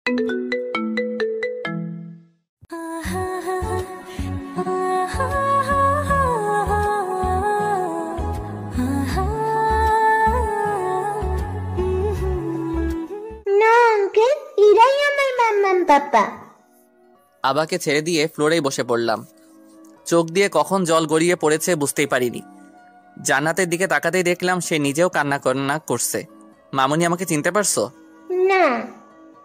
না আঙ্কেল, এরাই আমার মাম্মাম পাপা। আবাকে ছেড়ে দিয়ে ফ্লোরেই বসে পড়লাম। চোখ দিয়ে কখন জল গড়িয়ে পড়েছে বুঝতেই পারিনি। জান্নাতের দিকে তাকাতেই দেখলাম সে নিজেও কান্না করছে। মামুনি, আমাকে চিনতে পারছো? না,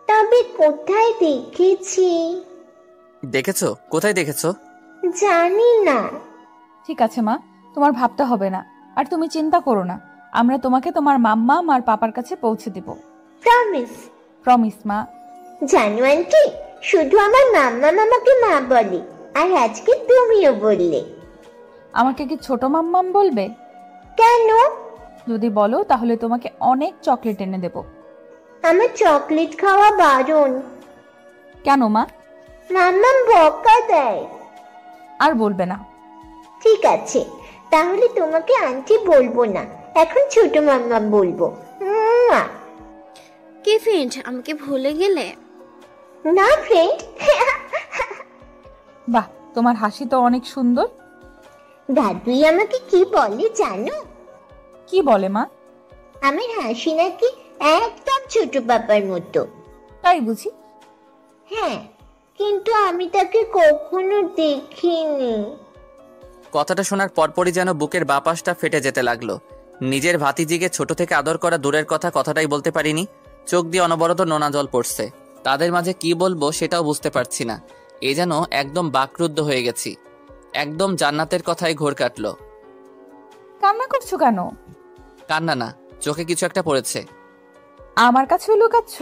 তবে কোথায় দেখেছি? দেখেছো? কোথায় দেখেছো? জানি না। ঠিক আছে মা, তোমার ভাবতে হবে না, আর তুমি চিন্তা করো না। আমরা তোমাকে তোমার মাম্মা আর পাপার কাছে পৌঁছে দিব। প্রমিস? প্রমিস মা। জানো আন্টি, শুধু আমার মাম্মাম আমাকে মা বলে, আর আজকে তুমিও বললে। আমাকে কি ছোট মাম্মাম বলবে? কেন? যদি বলো তাহলে তোমাকে অনেক চকলেট এনে দেব। আমার চকলেট খাওয়া বারণ। কেন মা? মাম্মাম বকা দেয়। আর বলবে না। ঠিক আছে, তাহলে তোমাকে আন্টি বলবো না, এখন ছোট মাম্মাম বলবো। মুয়া। কি ফ্রেন্ড, আমাকে ভুলে গেলে? না ফ্রেন্ড। বাহ, তোমার হাসি তো অনেক সুন্দর। দাদুই আমাকে কি বলে জানো? কি বলে মা? আমার হাসি নাকি একদম ছোট পাপার মতো। তাই বুঝি? হ্যাঁ, কিন্তু আমি তাকে কখনো দেখিনি। কথাটা শোনার পরপরই যেন বুকের বাপাসটা ফেটে যেতে লাগলো। নিজের ভাতিজিকে ছোট থেকে আদর করা দূরের কথাটাই বলতে পারিনি। চোখ দিয়ে অনবরত নোনা জল পড়ছে। তাদের মাঝে কি বলবো সেটাও বুঝতে পারছি না। এ যেন একদম বাকরুদ্ধ হয়ে গেছি। একদম জান্নাতের কথাই ঘোর কাটলো। কান্না করছো কেন? কান্না না, চোখে কিছু একটা পড়েছে। আমার কাছেও লুকাচ্ছ?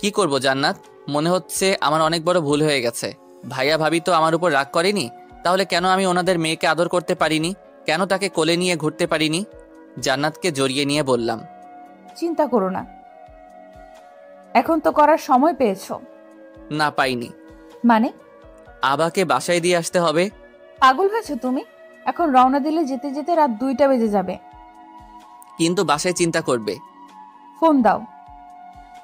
কি করব জান্নাত, মনে হচ্ছে আমার অনেক বড় ভুল হয়ে গেছে। ভাইয়া ভাবি তো আমার উপর রাগ করেনি, তাহলে কেন আমি ওনাদের মেয়েকে আদর করতে পারিনি? কেন তাকে কোলে নিয়ে ঘুরতে পারিনি? জান্নাতকে জড়িয়ে নিয়ে বললাম, চিন্তা করো না, এখন তো করার সময় পেয়েছো। না, পাইনি। মানে? আবাকে বাসায় দিয়ে আসতে হবে। পাগল হয়েছো তুমি? এখন রওনা দিলে যেতে যেতে রাত 2টা বেজে যাবে। কিন্তু বাসায় চিন্তা করবে। ফোন দাও।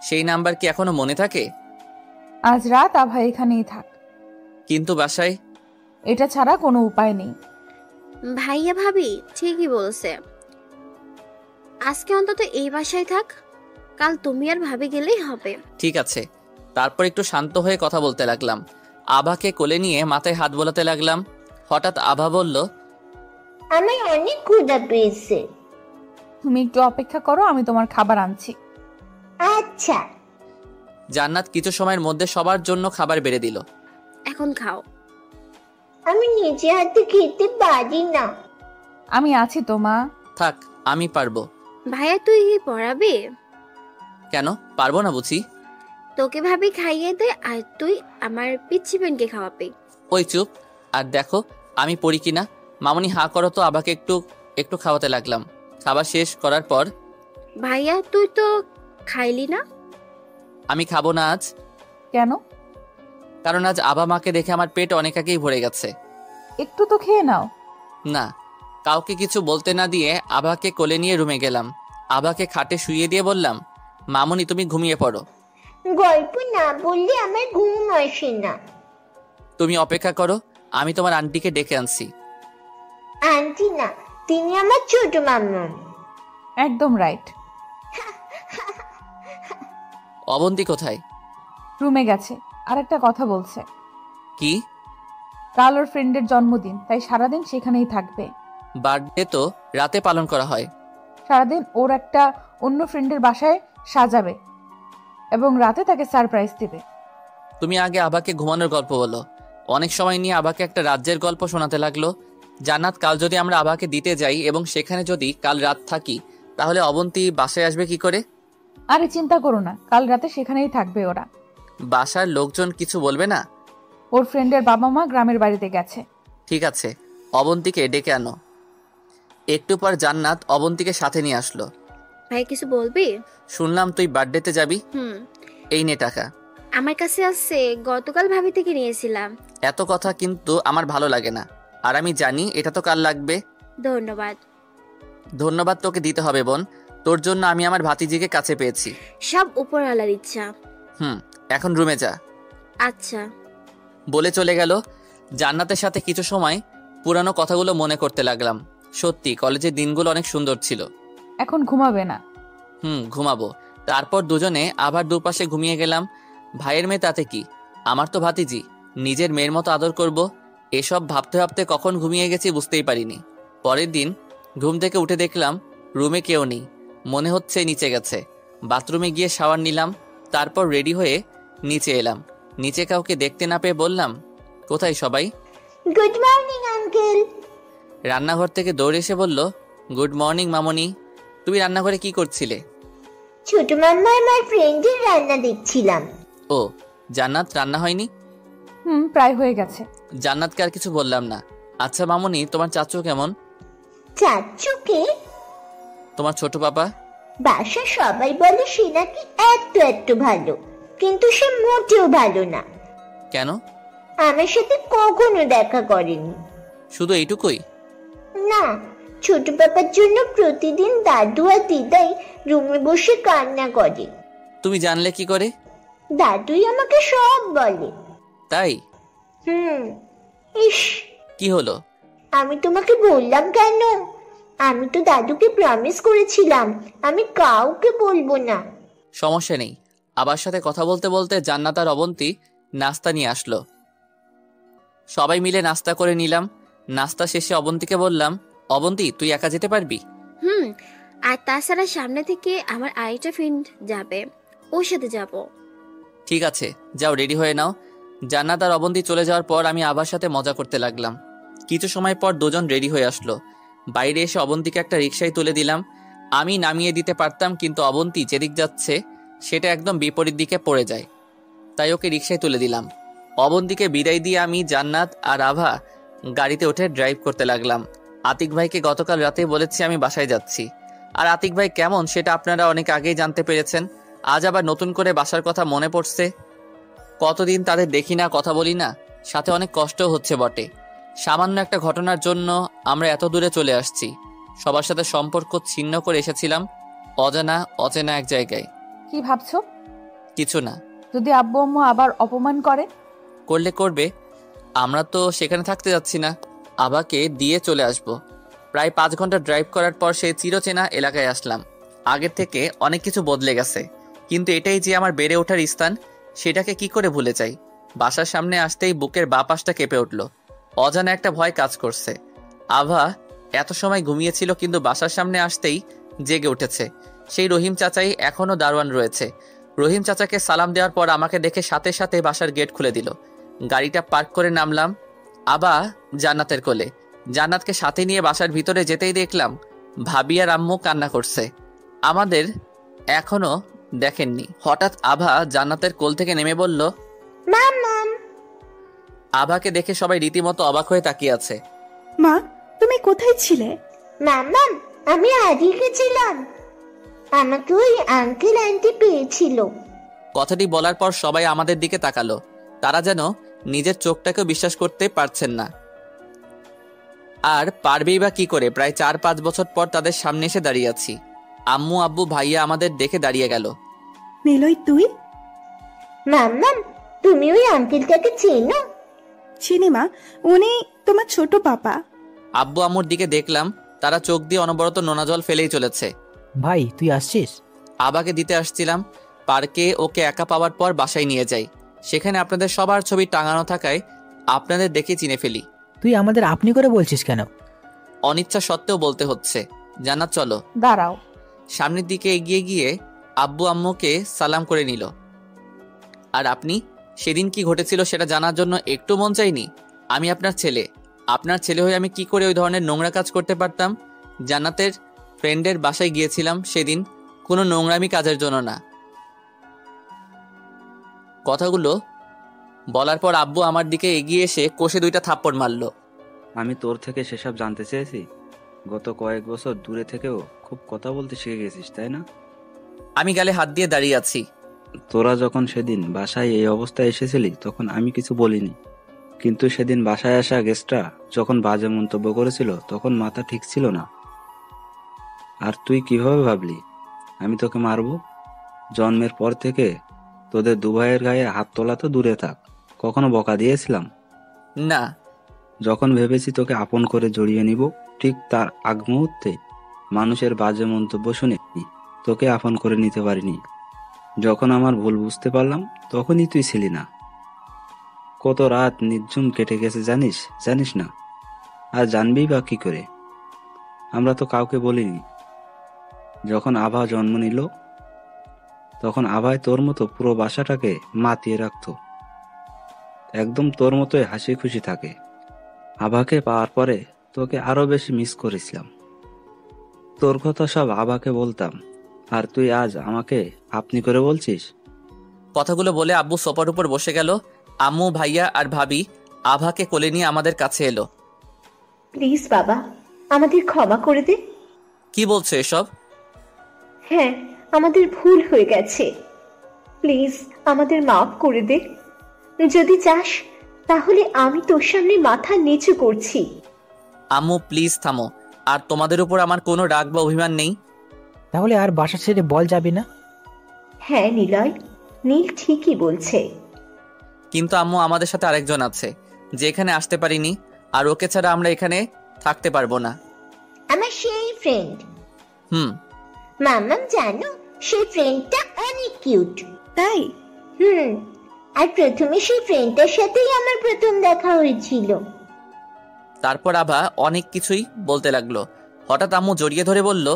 সেই নাম্বার কি এখনো মনে থাকে? আজ রাত আভা এখানেই থাক। কিন্তু বাসায়? এটা ছাড়া কোনো উপায় নেই। ভাইয়া ভাবি ঠিকই বলছে, আজকে অন্তত এই বাসায় থাক, কাল তুমি আর ভাবি গেলেই হবে। ঠিক আছে। তারপর একটু শান্ত হয়ে কথা বলতে লাগলাম। আবাকে কোলে নিয়ে মাথায় হাত বোলাতে লাগলাম। হঠাৎ আভা বলল, আমার অনেক ক্ষুধা পেয়েছে। তুমি একটু অপেক্ষা করো, আমি তোমার খাবার আনছি। আচ্ছা। জান্নাত কিছু সময়ের মধ্যে সবার জন্য খাবার বেড়ে দিল। এখন খাও। আমি নিজে হাতে খেতে পারি না। আমি আছি তো মা। থাক, আমি পারবো। ভাইয়া তুই কি পড়াবি? কেন পারবো না বুঝি? তোকে ভাবি খাইয়ে দে, আর তুই আমার পিচ্ছি বোনকে খাওয়াবি। ওই চুপ, আর দেখো আমি পড়ি কিনা। মামুনি হাঁ করো তো। আবাকে একটু একটু খাওয়াতে লাগলাম। খাবার শেষ করার পর, ভাইয়া তুই তো খাইলি না। আমি খাবো না আজ। কেন? কারণ আজ আবা মাকে দেখে আমার পেট অনেক আগেই ভরে গেছে। একটু তো খেয়ে নাও। না, কাউকে কিছু বলতে না দিয়ে আবাকে কোলে নিয়ে রুমে গেলাম। আবাকে খাটে শুইয়ে দিয়ে বললাম, মামুনি তুমি ঘুমিয়ে পড়ো। গল্প না বললে আমার ঘুম আসে না। তুমি অপেক্ষা করো, আমি তোমার আন্টিকে ডেকে আনছি। আন্টি না, তিনি আমার ছোট মাম্মা। একদম রাইট। অবন্তী কোথায়? রুমে গেছে, আর একটা কথা বলছে। কি? কাল ওর ফ্রেন্ডের জন্মদিন, তাই সারাদিন সেখানেই থাকবে। বার্থডে তো রাতে পালন করা হয়। সারাদিন ওর একটা অন্য ফ্রেন্ডের বাসায় সাজাবে এবং রাতে তাকে সারপ্রাইজ দিবে। তুমি আগে আবাকে ঘুমানোর গল্প বলো। অনেক সময় নিয়ে আবাকে একটা রাজ্যের গল্প শোনাতে লাগলো। জান্নাত, কাল যদি আমরা আবাকে দিতে যাই এবং সেখানে যদি কাল রাত থাকি, তাহলে অবন্তী বাসায় আসবে কি করে? আরে চিন্তা করো না, কাল রাতে সেখানেই থাকবে ওরা। বাসার লোকজন কিছু বলবে না? ওর ফ্রেন্ডের বাবা মা গ্রামের বাড়িতে গেছে। ঠিক আছে, অবন্তীকে ডেকে আনো। একটু পর জান্নাত অবন্তীকে সাথে নিয়ে আসলো। ভাই কিছু বলবি? শুনলাম তুই বার্থডেতে যাবি। এই নে টাকা। আমার কাছে আছে, গতকাল ভাবি থেকে নিয়েছিলাম। এত কথা কিন্তু আমার ভালো লাগে না, আর আমি জানি এটা তো কাল লাগবে। ধন্যবাদ। ধন্যবাদ তোকে দিতে হবে বোন, তোর জন্য আমি আমার ভাতিজিকে কাছে পেয়েছি। সব উপরওয়ালার ইচ্ছা। এখন রুমে যা। আচ্ছা। বলে চলে গেল। জান্নাতের সাথে কিছু সময় পুরানো কথাগুলো মনে করতে লাগলাম। সত্যি কলেজের দিনগুলো অনেক সুন্দর ছিল। এখন ঘুমাবে না? ঘুমাবো। তারপর দুজনে আবার দুপাশে ঘুমিয়ে গেলাম। ভাইয়ের মেয়ে তাতে কি, আমার তো ভাতিজি, নিজের মেয়ের মতো আদর করব। এসব ভাবতে ভাবতে কখন ঘুমিয়ে গেছি বুঝতেই পারিনি। পরের দিন ঘুম থেকে উঠে দেখলাম রুমে কেউ নেই, মনে হচ্ছে নিচে গেছে। বাথরুমে গিয়ে শাওয়ার নিলাম, তারপর রেডি হয়ে নিচে এলাম। নিচে কাউকে দেখতে না পেয়ে বললাম, কোথায় সবাই? Good morning uncle. রান্নাঘর থেকে দৌড়ে এসে বলল, গুড মর্নিং মামনি। তুমি রান্নাঘরে কি করছিলে? ছোট মাম্মা আমার ফ্রেন্ডের রান্না দেখছিলাম। ও, জান্নাত রান্না হয়নি? প্রায় হয়ে গেছে। জান্নাতকে আর কিছু বললাম না। আচ্ছা মামনি, তোমার চাচু কেমন? চাচুকে? তোমার ছোট পাপা? বাসা সবাই বলে সে নাকি একটু একটু ভালো, কিন্তু সে মোটেও ভালো না। কেন? আমার সাথে কখনো দেখা করেনি। শুধু এইটুকুই? না, ছোট পাপার জন্য প্রতিদিন দাদু আর দিদাই রুমে বসে কান্না করে। তুমি জানলে কি করে? দাদুই আমাকে সব বলে। তাই? ইস, কি হলো? আমি তোমাকে বললাম কেন? আমি তো দাদুকে প্রমিস করেছিলাম আমি কাউকে বলবো না। সমস্যা নেই। আবার সাথে কথা বলতে বলতে জান্নাত আর অবন্তী নাস্তা নিয়ে আসলো। সবাই মিলে নাস্তা করে নিলাম। নাস্তা শেষে অবন্তীকে বললাম, অবন্তী তুই একা যেতে পারবি? আর তাছাড়া সামনে থেকে আমার আরেকটা ফ্রেন্ড যাবে, ওর সাথে যাব। ঠিক আছে, যাও রেডি হয়ে নাও। জান্নাত আর অবন্তী চলে যাওয়ার পর আমি আবার সাথে মজা করতে লাগলাম। কিছু সময় পর দুজন রেডি হয়ে আসলো। বাইরে এসে অবন্তীকে একটা রিকশায় তুলে দিলাম। আমি নামিয়ে দিতে পারতাম, কিন্তু অবন্তী যেদিক যাচ্ছে সেটা একদম বিপরীত দিকে পড়ে যায়, তাই ওকে রিকশায় তুলে দিলাম। অবন্তীকে বিদায় দিয়ে আমি, জান্নাত আর আভা গাড়িতে উঠে ড্রাইভ করতে লাগলাম। আতিক ভাইকে গতকাল রাতে বলেছি আমি বাসায় যাচ্ছি। আর আতিক ভাই কেমন সেটা আপনারা অনেক আগেই জানতে পেরেছেন। আজ আবার নতুন করে বাসার কথা মনে পড়ছে। কতদিন তাদের দেখি না, কথা বলি না, সাথে অনেক কষ্টও হচ্ছে বটে। সামান্য একটা ঘটনার জন্য আমরা এত দূরে চলে আসছি। সবার সাথে সম্পর্ক ছিন্ন করে এসেছিলাম অচেনা এক জায়গায়। কি ভাবছো? কিছু না। যদি আব্বু আম্মু আবার অপমান করে? করবে। আমরা তো সেখানে থাকতে যাচ্ছি না, আবাকে দিয়ে চলে আসব। প্রায় 5 ঘন্টা ড্রাইভ করার পর সেই চিরচেনা এলাকায় আসলাম। আগের থেকে অনেক কিছু বদলে গেছে, কিন্তু এটাই যে আমার বেড়ে ওঠার স্থান, সেটাকে কি করে ভুলে যাই। বাসার সামনে আসতেই বুকের বাঁ পাশটা কেঁপে উঠল। অজানা একটা ভয় কাজ করছে। আভা এত সময় ঘুমিয়েছিল, কিন্তু বাসার সামনে আসতেই জেগে উঠেছে। সেই রহিম চাচাই এখনো দারোয়ান রয়েছে। রহিম চাচাকে সালাম দেওয়ার পর আমাকে দেখে সাথে সাথে বাসার গেট খুলে দিল। গাড়িটা পার্ক করে নামলাম। আবা জান্নাতের কোলে। জান্নাতকে সাথে নিয়ে বাসার ভিতরে যেতেই দেখলাম ভাবি আর আম্মু কান্না করছে। আমাদের এখনো দেখেননি। হঠাৎ আভা জান্নাতের কোল থেকে নেমে বলল, মাম্মাম। আভাকে দেখে সবাই রীতিমতো অবাক হয়ে তাকিয়ে আছে। মা, তুমি কোথায় ছিলে? মাম্মাম, আমি হারিয়ে গেছিলাম। আমাকে ওই আঙ্কেল আন্টি পেয়েছিল। কথাটি বলার পর সবাই আমাদের দিকে তাকালো। তারা যেন নিজের চোখটাকেও বিশ্বাস করতে পারছেন না। আর পারবেই বা কি করে, প্রায় 4-5 বছর পর তাদের সামনে এসে দাঁড়িয়ে আছি। আম্মু আব্বু ভাইয়া আমাদের দেখে দাঁড়িয়ে গেল। নিলয়, তুই? মাম্মাম, তুমি ওই আঙ্কেলটাকে চেনো? চিনি মা, উনি তোমার ছোট পাপা। আব্বু আম্মুর দিকে দেখলাম, তারা চোখ দিয়ে অনবরত নোনা জল ফেলেই চলেছে। ভাই তুই আসছিস? আবাকে দিতে আসছিলাম। পার্কে ওকে একা পাওয়ার পর বাসায় নিয়ে যাই। সেখানে আপনাদের সবার ছবি টাঙানো থাকায় আপনাদের দেখে চিনে ফেলি। তুই আমাদের আপনি করে বলছিস কেন? অনিচ্ছা সত্ত্বেও বলতে হচ্ছে। জান্নাত চলো। দাঁড়াও। সামনের দিকে এগিয়ে গিয়ে আব্বু আম্মুকে সালাম করে নিল। আর আপনি, সেদিন কি ঘটেছিল সেটা জানার জন্য একটু মন চাইনি? আমি আপনার ছেলে। আপনার ছেলে হয়ে আমি কি করে ওই ধরনের নোংরা কাজ করতে পারতাম? জান্নাতের ফ্রেন্ডের বাসায় গিয়েছিলাম সেদিন, কোনো নোংরামি কাজের জন্য না। কথাগুলো বলার পর আব্বু আমার দিকে এগিয়ে এসে কষে 2টা থাপ্পড় মারল। আমি তোর থেকে সেসব জানতে চেয়েছি? গত কয়েক বছর দূরে থেকেও খুব কথা বলতে শিখে গেছিস, তাই না? আমি গালে হাত দিয়ে দাঁড়িয়ে আছি। তোরা যখন সেদিন বাসায় এই অবস্থায় এসেছিলি তখন আমি কিছু বলিনি, কিন্তু সেদিন বাসায় আসা গেস্টরা যখন বাজে মন্তব্য করেছিল তখন মাথা ঠিক ছিল না। আর তুই কিভাবে ভাবলি আমি তোকে মারবো? জন্মের পর থেকে তোদের দু ভাইয়ের গায়ে হাত তোলা তো দূরে থাক, কখনো বকা দিয়েছিলাম? না। যখন ভেবেছি তোকে আপন করে জড়িয়ে নিব, ঠিক তার আগ মুহূর্তে মানুষের বাজে মন্তব্য শুনে তোকে আপন করে নিতে পারিনি। যখন আমার ভুল বুঝতে পারলাম, তখনই তুই ছিলি না। কত রাত নির্ঝুম কেটে গেছে জানিস না? আর জানবি বা কি করে? আমরা তো কাউকে বলিনি। যখন আভা জন্ম নিল, তখন আভায় তোর মতো পুরো বাসাটাকে মাতিয়ে রাখতো, একদম তোর মতোই হাসি খুশি থাকে। আভাকে পাওয়ার পরে তোকে আরো বেশি মিস করেছিলাম। তোর কথা সব আভাকে বলতাম, আর তুই আজ আমাকে আপনি করে বলছিস। কথাগুলো বলে আব্বু সোফার উপর বসে গেল। আম্মু, ভাইয়া আর ভাবি আভাকে কোলে নিয়ে আমাদের কাছে এলো। প্লিজ বাবা, আমাদের ক্ষমা করে দে। কি বলছো এসব? হ্যাঁ, আমাদের ভুল হয়ে গেছে। প্লিজ আমাদের মাফ করে দে। যদি চাস তাহলে আমি তোর সামনে মাথা নিচু করছি। আম্মু প্লিজ থামো। আর তোমাদের উপর আমার কোনো রাগ বা অভিমান নেই। তাহলে আর বাসা ছেড়ে বল যাবি না? হ্যাঁ নিলয়, নীল ঠিকই বলছে। কিন্তু আম্মু, আমাদের সাথে আরেকজন আছে যে এখানে আসতে পারিনি, আর ওকে ছাড়া আমরা এখানে থাকতে পারবো না। আমার সেই ফ্রেন্ড। মাম্মাম জানো, সেই ফ্রেন্ডটা অনেক কিউট। তাই? আর প্রথমে সেই ফ্রেন্ডটার সাথেই আমার প্রথম দেখা হয়েছিল। তারপর আভা অনেক কিছুই বলতে লাগলো। হঠাৎ আম্মু জড়িয়ে ধরে বলল,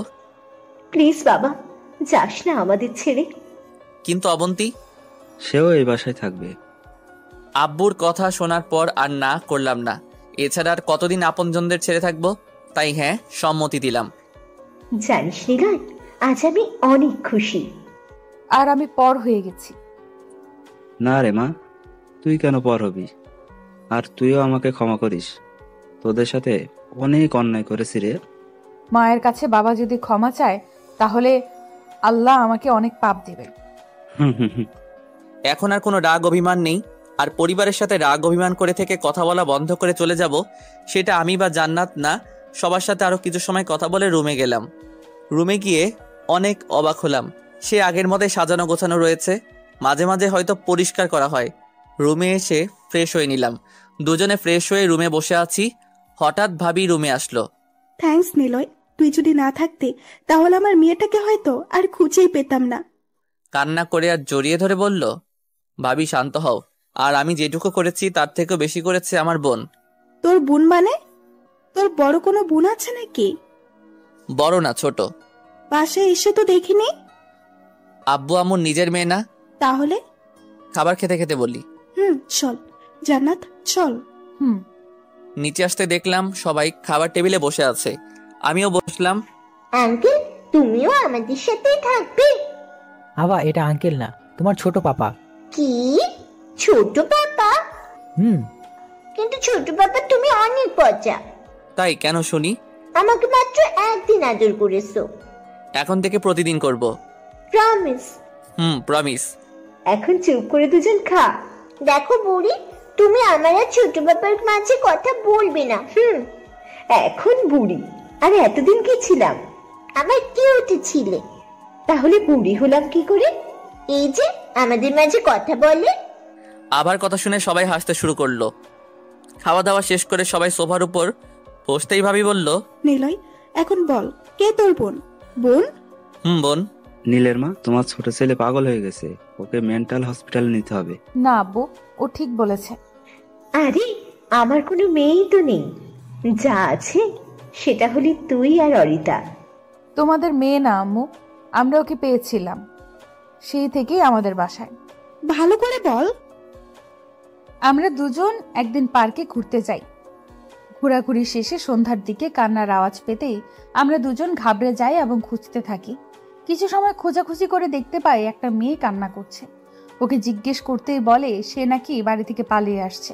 প্লিজ বাবা, যাস না আমাদের ছেড়ে। কিন্তু অবন্তী, সেও এই বাসায় থাকবে। আব্বুর কথা শোনার পর আর না করলাম না। এছাড়া আর কতদিন আপনজনদের ছেড়ে থাকবো? তাই হ্যাঁ, সম্মতি দিলাম। জানিস নিলয়, আজ আমি অনেক খুশি। আর আমি পর হয়ে গেছি। না রে মা, তুই কেন পর হবি? আর তুইও আমাকে ক্ষমা করিস। তোদের সাথে অনেক অন্যায় করেছি রে। মায়ের কাছে বাবা যদি ক্ষমা চায় তাহলে আল্লাহ আমাকে অনেক পাপ দেবে। এখন আর কোনো রাগ অভিমান নেই। আর পরিবারের সাথে রাগ অভিমান করে থেকে কথা বলা বন্ধ করে চলে যাব, সেটা আমি বা জান্নাত না। সবার সাথে আরো কিছু সময় কথা বলে রুমে গেলাম। রুমে গিয়ে অনেক অবাক হলাম। সে আগের মতোই সাজানো গোছানো রয়েছে, মাঝে মাঝে হয়তো পরিষ্কার করা হয়। রুমে এসে ফ্রেশ হয়ে নিলাম। দুজনে ফ্রেশ হয়ে রুমে বসে আছি। হঠাৎ ভাবি রুমে আসলো। থ্যাঙ্কস নিলয়, তুই যদি না থাকতে তাহলে আমার মেয়েটাকে হয়তো আর খুঁজেই পেতাম না। কান্না করে আর জড়িয়ে ধরে বলল, ভাবি শান্ত হও। আর আমি যেটুকু করেছি তার থেকেও বেশি করেছে আমার বোন। তোর বোন মানে? তোর বড় কোনো বোন আছে নাকি? বড় না, ছোট। বাসায় এসে তো দেখিনি। আব্বু আম্মুর নিজের মেয়ে না। তাহলে? খাবার খেতে খেতে বলি। চল জান্নাত, চল। নিচে আসতে দেখলাম সবাই খাবার টেবিলে বসে আছে। আমিও বসলাম। আঙ্কেল, তুমিও আমাদের সাথেই থাকবে? আভা, এটা আঙ্কেল না, তোমার ছোট পাপা। কি? ছোট পাপা? কিন্তু ছোট পাপা তুমি অনেক পচা। তাই কেন শুনি? আমাকে মাত্র একদিন আদর করেছো। এখন থেকে প্রতিদিন করব। প্রমিস? প্রমিস। এখন চুপ করে দুজন খা। দেখো বুড়ি, তুমি আমার আর ছোট বাবার মাঝে কথা বলবে না। এখন বুড়ি, আর এতদিন কি ছিলাম? আমার কিউট ছিলে, তাহলে বুড়ি হলাম কি করে? এই যে আমাদের মাঝে কথা বলে। আবার কথা শুনে সবাই হাসতে শুরু করলো। খাওয়া দাওয়া শেষ করে সবাই সোফার উপর বসতেই ভাবি বলল, নিলয়, এখন বল, কে তোর বোন? বোন? বোন। নীলের মা, তোমার ছোট ছেলে পাগল হয়ে গেছে, ওকে মেন্টাল হসপিটালে নিতে হবে। না আব্বু, ও ঠিক বলেছে। আরে আমার কোনো মেয়েই তো নেই, যা আছে সেটা হলি তুই আর অরিতা। তোমাদের মেয়ে না আম্মু, আমরা ওকে পেয়েছিলাম, সেই থেকেই আমাদের বাসায়। ভালো করে বল। আমরা দুজন একদিন পার্কে ঘুরতে যাই। ঘোরাঘুরি শেষে সন্ধ্যার দিকে কান্নার আওয়াজ পেতেই আমরা দুজন ঘাবড়ে যাই এবং খুঁজতে থাকি। কিছু সময় খোঁজাখুঁজি করে দেখতে পাই একটা মেয়ে কান্না করছে। ওকে জিজ্ঞেস করতেই বলে সে নাকি বাড়ি থেকে পালিয়ে আসছে।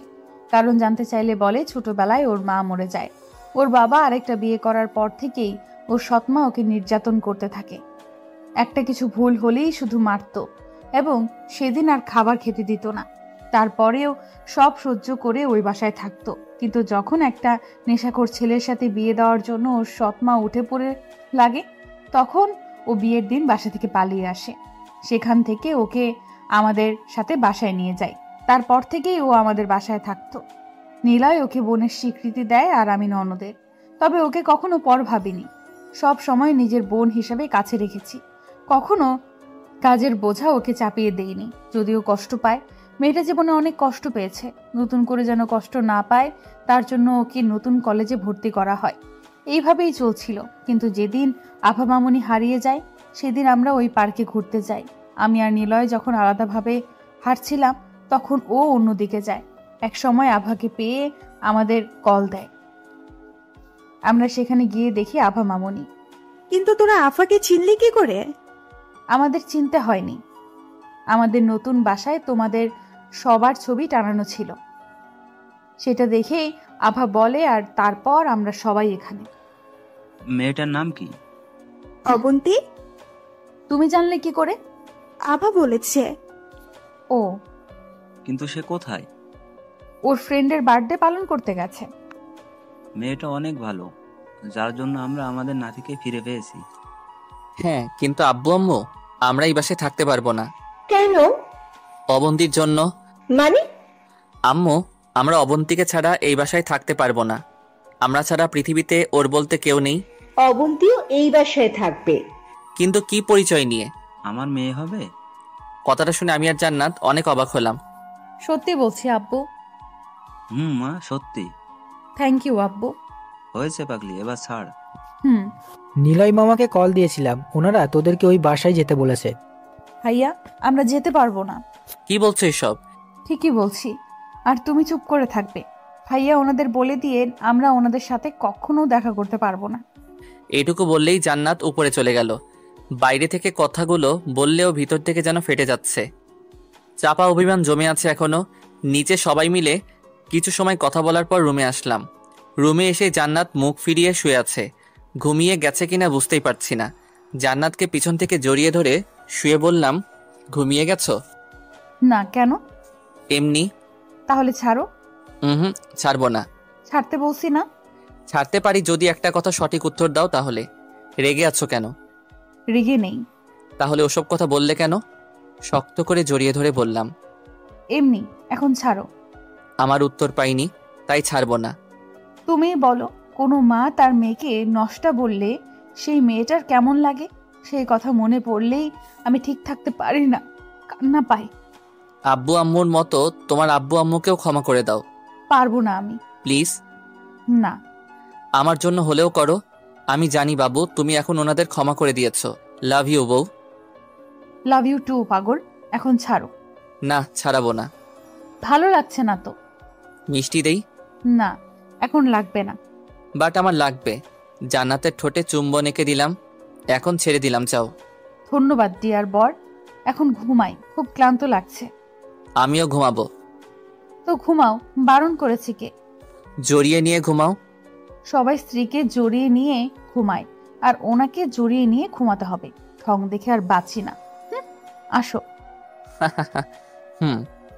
কারণ জানতে চাইলে বলে ছোটবেলায় ওর মা মরে যায়। ওর বাবা আরেকটা বিয়ে করার পর থেকেই ওর সৎমা ওকে নির্যাতন করতে থাকে। একটা কিছু ভুল হলেই শুধু মারত এবং সেদিন আর খাবার খেতে দিত না। তারপরেও সব সহ্য করে ওই বাসায় থাকতো। কিন্তু যখন একটা নেশাখোর ছেলের সাথে বিয়ে দেওয়ার জন্য ওর সৎমা উঠে পড়ে লাগে, তখন ও বিয়ের দিন বাসা থেকে পালিয়ে আসে। সেখান থেকে ওকে আমাদের সাথে বাসায় নিয়ে যায়। তারপর থেকেই ও আমাদের বাসায় থাকতো। নিলয় ওকে বোনের স্বীকৃতি দেয় আর আমি ননদের। তবে ওকে কখনো পর ভাবিনি, সব সময় নিজের বোন হিসেবে কাছে রেখেছি। কখনো কাজের বোঝা ওকে চাপিয়ে দেইনি। যদিও কষ্ট পায়, মেয়েটা জীবনে অনেক কষ্ট পেয়েছে, নতুন করে যেন কষ্ট না পায় তার জন্য ওকে নতুন কলেজে ভর্তি করা হয়। এইভাবেই চলছিল। কিন্তু যেদিন আভা মামুনি হারিয়ে যায় সেদিন আমরা ওই পার্কে ঘুরতে যাই। আমি আর নিলয় যখন আলাদাভাবে হাঁটছিলাম তখন ও অন্যদিকে যায়। এক সময় আভাকে পেয়ে আমাদের কল দেয়। আমরা সেখানে গিয়ে দেখি আভা মামুনি। কিন্তু তোরা আফাকে চিনলি কি করে? আমাদের চিনতে হয়নি, আমাদের নতুন বাসায় তোমাদের সবার ছবি টানানো ছিল, সেটা দেখেই আভা বলে, আর তারপর আমরা সবাই এখানে। মেয়েটার নাম কি? অবন্তী। তুমি জানলে কি করে? আভা বলেছে। ও, কিন্তু সে কোথায়? ওর ফ্রেন্ডের বার্থডে পালন করতে গেছে। মেয়েটা অনেক ভালো, যার জন্য আমরা আমাদের নাতিকে ফিরে পেয়েছি। হ্যাঁ, কিন্তু আব্বু আম্মু আমরা এই বাসায় থাকতে পারবো না। কেন? অবন্তীর জন্য। মানে? আম্মু, আমরা অবন্তীকে ছাড়া এই বাসায় থাকতে পারবো না। আমরা ছাড়া পৃথিবীতে ওর বলতে কেউ নেই। অবন্তীও এই বাসায় থাকবে। কিন্তু কি পরিচয় নিয়ে? আমার মেয়ে হবে। কথাটা শুনে আমি আর জান্নাত অনেক অবাক হলাম। সত্যি বলছি আব্বু। মা, সত্যি। থ্যাংক ইউ আব্বু। হয়েছে পাগলি, এবার ছাড়। নিলয় মামাকে কল দিয়েছিলাম, ওনারা তোদেরকে ওই বাসায় যেতে বলেছে। ভাইয়া, আমরা যেতে পারবো না। কি বলছো এসব? ঠিকই বলছি, আর তুমি চুপ করে থাকবে। ভাইয়া ওনাদের বলে দিয়ে আমরা ওনাদের সাথে কখনো দেখা করতে পারবো না। এইটুকু বললেই জান্নাত উপরে চলে গেল। বাইরে থেকে কথাগুলো বললেও ভিতর থেকে যেন ফেটে যাচ্ছে। চাপা অভিমান জমে আছে এখনো। নিচে সবাই মিলে কিছু সময় কথা বলার পর রুমে আসলাম। রুমে এসে জান্নাত মুখ ফিরিয়ে শুয়ে আছে। ঘুমিয়ে গেছে কিনা বুঝতেই পারছি না। জান্নাতকে পিছন থেকে জড়িয়ে ধরে শুয়ে বললাম, ঘুমিয়ে গেছো? না, কেন? এমনি। তাহলে ছাড়ো। ছাড়বো না। ছাড়তে বলছি না। ছাড়তে পারি যদি একটা কথা সঠিক উত্তর দাও। তাহলে রেগে আছো কেন? রেগে নেই। তাহলে ওসব কথা বললে কেন? শক্ত করে জড়িয়ে ধরে বললাম, এমনি। এখন ছাড়ো। আমার উত্তর পাইনি, তাই ছাড়বো না। তুমি বলো, কোনো মা তার মেয়েকে নষ্টা বললে সেই মেয়েটার কেমন লাগে? সেই কথা মনে পড়লেই আমি ঠিক থাকতে পারি না, কান্না পাই। আব্বু আম্মুর মতো তোমার আব্বু আম্মুকেও ক্ষমা করে দাও। পারবো না আমি। প্লিজ। না। আমার জন্য হলেও করো। আমি জানি বাবু তুমি এখন ওনাদের ক্ষমা করে দিয়েছো। লাভ ইউ বউ। লাভ ইউ টু পাগল। এখন ছাড়ো। না, ছাড়াবো না। ভালো লাগছে না তো। মিষ্টি দেই? না, এখন লাগবে না। বাট আমার লাগবে। জান্নাতের ঠোঁটে চুম্বন এঁকে দিলাম। এখন ছেড়ে দিলাম, চাও? ধন্যবাদ ডিয়ার বর। এখন ঘুমাই, খুব ক্লান্ত লাগছে। আমিও ঘুমাবো। তো ঘুমাও, বারণ করেছে কে? জড়িয়ে নিয়ে ঘুমাও। সবাই স্ত্রীকে জড়িয়ে নিয়ে ঘুমায়, আর ওনাকে জড়িয়ে নিয়ে ঘুমাতে হবে। ঠং দেখে আর বাঁচি না। আসো।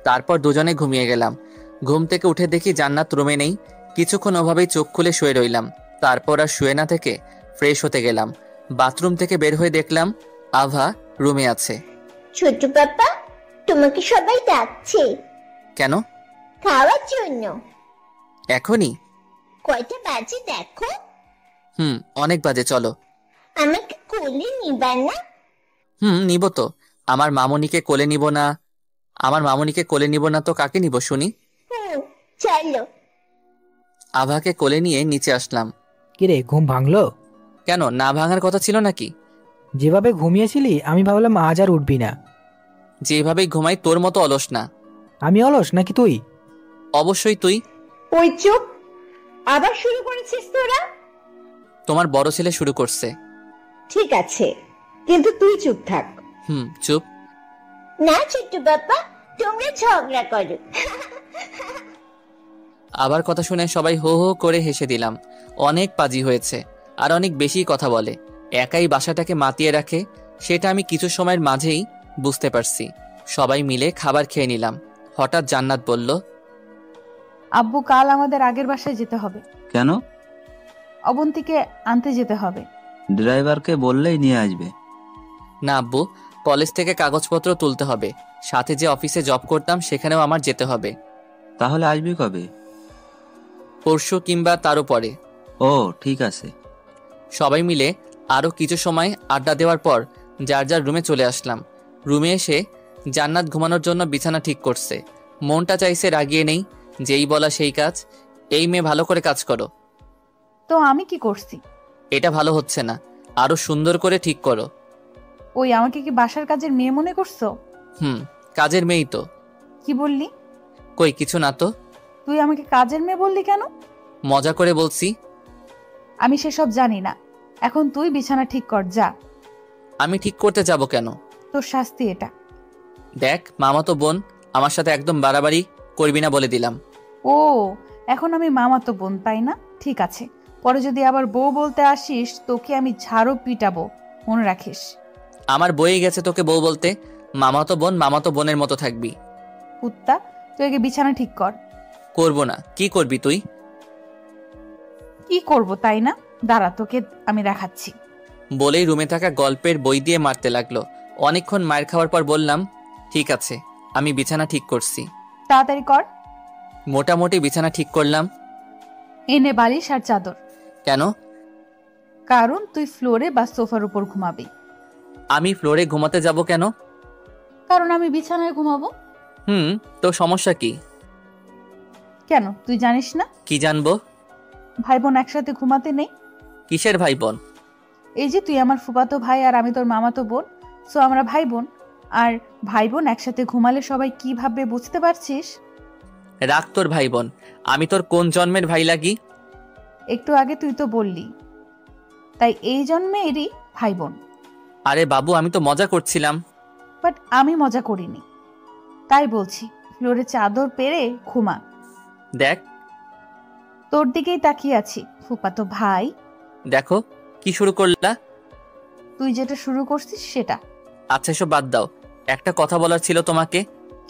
তারপর দুজনে ঘুমিয়ে গেলাম। ঘুম থেকে উঠে দেখি জান্নাত রুমে নেই। কিছুক্ষণ ওভাবেই চোখ খুলে শুয়ে রইলাম। তারপর আর শুয়ে না থেকে ফ্রেশ হতে গেলাম। বাথরুম থেকে বের হয়ে দেখলাম আভা রুমে আছে। ছোট পাপা, তোমাকে সবাই ডাকছে। কেন? খাওয়ার জন্য। এখনই? কয়টা বাজে দেখো। অনেক বাজে, চলো। আমাকে কোলে নিবা না? নিব তো। আমার মামুনিকে কোলে নিব না? আমার মামুনিকে কোলে নিব না তো কাকে নিব শুনি? চলো। আভাকে কোলে নিয়ে নিচে আসলাম। কিরে, ঘুম ভাঙলো? কেন, না ভাঙার কথা ছিল নাকি? যেভাবে ঘুমিয়েছিলি আমি ভাবলাম আজ আর উঠবি না। যেভাবেই ঘুমাই তোর মতো অলস না। আমি অলস নাকি তুই? অবশ্যই তুই। ওই চুপ, আবার শুরু করেছিস তোরা? তোমার বড় ছেলে শুরু করছে। ঠিক আছে, কিন্তু তুই চুপ থাক। চুপ না ছোট্ট বাবা, তোমরা ঝগড়া করো। আবার কথা শুনে সবাই হো হো করে হেসে দিলাম। অনেক পাজি হয়েছে, আর অনেক বেশি কথা বলে, একাই বাসাটাকে মাতিয়ে রাখে, সেটা আমি কিছু সময়ের মাঝেই বুঝতে পারছি। সবাই মিলে খাবার খেয়ে নিলাম। হঠাৎ জান্নাত বলল, আব্বু, কাল আমাদের আগের বাসায় যেতে হবে। কেন? অবন্তীকে আনতে যেতে হবে। ড্রাইভারকে বললেই নিয়ে আসবে। না আব্বু, কলেজ থেকে কাগজপত্র তুলতে হবে, সাথে যে অফিসে জব করতাম সেখানেও আমার যেতে হবে। তাহলে আসবি কবে? পরশু কিংবা তারও পরে। ও ঠিক আছে। সবাই মিলে আরও কিছু সময় আড্ডা দেওয়ার পর যার যার রুমে চলে আসলাম। রুমে এসে জান্নাত ঘুমানোর জন্য বিছানা ঠিক করছে। মনটা চাইছে রাগিয়ে নেই, যেই বলা সেই কাজ। এই মেয়ে ভালো করে কাজ করো। তো আমি কি করছি? এটা ভালো হচ্ছে না, আরো সুন্দর করে ঠিক করো। ওই আমাকে কি বাসার কাজের মেয়ে মনে করছো? কাজের মেয়েই তো। কি বললি? কই কিছু না তো। তুই আমাকে কাজের মেয়ে বললি কেন? মজা করে বলছি। আমি সেসব জানি না। এখন তুই বিছানা ঠিক কর, যা। আমি ঠিক করতে যাব কেন? তোর শাস্তি এটা। দেখ, মামাতো বোন, আমার সাথে একদম বাড়াবাড়ি করবি না বলে দিলাম। ও, এখন আমি মামাতো বোন, তাই না? ঠিক আছে, পরে যদি আবার বউ বলতে আসিস তোকে আমি ঝাড়ু পিটাবো, মনে রাখিস। আমার বয়ে গেছে তোকে বউ বলতে। মামাতো বোন মামাতো বোনের মতো থাকবি। কুত্তা, তুই আগে বিছানা ঠিক কর। করব না। কি করবি তুই? কি করব তাই না? দাঁড়া, তোকে আমি দেখাচ্ছি। বলেই রুমে থাকা গল্পের বই দিয়ে মারতে লাগলো। অনেকক্ষণ মায়ের খাওয়ার পর বললাম, ঠিক আছে, আমি বিছানা ঠিক করছি। তাড়াতাড়ি কর। মোটামুটি বিছানা ঠিক করলাম। এনে বালিশ আর চাদর। কেন? কারণ তুই ফ্লোরে বা সোফার উপর ঘুমাবি। আমি ফ্লোরে ঘুমাতে যাব কেন? কারণ আমি বিছানায় ঘুমাবো। তো সমস্যা কি? কেন, তুই জানিস না? কি জানবো? ভাই বোন একসাথে ঘুমাতে নেই। কিসের ভাই বোন? এই যে তুই আমার ফুফাতো ভাই আর আমি তোর মামাতো বোন, সো আমরা ভাই বোন। আর ভাই বোন একসাথে ঘুমালে সবাই কি ভাববে বুঝতে পারছিস? রাখ তোর ভাই বোন। আমি তোর কোন জন্মের ভাই লাগি? একটু আগে তুই তো বললি, তাই এই জন্মেরই ভাই বোন। আরে বাবু, আমি তো মজা করছিলাম। বাট আমি মজা করিনি, তাই বলছি ফ্লোরে চাদর পেরে ঘুমা। দেখ, তোর দিকেই তাকিয়ে আছি ফুফাতো ভাই। দেখো কি শুরু করলা। তুই যেটা শুরু করছিস সেটা। আচ্ছা, এসব বাদ দাও। একটা কথা বলার ছিল তোমাকে।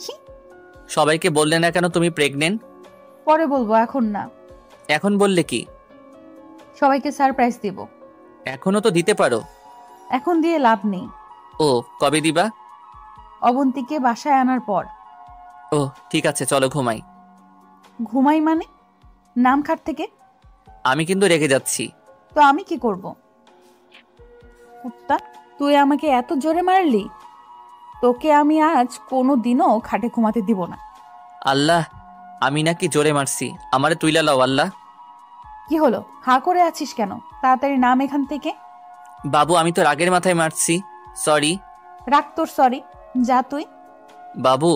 কি? সবাইকে বললে না কেন তুমি প্রেগনেন্ট? পরে বলবো, এখন না। এখন বললে কি? সবাইকে সারপ্রাইজ দিব। এখনো তো দিতে পারো। এখন দিয়ে লাভ নেই। ও, কবে দিবা? অবন্তীকে বাসায় আনার পর। ও ঠিক আছে, চলো ঘুমাই। ঘুমাই মানে? নাম খাট থেকে। আমি কিন্তু রেগে যাচ্ছি। তো আমি কি করব? কুত্তা, তুই আমাকে এত জোরে মারলি, তোকে আমি আজ কোনো দিনও খাটে ঘুমাতে দিব না। আল্লাহ, আমি নাকি জোরে মারছি? আমারে তুইলা লাও আল্লাহ। কি হলো, হা করে আছিস কেন? তাড়াতাড়ি নাম এখান থেকে। বাবু, আমি তো রাগের মাথায় মারছি, সরি। রাখ তোর সরি, যা তুই। বাবু।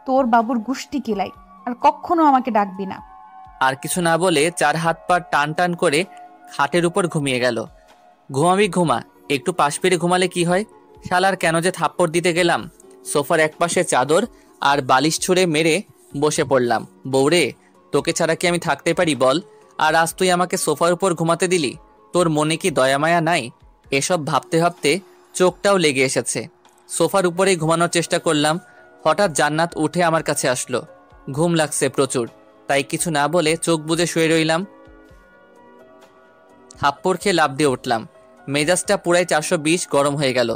তোর বাবুর গুষ্টি কিলাই, আর কখনো আমাকে ডাকবি না। আর কিছু না বলে 4 হাত পা টান টান করে খাটের উপর ঘুমিয়ে গেল। ঘুমাবি ঘুমা, একটু পাশ ফিরে ঘুমালে কি হয়? শালার কেন যে থাপ্পড় দিতে গেলাম। সোফার একপাশে চাদর আর বালিশ ছুঁড়ে মেরে বসে পড়লাম। বউরে, তোকে ছাড়া কি আমি থাকতে পারি বল? আর আজ তুই আমাকে সোফার উপর ঘুমাতে দিলি। তোর মনে কি দয়া মায়া নাই? এসব ভাবতে ভাবতে চোখটাও লেগে এসেছে। সোফার উপরেই ঘুমানোর চেষ্টা করলাম। হঠাৎ জান্নাত উঠে আমার কাছে আসলো। ঘুম লাগছে প্রচুর, তাই কিছু না বলে চোখ বুজে শুয়ে রইলাম। থাপ্পড় খেয়ে লাফ দিয়ে উঠলাম। মেজাজটা পুরাই 420 গরম হয়ে গেল।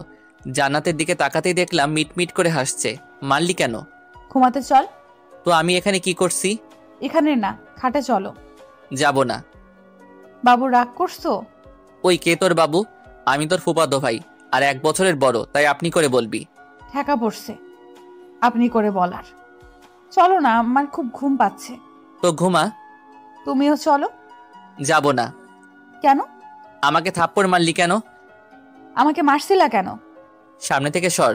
জান্নাতের দিকে তাকাতেই দেখলাম মিটমিট করে হাসছে। মারলি কেন? ঘুমাতে চল। তো আমি এখানে কি করছি? এখানে না, খাটে চলো। যাব না। বাবু রাগ করছো? ওই কে তোর বাবু? আমি তোর ফুফাতো ভাই, আর 1 বছরের বড়, তাই আপনি করে বলবি। ঠেকা পড়ছে আপনি করে বলার। চলো না, আমার খুব ঘুম পাচ্ছে। তো ঘুমা। তুমিও চলো। যাব না। কেন? আমাকে থাপ্পড় মারলি কেন? আমাকে মারছিলা কেন? সামনে থেকে সর।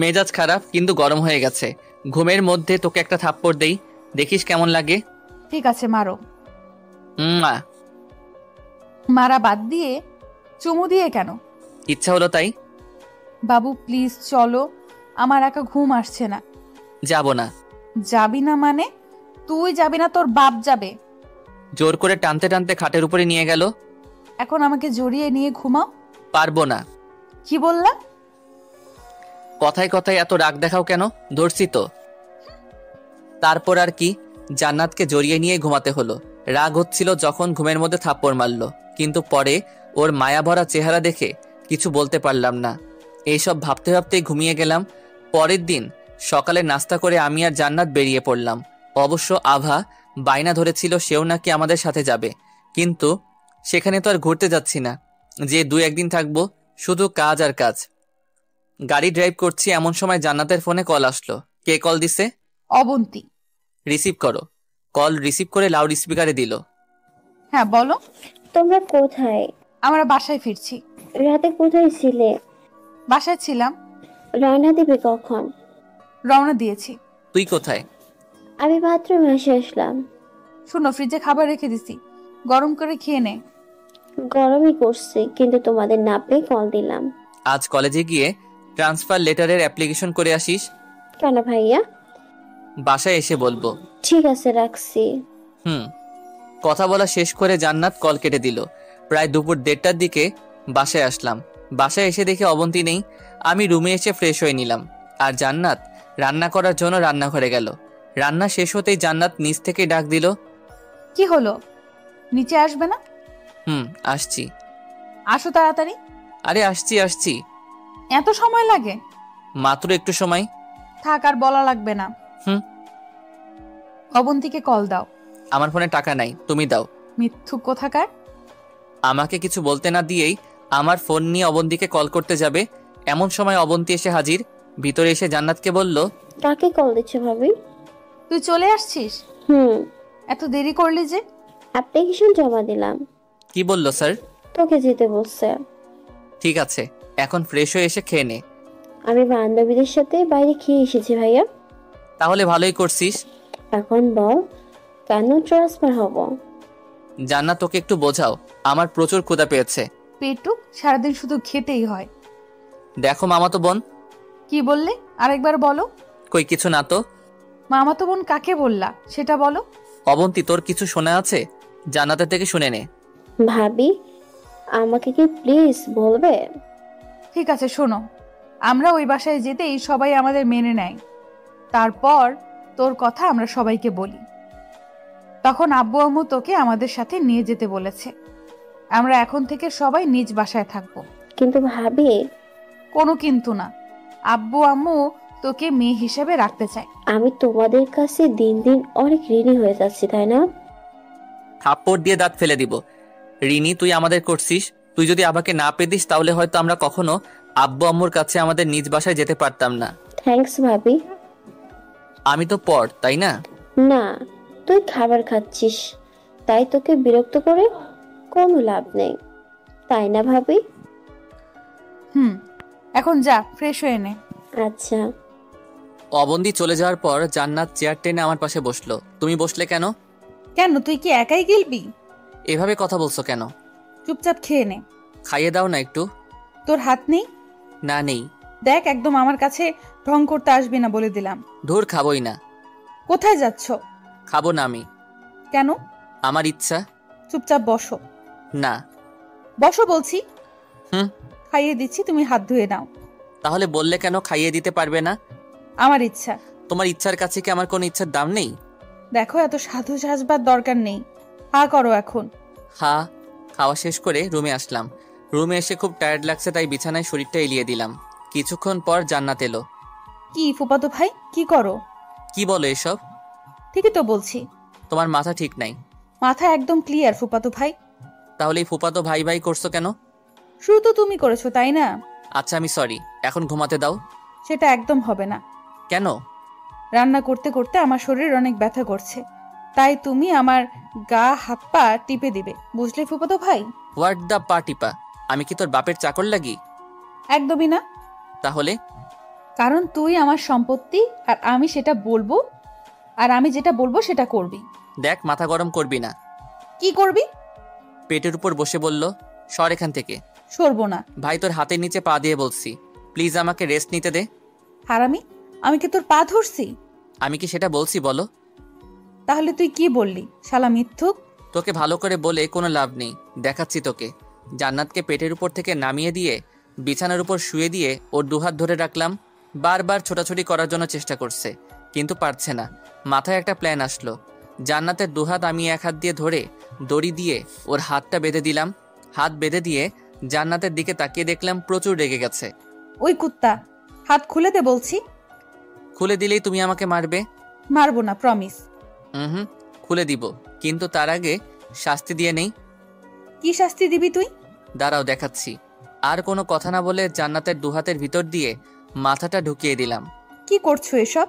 মেজাজ খারাপ কিন্তু গরম হয়ে গেছে। ঘুমের মধ্যে তোকে একটা থাপ্পড় দেই, দেখিস কেমন লাগে। ঠিক আছে, মারো। মা। মারা বাদ দিয়ে চুমু দিয়ে কেন? ইচ্ছা হলো তাই। বাবু প্লিজ চলো, আমার একা ঘুম আসছে না। যাব না। যাবি না মানে? তুই যাবি না, তোর বাপ যাবে। জোর করে টানতে টানতে খাটের উপরে নিয়ে গেল। এখন আমাকে জড়িয়ে নিয়ে ঘুমাও। পারবো না। কি বললা? কথায় কথায় এত রাগ দেখাও কেন? ধরছি তো। তারপর আর কি, জান্নাতকে জড়িয়ে নিয়ে ঘুমাতে হলো। রাগ হচ্ছিল যখন ঘুমের মধ্যে থাপ্পড় মারলো, কিন্তু পরে ওর মায়া ভরা চেহারা দেখে কিছু বলতে পারলাম না। এইসব ভাবতে ভাবতেই ঘুমিয়ে গেলাম। পরের দিন সকালে নাস্তা করে আমি আর জান্নাত বেরিয়ে পড়লাম। অবশ্য আভা বায়না ধরেছিল সেও নাকি আমাদের সাথে যাবে, কিন্তু সেখানে তো আর ঘুরতে যাচ্ছি না যে 2-1 দিন থাকবো, শুধু কাজ আর কাজ। গাড়ি ড্রাইভ করছি, এমন সময় জান্নাতের ফোনে কল আসলো। কে কল দিছে? অবন্তী। রিসিভ করো। কল রিসিভ করে লাউড স্পিকারে দিল। হ্যাঁ বলো। তোমরা কোথায়? আমরা বাসায় ফিরছি। রাতে কোথায় ছিলে? বাসায় ছিলাম। রওনা দিবে কখন? রওনা দিয়েছি। তুই কোথায়? আমি বাথরুমে এসে আসলাম। শোনো, ফ্রিজে খাবার রেখে দিছি, গরম করে খেয়ে নে। গরমই করছে, কিন্তু তোমাদের না পেয়ে কল দিলাম। আজ কলেজে গিয়ে ট্রান্সফার লেটারের অ্যাপ্লিকেশন করে আসিস। কেন ভাইয়া? বাসায় এসে বলবো। ঠিক আছে, রাখছি। কথা বলা শেষ করে জান্নাত কল কেটে দিল। প্রায় দুপুর 1:30টার দিকে বাসায় আসলাম। বাসায় এসে দেখে অবন্তী নেই। আমি রুমে এসে ফ্রেশ হয়ে নিলাম, আর জান্নাত রান্না করার জন্য রান্নাঘরে গেল। রান্না শেষ হতেই জান্নাত নিচ থেকে ডাক দিল। কি হলো, নিচে আসবে না? আসছি। আসো তাড়াতাড়ি। আরে আসছি। এত সময় লাগে? মাত্র একটু সময়। থাক, আর বলা লাগবে না। অবন্তীকে কল দাও। আমার ফোনে টাকা নাই, তুমি দাও। মিথ্যুক কোথাকার। আমাকে কিছু বলতে না দিয়েই আমার ফোন নিয়ে অবন্তীকে কল করতে যাবে, এমন সময় অবন্তী এসে হাজির। ভিতরে এসে জান্নাতকে বলল, কাকে কল দিচ্ছ ভাবি? তুই চলে আসছিস? এত দেরি করলি যে? অ্যাপ্লিকেশন জমা দিলাম। কি বললো স্যার? তোকে যেতে বলছে। ঠিক আছে, এখন ফ্রেশ হয়ে এসে খেয়ে নে। আমি বান্ধবীদের সাথে বাইরে খেয়ে এসেছি ভাইয়া। তাহলে ভালোই করছিস। এখন বল, কেন ট্রান্সফার হব? জান্নাত, তোকে একটু বোঝাও, আমার প্রচুর ক্ষুধা পেয়েছে। পেটুক, সারাদিন শুধু খেতেই হয়। দেখো মামাতো বোন। কি বললে? আরেকবার বলো। কই কিছু না তো। মামাতো বোন কাকে বললা সেটা বলো। অবন্তী, তোর কিছু শোনা আছে? জান্নাতের থেকে শুনে নে। ভাবি, আমাকে কি প্লিজ বলবে? ঠিক আছে, শোনো, আমরা ওই বাসায় যেতেই সবাই আমাদের মেনে নেয়। তারপর তোর কথা আমরা সবাইকে বলি। তখন আব্বু আম্মু তোকে আমাদের সাথে নিয়ে যেতে বলেছে। আমরা এখন থেকে সবাই নিজ বাসায় থাকবো। কিন্তু ভাবি। কোনো কিন্তু না, আব্বু আম্মু তোকে মেয়ে হিসেবে রাখতে চায়। আমি তোমাদের কাছে দিন দিন অনেক ঋণী হয়ে যাচ্ছি, তাই না? থাপ্পড় দিয়ে দাঁত ফেলে দিব। রিনি, তুই আমাদের করছিস। তুই যদি আবাকে না পেদিস তাহলে হয়তো আমরা কখনো আব্বু আম্মুর কাছে আমাদের নিজ বাসায় যেতে পারতাম না। থ্যাঙ্কস ভাবি। আমি তো পর, তাই না? না, তুই খাবার খাচ্ছিস, তাই তোকে বিরক্ত করে কোনো লাভ নেই, তাই না ভাবি? এখন যা, ফ্রেশ হয়ে নে। আচ্ছা। অবন্তি চলে যাওয়ার পর জান্নাত চেয়ার টেনে আমার পাশে বসলো। তুমি বসলে কেন? কেন, তুই কি একাই গেলবি? এভাবে কথা বলছো কেন? চুপচাপ খেয়ে নে। খাইয়ে দাও না একটু। তোর হাত নেই? না নেই। দেখ, একদম আমার কাছে ঢং করতে আসবি না বলে দিলাম। ধুর, খাবোই না। কোথায় যাচ্ছ? খাবো না আমি। কেন? আমার ইচ্ছা। চুপচাপ বসো। না। বসো বলছি। খাইয়ে দিচ্ছি, তুমি হাত ধুয়ে নাও। তাহলে বললে কেন খাইয়ে দিতে পারবে না? আমার ইচ্ছা। তোমার ইচ্ছার কাছে কি আমার কোনো ইচ্ছার দাম নেই? দেখো, এত সাধু সাজবার দরকার নেই, হা করো এখন। হা। খাওয়া শেষ করে রুমে আসলাম। রুমে এসে খুব টায়ার্ড লাগছে, তাই বিছানায় শরীরটা এলিয়ে দিলাম। কিছুক্ষণ পর জান্নাত এলো। কি ফুপাতো ভাই, কি করো? কি বলো এসব? ঠিকই তো বলছি। তোমার মাথা ঠিক নাই। মাথা একদম ক্লিয়ার ফুপাতো ভাই। তাহলে এই ফুপাতো ভাই ভাই করছো কেন? শুরু তো তুমি করেছো, তাই না? আচ্ছা, আমি সরি। এখন ঘুমাতে দাও। সেটা একদম হবে না। কেন? রান্না করতে করতে আমার শরীর অনেক ব্যথা করছে, তাই তুমি আমার গা হাত পা টিপে দিবে, বুঝলে ফুপাতো ভাই? হোয়াট দ্য পা টিপা? আমি কি তোর বাপের চাকর লাগি? একদমই না। তাহলে? কারণ তুই আমার সম্পত্তি, আর আমি সেটা বলবো, আর আমি যেটা বলবো সেটা করবি। দেখ, মাথা গরম করবি না। কি করবি? পেটের উপর বসে বলল, সর এখান থেকে। সরবো না। ভাই, তোর হাতের নিচে পা দিয়ে বলছি, প্লিজ আমাকে রেস্ট নিতে দে। হারামি, আমি কি তোর পা ধরছি? আমি কি সেটা বলছি বলো? তাহলে তুই কি বললি, শালা মিথ্যুক? তোকে ভালো করে বলে কোনো লাভ নেই, দেখাচ্ছি তোকে। জান্নাতকে পেটের উপর থেকে নামিয়ে দিয়ে বিছানার উপর শুয়ে দিয়ে ওর দুহাত ধরে রাখলাম। বারবার ছোটাছুটি করার জন্য চেষ্টা করছে, কিন্তু পারছে না। মাথায় একটা প্ল্যান আসলো। জান্নাতের দুহাত আমি এক হাত দিয়ে ধরে দড়ি দিয়ে ওর হাতটা বেঁধে দিলাম। হাত বেঁধে দিয়ে জান্নাতের দিকে তাকিয়ে দেখলাম প্রচুর রেগে গেছে। ওই কুত্তা, হাত খুলে দে বলছি। খুলে দিলেই তুমি আমাকে মারবে। মারবো না, প্রমিস। হুম, খুলে দিব, কিন্তু তার আগে শাস্তি দিয়ে নেই। কি শাস্তি দিবি তুই? দাঁড়াও দেখাচ্ছি। আর কোনো কথা না বলে জান্নাতের দুহাতের ভিতর দিয়ে মাথাটা ঢুকিয়ে দিলাম। কি করছো এসব?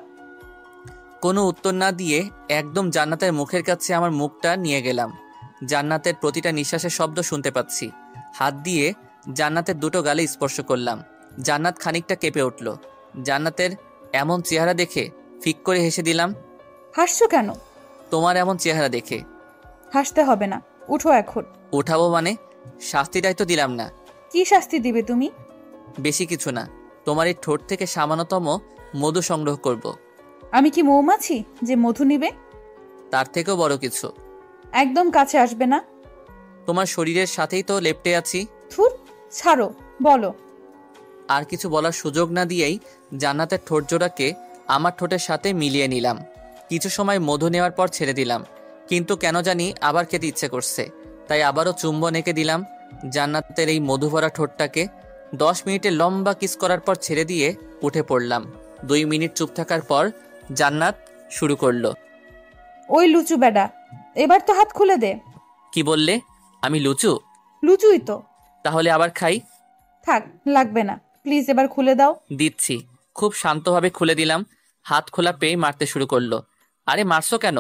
কোনো উত্তর না দিয়ে একদম জান্নাতের মুখের কাছে আমার মুখটা নিয়ে গেলাম। জান্নাতের প্রতিটা নিঃশ্বাসের শব্দ শুনতে পাচ্ছি। হাত দিয়ে জান্নাতের দুটো গালে স্পর্শ করলাম। জান্নাত খানিকটা কেঁপে উঠল। জান্নাতের এমন চেহারা দেখে ফিক করে হেসে দিলাম। হাসছো কেন? তোমার এমন চেহারা দেখে। হাসতে হবে না, উঠো এখন। উঠাবো মানে? শাস্তিটাই তো দিলাম না। কি শাস্তি দিবে তুমি? বেশি কিছু না, তোমার এই ঠোঁট থেকে সামান্যতম মধু সংগ্রহ করব। আমি কি মৌমাছি যে মধু নিবে? তার থেকেও বড় কিছু। একদম কাছে আসবে না। তোমার শরীরের সাথেই তো লেপ্টে আছি। থুর, ছাড়ো, বলো। আর কিছু বলার সুযোগ না দিয়েই জান্নাতের ঠোঁট জোড়াকে আমার ঠোঁটের সাথে মিলিয়ে নিলাম। কিছু সময় মধু নেওয়ার পর ছেড়ে দিলাম, কিন্তু কেন জানি আবার খেতে ইচ্ছে করছে, তাই আবারও চুম্বন এঁকে দিলাম জান্নাতের এই মধু ভরা ঠোঁটটাকে। 10 মিনিটের লম্বা কিস করার পর ছেড়ে দিয়ে উঠে পড়লাম। 2 মিনিট চুপ থাকার পর জান্নাত শুরু করলো। ওই লুচু বেডা, এবার তো হাত খুলে দে। কি বললে? আমি লুচু? লুচুই তো। তাহলে আবার খাই? থাক, লাগবে না, প্লিজ এবার খুলে দাও। দিচ্ছি। খুব শান্তভাবে খুলে দিলাম। হাত খোলা পেয়ে মারতে শুরু করলো। আরে মারছো কেন?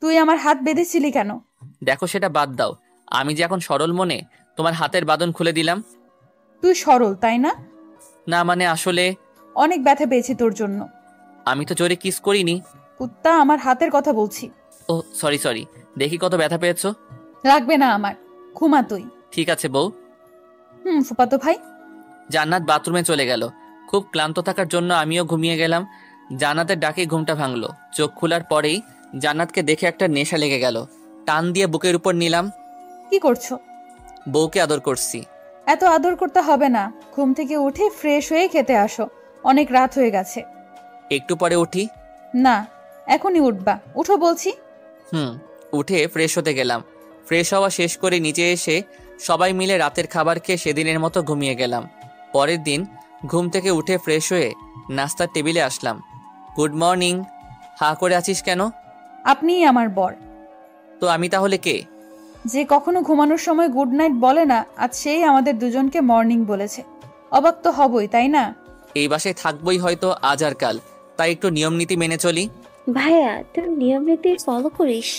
তুই আমার হাত বেঁধেছিলি কেন? দেখো সেটা বাদ দাও, আমি যে এখন সরল মনে তোমার হাতের বাঁধন খুলে দিলাম। তুই সরল, তাই না? না মানে আসলে অনেক ব্যথা পেয়েছি তোর জন্য। আমি তো জোরে কিস করিনি। কুত্তা, আমার হাতের কথা বলছি। ও সরি, দেখি কত ব্যথা পেয়েছো। লাগবে না আমার, ঘুমা তুই। ঠিক আছে বউ। ফুপাতো ভাই। জান্নাত বাথরুমে চলে গেল। খুব ক্লান্ত থাকার জন্য আমিও ঘুমিয়ে গেলাম। জান্নাতের ডাকে ঘুমটা ভাঙলো। চোখ খোলার পরেই জান্নাতকে দেখে একটা নেশা লেগে গেল। টান দিয়ে বুকের উপর নিলাম। কি করছো? বউকে আদর করছি। এত আদর করতে হবে না, ঘুম থেকে উঠে ফ্রেশ হয়ে খেতে আসো, অনেক রাত হয়ে গেছে। একটু পরে উঠি। না, এখনই উঠবা, উঠো বলছি। উঠে ফ্রেশ হতে গেলাম। ফ্রেশ হওয়া শেষ করে নিচে এসে সবাই মিলে রাতের খাবার খেয়ে সেদিনের মতো ঘুমিয়ে গেলাম। পরের দিন ঘুম থেকে উঠে ফ্রেশ হয়ে নাস্তার টেবিলে আসলাম। Good morning. হা করে আছিস কেন? আপনিই আমার বর। তো আমি তাহলে কে? যে কখনো ঘুমানোর সময় গুড নাইট বলে না, আজ সেই আমাদের দুজনকে মর্নিং বলেছে। অবাক তো হবই, তাই না? এই বাসায় থাকবই হয়তো আজ আর কাল, তাই একটু নিয়ম নীতি মেনে চলি। ভাইয়া, তুই নিয়ম নীতি ফলো করিস?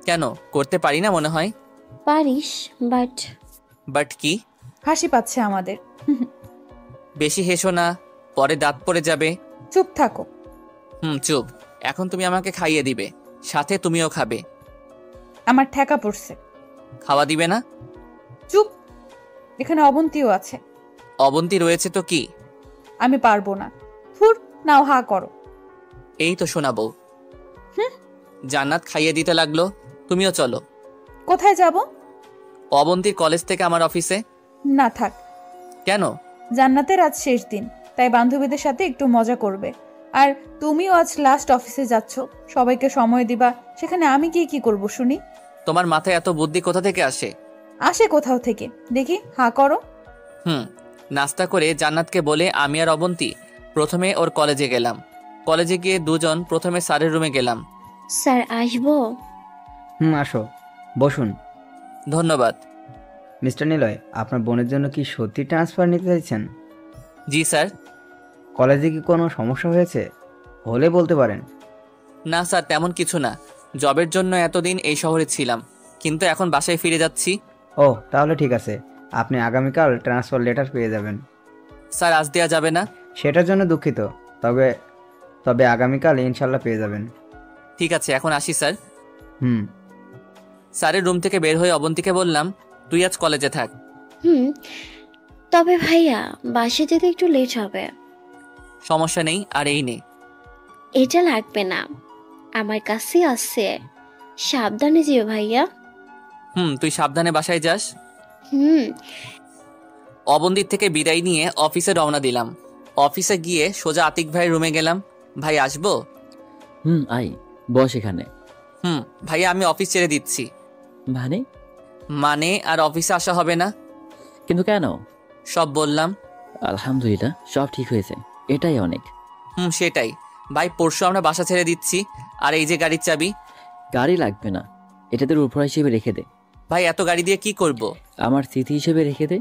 কেন করতে পারি না মনে হয়? পারিস, বাট কি? হাসি পাচ্ছে আমাদের। বেশি হেসো না, পরে দাঁত পড়ে যাবে। চুপ থাকো। চুপ। এখন তুমি আমাকে খাইয়ে দিবে, সাথে তুমিও খাবে। আমার ঠেকা পড়ছে। খাওয়া দিবে না? চুপ, এখানে অবন্তীও আছে। অবন্তী রয়েছে তো কি? আমি পারবো না। থুর, নাও হা করো। এই তো শোনাবো। জান্নাত খাইয়ে দিতে লাগলো। তুমিও চলো। কোথায় যাব? অবন্তীর কলেজ থেকে আমার অফিসে। না থাক। কেন? জান্নাতের আজ শেষ দিন, তাই বান্ধবীদের সাথে একটু মজা করবে। আর তুমিও আজ লাস্ট অফিসে যাচ্ছ, সবাইকে সময় দিবা। সেখানে আমি গিয়ে কি করব শুনি? তোমার মাথায় এত বুদ্ধি কোথা থেকে আসে? আসে কোথাও থেকে, দেখি হা করো। নাস্তা করে জান্নাতকে বলে আমি আর অবন্তী প্রথমে ওর কলেজে গেলাম। কলেজে গিয়ে দুজন প্রথমে স্যারের রুমে গেলাম। স্যার আসবো? আসো, বসুন। ধন্যবাদ। মিস্টার নিলয়, আপনার বোনের জন্য কি সত্যি ট্রান্সফার নিতে চাইছেন? জি স্যার। কলেজে কি কোনো সমস্যা হয়েছে? হলে বলতে পারেন। না স্যার, তেমন কিছু না। জবের জন্য এতদিন এই শহরে ছিলাম, কিন্তু এখন বাসায় ফিরে যাচ্ছি। ও, তাহলে ঠিক আছে, আপনি আগামীকাল ট্রান্সফার লেটার পেয়ে যাবেন। স্যার আজ দেওয়া যাবে না? সেটার জন্য দুঃখিত, তবে তবে আগামীকাল ইনশাল্লাহ পেয়ে যাবেন। ঠিক আছে, এখন আসি স্যার। স্যারের রুম থেকে বের হয়ে অবন্তীকে বললাম, তুই আজ কলেজে থাক। তবে ভাইয়া, বাসায় যেতে একটু লেট হবে। সমস্যা নেই, আর এই নে। এটা লাগবে না, আমার কাছে আছে। সাবধানে যেও ভাইয়া। তুই সাবধানে বাসায় যাস। অবন্তীর থেকে বিদায় নিয়ে অফিসে রওনা দিলাম। অফিসে গিয়ে সোজা আতিক ভাইয়ের রুমে গেলাম। ভাই আসবো? আই, বস এখানে। ভাইয়া আমি অফিস ছেড়ে দিচ্ছি। মানে আর অফিসে আসা হবে না। কিন্তু কেন? সব বললাম। আলহামদুলিল্লাহ, সব ঠিক হয়েছে, এটাই অনেক। সেটাই। ভাই পরশু আমরা বাসা ছেড়ে দিচ্ছি, আর এই যে গাড়ির চাবি। গাড়ি লাগবে না, এটা তোর উপহার হিসেবে রেখে দে। ভাই এত গাড়ি দিয়ে কি করব? আমার স্মৃতি হিসেবে রেখে দে।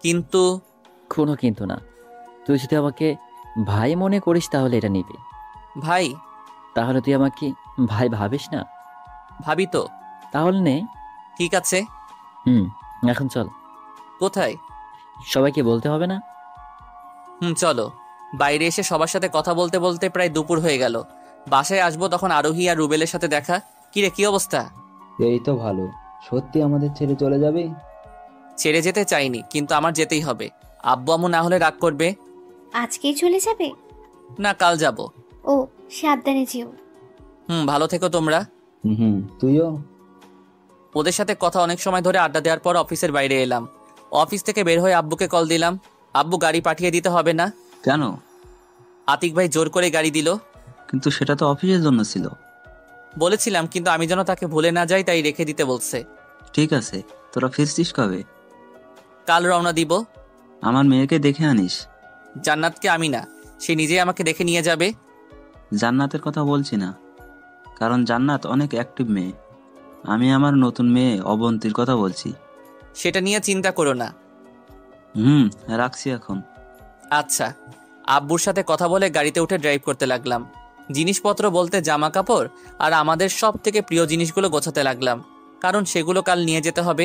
কিন্তু কোনো কিন্তু না, তুই যদি আমাকে ভাই মনে করিস তাহলে এটা নিবি। ভাই তাহলে তুই আমাকে ভাই ভাবিস না? ভাবি তো। তাহলে নে। ঠিক আছে। এখন চল। কোথায়? সবাইকে বলতে হবে না। চলো। বাইরে এসে সবার সাথে কথা বলতে বলতে প্রায় দুপুর হয়ে গেল। বাসায় আসবো তখন আরোহী আর রুবেলের সাথে দেখা। কিরে, কি অবস্থা? এই তো ভালো। সত্যি আমাদের ছেড়ে চলে যাবে? ছেড়ে যেতে চাইনি, কিন্তু আমার যেতেই হবে। আব্বু আম্মু না হলে রাগ করবে। আজকেই চলে যাবে? না, কাল যাব। ও, সাবধানে যেও। ভালো থেকো তোমরা। তুইও। ওদের সাথে কথা অনেক সময় ধরে আড্ডা দেওয়ার পর অফিসের বাইরে এলাম। অফিস থেকে বের হয়ে আব্বুকে কল দিলাম। আব্বু, গাড়ি পাঠিয়ে দিতে হবে না? কেন? আতিক ভাই জোর করে গাড়ি দিল। কিন্তু সেটা তো অফিসের জন্য ছিল। বলেছিলাম, কিন্তু আমি যেন তাকে ভুলে না যাই, তাই রেখে দিতে বলছে। ঠিক আছে, তোরা ফিরছিস কবে? কাল রওনা দিব। আমার মেয়েকে দেখে আনিস। জান্নাতকে আমি না, সে নিজেই আমাকে দেখে নিয়ে যাবে। জান্নাতের কথা বলছি না, কারণ জান্নাত অনেক অ্যাক্টিভ মেয়ে। আমি আমার নতুন মেয়ে অবন্তীর কথা বলছি। সেটা নিয়ে চিন্তা করো না। রাখছি এখন। আচ্ছা। আব্বুর সাথে কথা বলে গাড়িতে উঠে ড্রাইভ করতে লাগলাম। জিনিসপত্র বলতে জামা কাপড় আর আমাদের সব থেকে প্রিয় জিনিসগুলো গোছাতে লাগলাম, কারণ সেগুলো কাল নিয়ে যেতে হবে।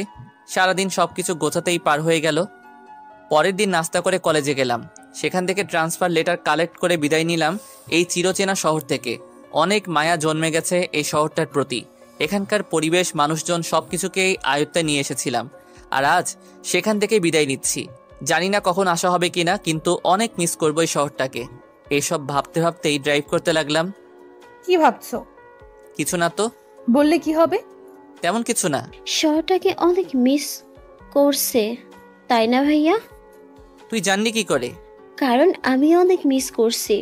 সারাদিন সবকিছু গোছাতেই পার হয়ে গেল। পরের দিন নাস্তা করে কলেজে গেলাম। সেখান থেকে ট্রান্সফার লেটার কালেক্ট করে বিদায় নিলাম এই চিরচেনা শহর থেকে। অনেক মায়া জন্মে গেছে এই শহরটার প্রতি। এখানকার পরিবেশ, মানুষজন সবকিছুকেই আয়ত্তে নিয়ে এসেছিলাম, আর আজ সেখান থেকে বিদায় নিচ্ছি। জানি না কখন আসা হবে কিনা, কিন্তু অনেক মিস করবো এই শহরটাকে। এইসব ভাবতে ভাবতেই ড্রাইভ করতে লাগলাম। কি ভাবছো? কিছু না তো। বললে কি হবে? তেমন কিছু না। শহরটাকে অনেক মিস করছে, তাই না ভাইয়া? তুই জানলি কি করে? কারণ আমি অনেক মিস করছি।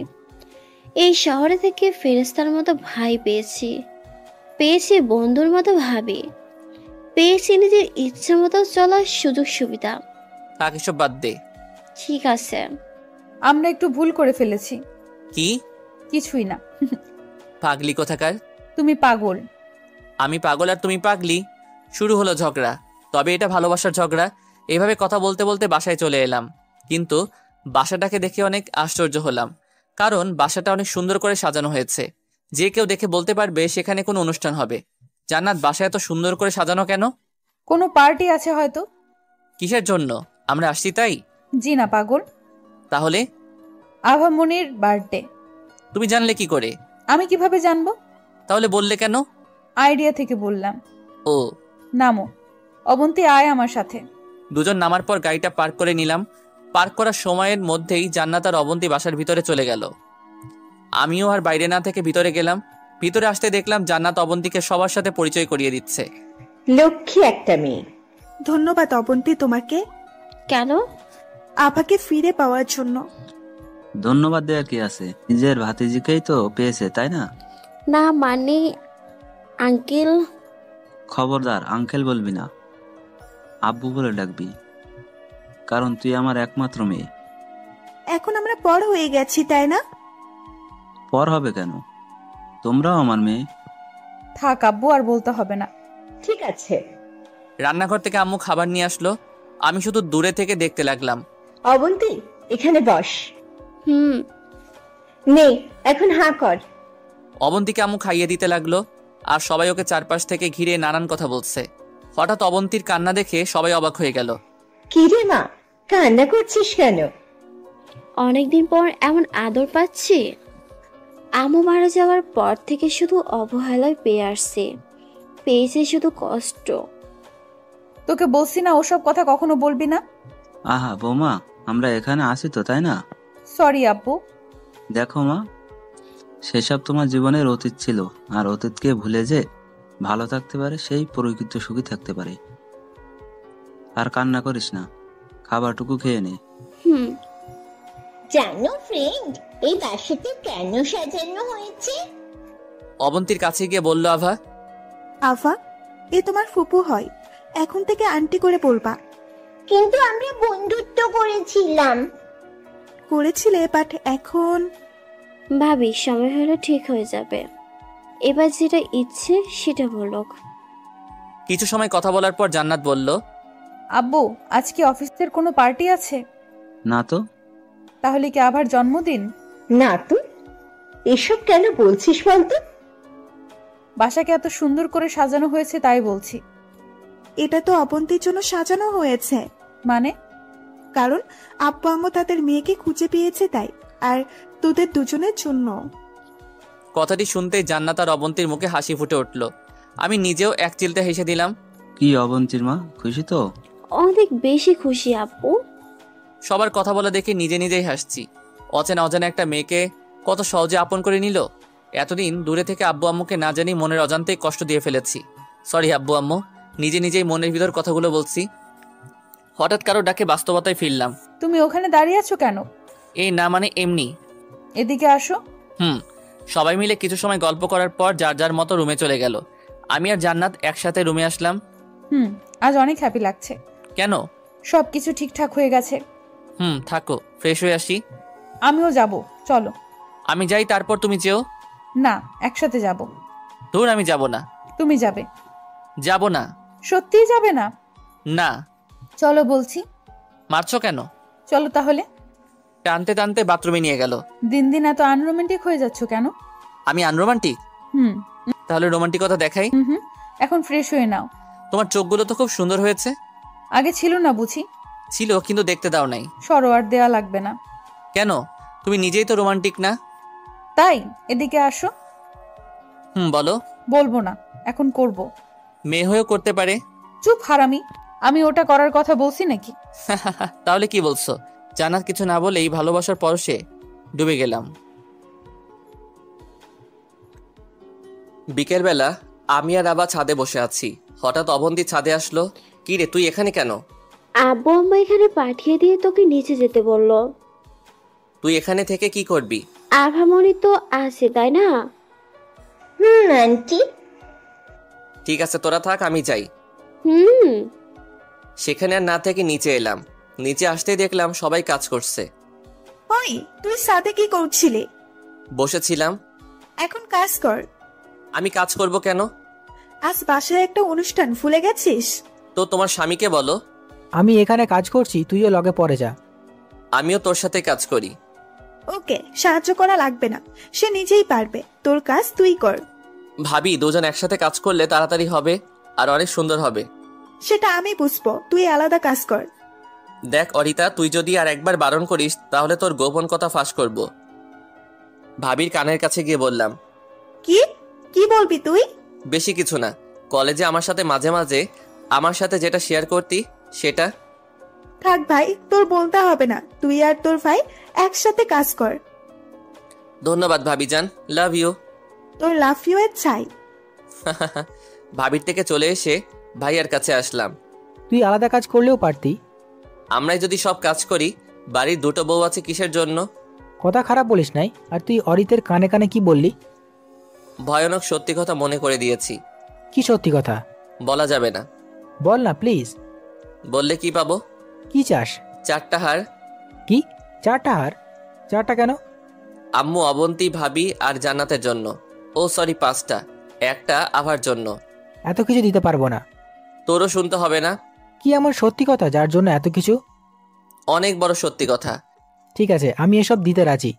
এই শহরে থেকে ফেরেশতার মতো ভাই পেয়েছি, পেয়েছি বন্ধুর মতো ভাবি, পেয়েছি নিজের ইচ্ছে মতো চলার সুযোগ সুবিধা। থাক, এসব বাদ দে। ঠিক আছে। আমরা একটু ভুল করে ফেলেছি। কি? কিছুই না। পাগলি কোথাকার। তুমি পাগল। আমি পাগল আর তুমি পাগলি। শুরু হলো ঝগড়া। তবে এটা ভালোবাসার ঝগড়া। এভাবে কথা বলতে বলতে বাসায় চলে এলাম, কিন্তু বাসাটাকে দেখে অনেক আশ্চর্য হলাম, কারণ বাসাটা অনেক সুন্দর করে সাজানো হয়েছে। যে কেউ দেখে বলতে পারবে সেখানে কোনো অনুষ্ঠান হবে। জান্নাত, বাসা এত সুন্দর করে সাজানো কেন? কোনো পার্টি আছে হয়তো। কিসের জন্য? আমরা আসছি তাই? জি না, পাগল। তাহলে? আভামনির বার্থডে। তুমি জানলে কি করে? আমি কিভাবে জানবো? তাহলে বললে কেন? আইডিয়া থেকে বললাম। ও, নামো। অবন্তী, আয় আমার সাথে। দুজন নামার পর গাড়িটা পার্ক করে নিলাম। পার্ক করার সময়ের মধ্যেই জান্নাত আর অবন্তী বাসার ভিতরে চলে গেল। আমিও আর বাইরে না থেকে ভিতরে গেলাম। ভিতরে আসতে দেখলাম জান্নাত অবন্তীকে সবার সাথে পরিচয় করিয়ে দিচ্ছে। লক্ষ্মী একটা মেয়ে। ধন্যবাদ অবন্তী তোমাকে। কেন? আভাকে ফিরে পাওয়ার জন্য। ধন্যবাদ দেওয়ার কি আছে? নিজের ভাতিজিকেই তো পেয়েছে, তাই না? না মানে আঙ্কেল। খবরদার আঙ্কেল বলবি না, আব্বু বলে ডাকবি, কারণ তুই আমার একমাত্র মেয়ে। এখন আমরা বড় হয়ে গেছি, তাই না? পর হবে কেন? তোমরাও আমার মেয়ে। থাক আব্বু, আর বলতে হবে না। ঠিক আছে। রান্নাঘর থেকে আম্মু খাবার নিয়ে আসলো। আমি শুধু দূরে থেকে দেখতে লাগলাম। অবন্তী, এখানে বস। নে, এখন হাঁ কর। অবন্তীকে আম্মু খাইয়ে দিতে লাগলো, আর সবাই ওকে চারপাশ থেকে ঘিরে নানান কথা বলছে। হঠাৎ অবন্তীর কান্না দেখে সবাই অবাক হয়ে গেল। কি রে মা, কান্না করছিস কেন? অনেকদিন পর এমন আদর পাচ্ছি। আম্মু মারা যাওয়ার পর থেকে শুধু অবহেলায় পেয়ে আসছে, পেয়েছে শুধু কষ্ট। তোকে বলছি না ওসব কথা কখনো বলবি না। আহা বৌমা, আমরা এখানে আছি তো, তাই না? সরি আব্বু। দেখো মা, সেসব তোমার জীবনের অতীত ছিল, আর অতীতকে ভুলে যে ভালো থাকতে পারে সেই প্রকৃত সুখী থাকতে পারে। আর কান্না করিস না, খাবারটুকু খেয়ে নে। জানো ফ্রেন্ড, এই বাসাটা কেন সাজানো হয়েছে? অবন্তীর কাছে গিয়ে বলল আভা। আভা, এ তোমার ফুপু হয়, এখন থেকে আন্টি করে বলবা। কিন্তু আমরা বন্ধুত্ব করেছিলাম। করেছিলে, বাট এখন। ভাবি সময় হলে ঠিক হয়ে যাবে। এবার যেটা ইচ্ছে সেটা বলুক। কিছু সময় কথা বলার পর জান্নাত বলল, আব্বু আজকে অফিসের কোনো পার্টি আছে? না তো। তাহলে কি আবার জন্মদিন? না তো। এসব কেন বলছিস বলতো? বাসাকে এত সুন্দর করে সাজানো হয়েছে তাই বলছি। এটা তো অবন্তীর জন্য সাজানো হয়েছে। মানে? কারণ আব্বু আম্মু তাদের মেয়েকে খুঁজে পেয়েছে তাই, আর তোদের দুজনের জন্য। কথাটি শুনতেই জান্নাত আর অবন্তীর মুখে হাসি ফুটে উঠল। আমি নিজেও এক চিলতে হেসে দিলাম। কি অবন্তীর মা, খুশি তো? অনেক বেশি খুশি আব্বু। সবার কথা বলা দেখে নিজে নিজেই হাসছি। অচেনা অজানা একটা মেয়েকে কত সহজে আপন করে নিল। এতদিন দূরে থেকে আব্বু আম্মুকে না জানি মনের অজান্তেই কষ্ট দিয়ে ফেলেছি। সরি আব্বু আম্মু, নিজে নিজেই মনের ভিতর কথাগুলো বলছি। হঠাৎ কারো ডাকে বাস্তবতায় ফিরলাম। তুমি ওখানে দাঁড়িয়ে আছো কেন? এই না মানে এমনি। এদিকে আসো। সবাই মিলে কিছু সময় গল্প করার পর যার যার মতো রুমে চলে গেল। আমি আর জান্নাত একসাথে রুমে আসলাম। আজ অনেক হ্যাপি লাগছে। কেন? সবকিছু ঠিকঠাক হয়ে গেছে। থাকো, ফ্রেশ হয়ে আসি। আমিও যাব, চলো। আমি যাই তারপর তুমি যেও? না, একসাথে যাব। দূর, আমি যাব না। তুমি যাবে? যাব না। সত্যিই যাবে না? না। চলো বলছি। মারছো কেন? চলো তাহলে। টানতে টানতে বাথরুমে নিয়ে গেল। দিন দিন এত আনরোমান্টিক হয়ে যাচ্ছ কেন? আমি আনরোমান্টিক? তাহলে রোমান্টিকতা দেখাই। এখন ফ্রেশ হয়ে নাও। তোমার চোখগুলো তো খুব সুন্দর হয়েছে। আগে ছিল না বুঝি? ছিল, কিন্তু দেখতে দাও নাই। সরো, আর দেয়া লাগবে না। কেন? তুমি নিজেই তো রোমান্টিক না? তাই এদিকে আসো। বলো। বলবো না, এখন করব। মেয়ে হয়েও করতে পারে। চুপ হারামি, আমি ওটা করার কথা বলছি নাকি? তাহলে কি বলছো? জানার কিছু না বলেই ভালোবাসার পরশে ডুবে গেলাম। বিকেলবেলা আমি আর আবার ছাদে বসে আছি। হঠাৎ অবন্তী ছাদে আসলো। কি রে, তুই এখানে কেন? আব্বু আম্মা এখানে পাঠিয়ে দিয়ে তোকে নিচে যেতে বললো। তুই এখানে থেকে কি করবি? আভামনি তো আছে তাই না? আন্টি। ঠিক আছে, তোরা থাক, আমি যাই। সেখানে আর না থেকে নিচে এলাম। নিচে আসতেই দেখলাম সবাই কাজ করছে। ওই, তুই সাথে কি করছিলি? বসেছিলাম। এখন কাজ কর। আমি কাজ করব কেন? আজ বাসায় একটা অনুষ্ঠান, ভুলে গেছিস? তো তোমার স্বামীকে বলো। আমি এখানে কাজ করছি, তুইও লগে পড়ে যা। আমিও তোর সাথে কাজ করি। ওকে, সাহায্য করা লাগবে না, সে নিজেই পারবে। তোর কাজ তুই কর। ভাবি, দুজন একসাথে কাজ করলে তাড়াতাড়ি হবে আর অনেক সুন্দর হবে। সেটা আমি বুঝবো, তুই আলাদা কাজ কর। দেখ অরিতা, তুই যদি আর একবার বারণ করিস তাহলে তোর গোপন কথা ফাঁস করব। ভাবির কানের কাছে গিয়ে বললাম। কি কি বলবি তুই? বেশি কিছু না, কলেজে আমার সাথে মাঝে মাঝে আমার সাথে যেটা শেয়ার করতি সেটা। থাক ভাই, তোর বলতে হবে না, তুই আর তোর ভাই একসাথে কাজ কর। ধন্যবাদ ভাবিজান, লাভ ইউ। তোর লাভ ইউ এর চাই। ভাবির থেকে চলে এসে ভাইয়ার কাছে আসলাম। তুই আলাদা কাজ করলেও পারতি। আমরাই যদি সব কাজ করি, বাড়ির দুটো বউ আছে কিসের জন্য? কথা খারাপ বলিস নাই। আর তুই অরিতের কানে কানে কি বললি? ভয়ানক সত্যি কথা মনে করে দিয়েছি। কি সত্যি কথা? বলা যাবে না। বল না প্লিজ। বললে কি পাবো? কি চাস? 4টা হার। কি 4টা হার? 4টা কেন? আম্মু, অবন্তী, ভাবি আর জান্নাতের জন্য। ও সরি, 5টা। একটা আভার জন্য। এত কিছু দিতে পারবো না। তোরও শুনতে হবে না। কি এমন সত্যি কথা যার জন্য এত কিছু? অনেক বড় সত্যি কথা। ঠিক আছে, আমি এসব দিতে রাজি।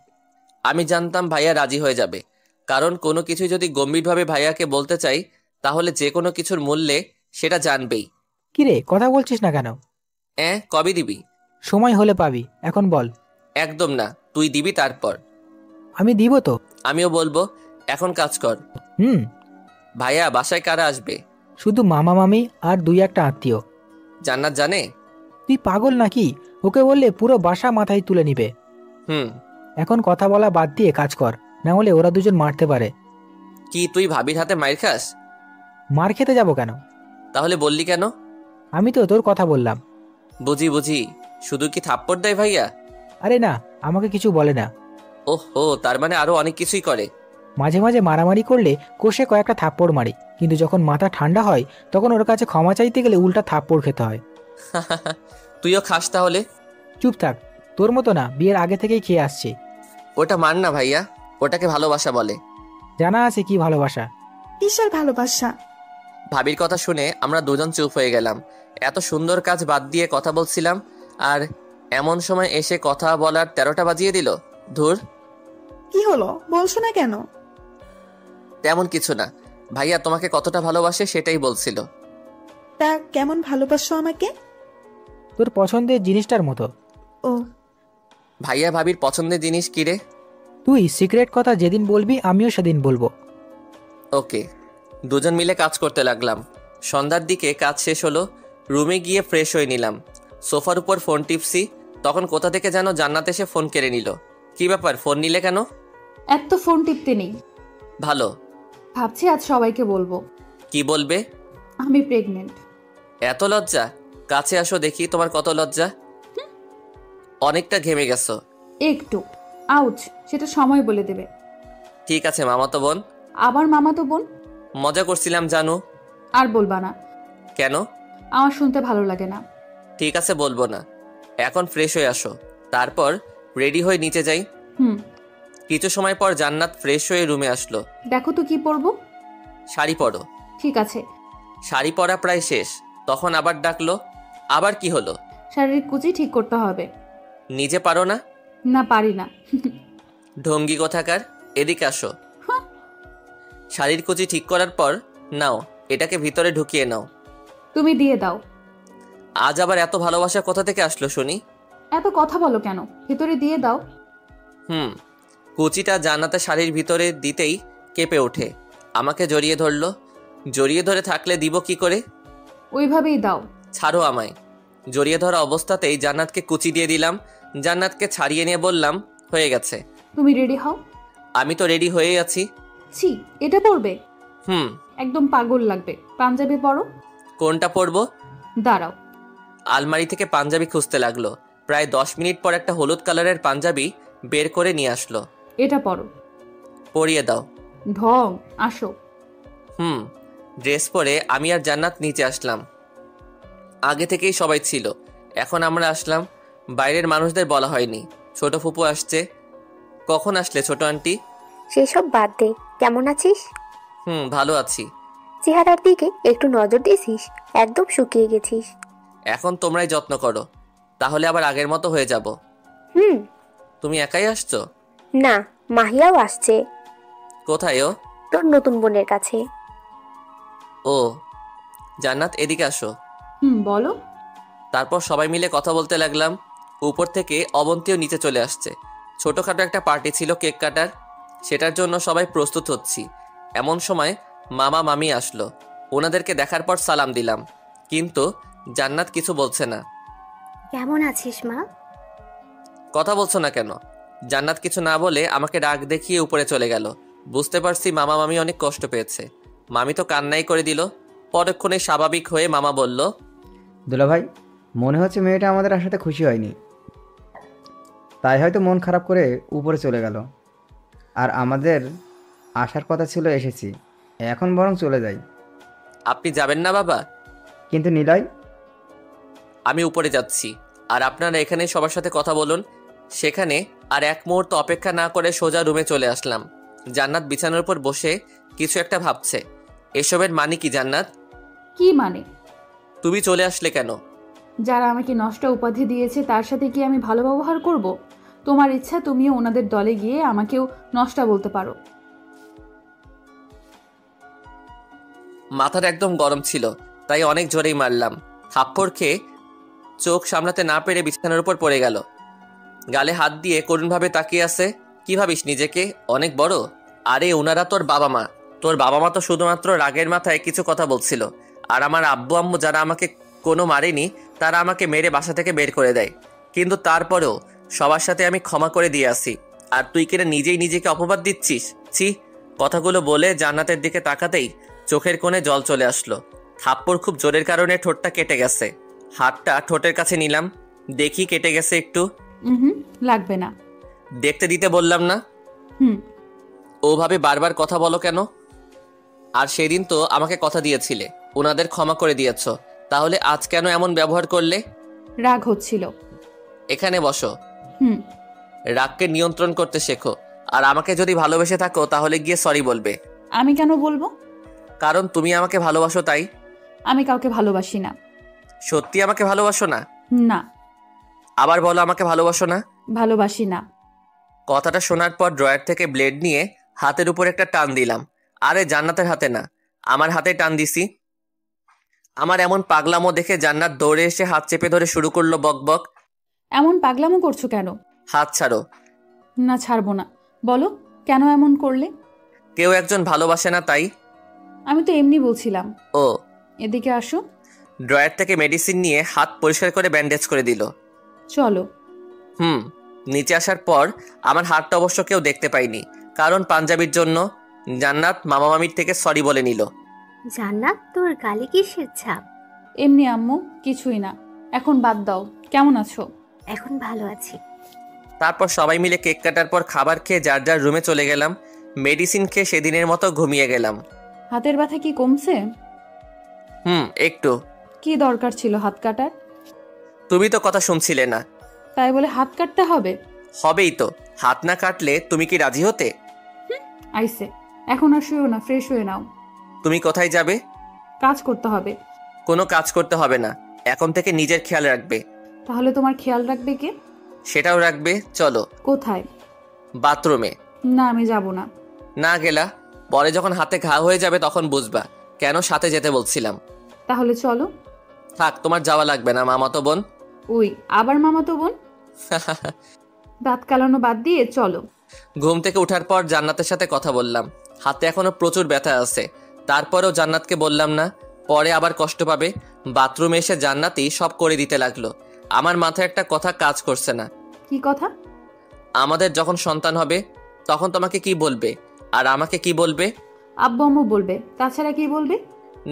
আমি জানতাম ভাইয়া রাজি হয়ে যাবে, কারণ কোনো কিছু যদি গম্ভীরভাবে ভাইয়াকে বলতে চাই তাহলে যে কোনো কিছুর মূল্যে সেটা জানবেই। কিরে, কথা বলছিস না কেন? কবে দিবি? সময় হলে পাবি, এখন বল। একদম না, তুই দিবি তারপর। আমি দিব তো। আমিও বলবো, এখন কাজ কর। ভাইয়া, বাসায় কারা আসবে? শুধু মামা মামি আর 2-1টা আত্মীয়। জান্নাত জানে? তুই পাগল নাকি? ওকে বললে পুরো বাসা মাথায় তুলে নিবে। এখন কথা বলা বাদ দিয়ে কাজ কর, না হলে ওরা দুজন মারতে পারে। কি তুই ভাবির হাতে মার খাস? মার খেতে যাব কেন? তাহলে বললি কেন? আমি তো তোর কথা বললাম। বুঝি বুঝি, শুধু কি থাপ্পড় দেয় ভাইয়া? আরে না, আমাকে কিছু বলে না। ওহো, তার মানে আরো অনেক কিছুই করে। মাঝে মাঝে মারামারি করলে কষে কয়েকটা থাপ্পড় মারি, কিন্তু যখন মাথা ঠান্ডা হয় তখন ওর কাছে ক্ষমা চাইতে গেলে উল্টা থাপ্পড় খেতে হয়। তুইও খাস তাহলে? চুপ থাক, তোর মতো না, বিয়ের আগে থেকেই খেয়ে আসছি। ওটা মান না ভাইয়া। ওটাকে ভালোবাসা বলে। জানা আছে কি ভালোবাসা। কিসের ভালোবাসা? ভাবির কথা শুনে আমরা দুজন চুপ হয়ে গেলাম। এত সুন্দর কাজ বাদ দিয়ে কথা বলছিলাম, আর এমন সময় এসে কথা বলার 13টা বাজিয়ে দিল। ধুর। কি হলো, বলছো না কেন? তেমন কিছু না, ভাইয়া তোমাকে কতটা ভালোবাসে সেটাই বলছিল। তা কেমন ভালোবাসো আমাকে? তোর পছন্দের জিনিসটার মতো। ও, ভাইয়া ভাবির পছন্দের জিনিস কি রে? তুই সিক্রেট কথা যেদিন বলবি আমিও সেদিন বলবো। ওকে। দুজন মিলে কাজ করতে লাগলাম। সন্ধ্যার দিকে কাজ শেষ হলো। রুমে গিয়ে ফ্রেশ হয়ে নিলাম। সোফার উপর ফোন টিপসি, তখন কোথা থেকে যেন জান্নাত এসে ফোন কেড়ে নিল। কি ব্যাপার, ফোন নিলে কেন? এত ফোন টিপতে নেই। ভালো। ভাবছি আজ সবাইকে বলবো। কি বলবে? আমি প্রেগনেন্ট। এত লজ্জা? কাছে আসো দেখি তোমার কত লজ্জা। অনেকটা ঘেমে গেছো। একটু। আউচ, সেটা সময় বলে দেবে। ঠিক আছে মামাতো বোন। আবার মামাতো বোন? মজা করছিলাম জানো। আর বলবা না। কেন? আমার শুনতে ভালো লাগে না। ঠিক আছে বলবো না। এখন ফ্রেশ হয়ে আসো, তারপর রেডি হয়ে নিচে যাই। কিছু সময় পর জান্নাত ফ্রেশ হয়ে রুমে আসলো। দেখো তো কি পরবো। শাড়ি পরো। ঠিক আছে। শাড়ি পরা প্রায় শেষ, তখন আবার ডাকলো। আবার কি হলো? শাড়ির কুচি ঠিক করতে হবে। নিজে পারো না? না, পারি না। ঢঙ্গি কোথাকার, এদিকে আসো। শাড়ির কুচি ঠিক করার পর নাও, এটাকে ভিতরে ঢুকিয়ে নাও। তুমি দিয়ে দাও। আজ আবার এত ভালোবাসা কোথা থেকে আসলো শুনি? এত কথা বলো কেন, ভিতরে দিয়ে দাও। কুচিটা জান্নাতের শাড়ির ভিতরে দিতেই কেঁপে ওঠে, আমাকে জড়িয়ে ধরলো। জড়িয়ে ধরে থাকলে দিব কি করে? ওইভাবেই দাও। ছাড়ো আমায়। জড়িয়ে ধরা অবস্থাতেই জান্নাতকে কুচি দিয়ে দিলাম। জান্নাতকে ছাড়িয়ে নিয়ে বললাম, হয়ে গেছে। তুমি রেডি হও। আমি তো রেডি হয়েই আছি। ছি, এটা পরবে? একদম পাগল লাগবে। পাঞ্জাবি পরো। কোনটা পরবো? দাঁড়াও। আলমারি থেকে পাঞ্জাবি খুঁজতে লাগলো। প্রায় 10 মিনিট পর একটা হলুদ কালারের পাঞ্জাবি বের করে নিয়ে আসলো। এটা পরো। পরিয়ে দাও। ঢং, আসো। ড্রেস পরে আমি আর জান্নাত নিচে আসলাম। আগে থেকেই সবাই ছিল, এখন আমরা আসলাম। বাইরের মানুষদের বলা হয়নি। ছোট ফুপু আসছে। কখন আসলে ছোট আন্টি? সেসব বাদ দে, কেমন আছিস? ভালো আছি। চেহারার দিকে একটু নজর দিয়েছিস, একদম শুকিয়ে গেছিস। এখন তোমরাই যত্ন করো, তাহলে আবার আগের মতো হয়ে যাব। তুমি একাই আসছো? না, মাহিয়াও আসছে। কোথায় ও? তোর নতুন বোনের কাছে। ও জান্নাত, এদিকে আসো। বলো। তারপর সবাই মিলে কথা বলতে লাগলাম। উপর থেকে অবন্তীও নিচে চলে আসছে। ছোটখাটো একটা পার্টি ছিল, কেক কাটার, সেটার জন্য সবাই প্রস্তুত হচ্ছি। এমন সময় মামা মামি আসলো। ওনাদেরকে দেখার পর সালাম দিলাম, কিন্তু জান্নাত কিছু বলছে না। কেমন আছিস মা? কথা বলছো না কেন? জান্নাত কিছু না বলে আমাকে ডাক দেখিয়ে উপরে চলে গেল। বুঝতে পারছি মামা মামি অনেক কষ্ট পেয়েছে। মামি তো কান্নাই করে দিল। পরক্ষণে স্বাভাবিক হয়ে মামা বলল, দুলাভাই, মনে হচ্ছে মেয়েটা আমাদের আসাতে খুশি হয়নি, তাই হয়তো মন খারাপ করে উপরে চলে গেল। আর আমাদের আসার কথা ছিল, এসেছি, এখন বরং চলে যাই। আপনি যাবেন না বাবা? কিন্তু নিলয়? আমি উপরে যাচ্ছি, আর আপনারা এখানে সবার সাথে কথা বলুন। সেখানে আর এক মুহূর্ত অপেক্ষা না করে সোজা রুমে চলে আসলাম। জান্নাত বিছানার উপর বসে কিছু একটা ভাবছে। এসবের মানে কি জান্নাত? কি মানে? তুমি চলে আসলে কেন? যারা আমাকে নষ্ট উপাধি দিয়েছে তার সাথে কি আমি ভালো ব্যবহার করব? তোমার ইচ্ছা, তুমিও ওনাদের দলে গিয়ে আমাকেও নষ্টা বলতে পারো। মাথাটা একদম গরম ছিল, তাই অনেক জোরেই মারলাম। থাপ্পড় খেয়ে চোখ সামলাতে না পেরে বিছানার উপর পড়ে গেল। গালে হাত দিয়ে করুণভাবে তাকিয়ে আছে। কি ভাবিস নিজেকে, অনেক বড়? আরে ওনারা তোর বাবা মা। তোর বাবা মা তো শুধুমাত্র রাগের মাথায় কিছু কথা বলছিল। আর আমার আব্বু আম্মু যারা আমাকে কোনো মারেনি, তারা আমাকে মেরে বাসা থেকে বের করে দেয়। কিন্তু তারপরেও সবার সাথে আমি ক্ষমা করে দিয়ে আসি। আর তুই কিনা নিজেই নিজেকে অপবাদ দিচ্ছিস। ছি। কথাগুলো বলে জান্নাতের দিকে তাকাতেই চোখের কোণে জল চলে আসলো। থাপ্পড় খুব জোরের কারণে ঠোঁটটা কেটে গেছে। হাতটা ঠোঁটের কাছে নিলাম, দেখি কেটে গেছে একটু। লাগবে না। দেখতে দিতে বললাম না? ওভাবে বারবার কথা বলো কেন? আর সেদিন তো আমাকে কথা দিয়েছিলে, ওনাদের ক্ষমা করে দিয়েছ, তাহলে আজ কেন এমন ব্যবহার করলে? রাগ হচ্ছিল। এখানে বসো। রাগকে নিয়ন্ত্রণ করতে শেখো। আর আমাকে যদি ভালোবেসে থাকো তাহলে গিয়ে সরি বলবে। আমি কেন বলবো? কারণ তুমি আমাকে ভালোবাসো তাই। আমি কাউকে ভালোবাসি না। সত্যি আমাকে ভালোবাসো না? না। আবার বলো আমাকে ভালোবাসো না। ভালোবাসি না। কথাটা শোনার পর ড্রয়ার থেকে ব্লেড নিয়ে হাতের উপর একটা টান দিলাম। আরে জান্নাতের হাতে না, আমার হাতে টান দিছি। আমার এমন পাগলামো দেখে জান্নাত দৌড়ে এসে হাত চেপে ধরে শুরু করলো বকবক। এমন পাগলামো করছো কেন? হাত ছাড়ো। না, ছাড়বো না। বলো কেন এমন করলে? কেউ একজন ভালোবাসে না তাই। আমি তো এমনি বলছিলাম। ও, এদিকে আসো। ড্রয়ার থেকে মেডিসিন নিয়ে হাত পরিষ্কার করে ব্যান্ডেজ করে দিল। চলো। নিচে আসার পর আমার হাতটা অবশ্য কেউ দেখতে পাইনি, কারণ পাঞ্জাবির জন্য। জান্নাত মামা মামির থেকে সরি বলে নিল। জান্নাত, তোর গালে কিসের ছাপ? এমনি আম্মু, কিছুই না। এখন বাদ দাও। কেমন আছো? এখন ভালো আছি। তারপর সবাই মিলে কেক কাটার পর খাবার খেয়ে যার যার রুমে চলে গেলাম। মেডিসিন খেয়ে সেদিনের মতো ঘুমিয়ে গেলাম। হাতের ব্যথা কি কমছে? একটু। কি দরকার ছিল হাত কাটার? তুমি তো কথা শুনছিলে না। তাই বলে হাত কাটতে হবে? হবেই তো। হাত না কাটলে তুমি কি রাজি হতে? আইসে, এখন আর শুয়েও না, ফ্রেশ হয়ে নাও। তুমি কোথায় যাবে? কাজ করতে হবে। কোনো কাজ করতে হবে না, এখন থেকে নিজের খেয়াল রাখবে। তাহলে তোমার খেয়াল রাখবে কে? সেটাও রাখবে। চলো। কোথায়? বাথরুমে। না, আমি যাব না। না গেলা, পরে যখন হাতে ঘা হয়ে যাবে তখন বুঝবা কেন সাথে যেতে বলছিলাম। তাহলে চলো। থাক, তোমার যাওয়া লাগবে না মামাতো বোন। ওই আবার মামাতো বোন? দাঁত কালানো বাদ দিয়ে চলো। ঘুম থেকে ওঠার পর জান্নাতের সাথে কথা বললাম। হাতে এখনো প্রচুর ব্যথা আছে, তারপরেও জান্নাতকে বললাম না, পরে আবার কষ্ট পাবে। বাথরুমে এসে জান্নাতই সব করে দিতে লাগলো। আমার মাথায় একটা কথা কাজ করছে না। কি কথা? আমাদের যখন সন্তান হবে তখন তোমাকে কি বলবে, আর আমাকে কি বলবে? আব্বু আম্মু বলবে, তাছাড়া কি বলবে?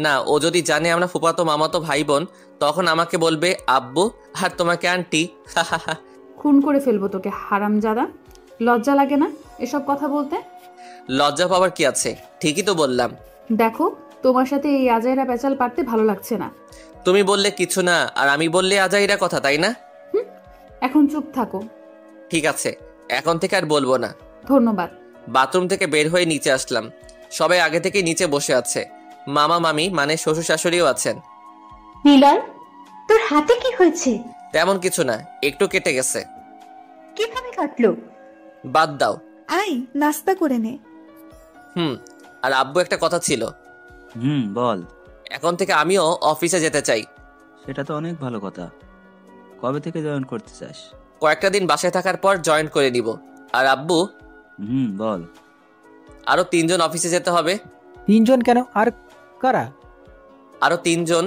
না, ও যদি জানে আমরা ফুফাতো মামাতো ভাই বোন, তখন আমাকে বলবে আব্বু, আর তোমাকে আন্টি। খুন করে ফেলবো তোকে, হারামজাদা। লজ্জা লাগে না এসব কথা বলতে? লজ্জা পাওয়ার কি আছে? ঠিকই তো বললাম। দেখো, তোমার সাথে এই আজাইরা পেঁচাল পারতে ভালো লাগছে না। তুমি বললে কিছু না, আর আমি বললে আজাইরা কথা, তাই না? এখন চুপ থাকো। ঠিক আছে, এখন থেকে আর বলবো না। ধন্যবাদ। বাথরুম থেকে বের হয়ে নিচে আসলাম। সবাই আগে থেকে নিচে বসে আছে। মামা মামি মানে শ্বশুর শাশুড়িও আছেন। নিলয়, তোর হাতে কি হয়েছে? তেমন কিছু না, একটু কেটে গেছে। কিভাবে কাটলো? বাদ দাও। আই, নাস্তা করে নে। আর আব্বু, একটা কথা ছিল। বল। এখন থেকে আমিও অফিসে যেতে চাই। সেটা তো অনেক ভালো কথা। কবে থেকে জয়েন করতে চাস? কয়েকটা দিন বাসায় থাকার পর জয়েন করে দিব। আর আব্বু? বল। আরো 3 জন অফিসে যেতে হবে। 3 জন কেন? আর কারা? আরো 3 জন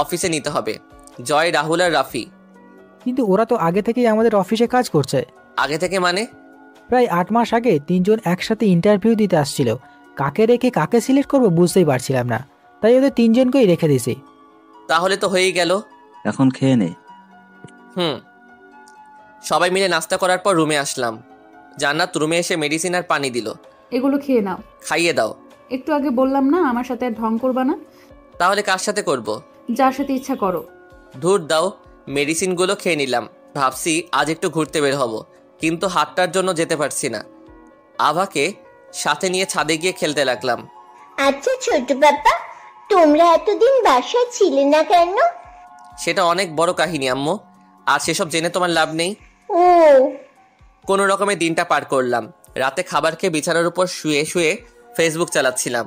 অফিসে নিতে হবে, জয়, রাহুল আর রাফি। কিন্তু ওরা তো আগে থেকেই আমাদের অফিসে কাজ করছে। আগে থেকে মানে? প্রায় 8 মাস আগে 3 জন একসাথে ইন্টারভিউ দিতে আসছিল। কাকে রেখে কাকে সিলেক্ট করবো বুঝতেই পারছিলাম না, তাই ওদের 3 জনকেই রেখে দিছি। তাহলে তো হয়েই গেল। এখন খেয়ে নে। সবাই মিলে নাস্তা করার পর রুমে আসলাম। জান্নাত রুমে এসে মেডিসিন আর পানি দিল। এগুলো খেয়ে নাও। খাইয়ে দাও। একটু আগে বললাম না আমার সাথে আর ঢং করবা না। তাহলে কার সাথে করব? যার সাথে ইচ্ছা করো। ধুর দাও, মেডিসিনগুলো খেয়ে নিলাম। ভাবছি আজ একটু ঘুরতে বের হব, কিন্তু হাতটার জন্য যেতে পারছি না। আভাকে সাথে নিয়ে ছাদে গিয়ে খেলতে লাগলাম। আচ্ছা ছোট বাবা, তোমরা এতদিন বাসায় ছিলে না কেন? সেটা অনেক বড় কাহিনী আম্মু, আর সেসব জেনে তোমার লাভ নেই। ও, কোনো রকমে দিনটা পার করলাম। রাতে খাবার খেয়ে বিছানার উপর শুয়ে শুয়ে ফেসবুক চালাচ্ছিলাম।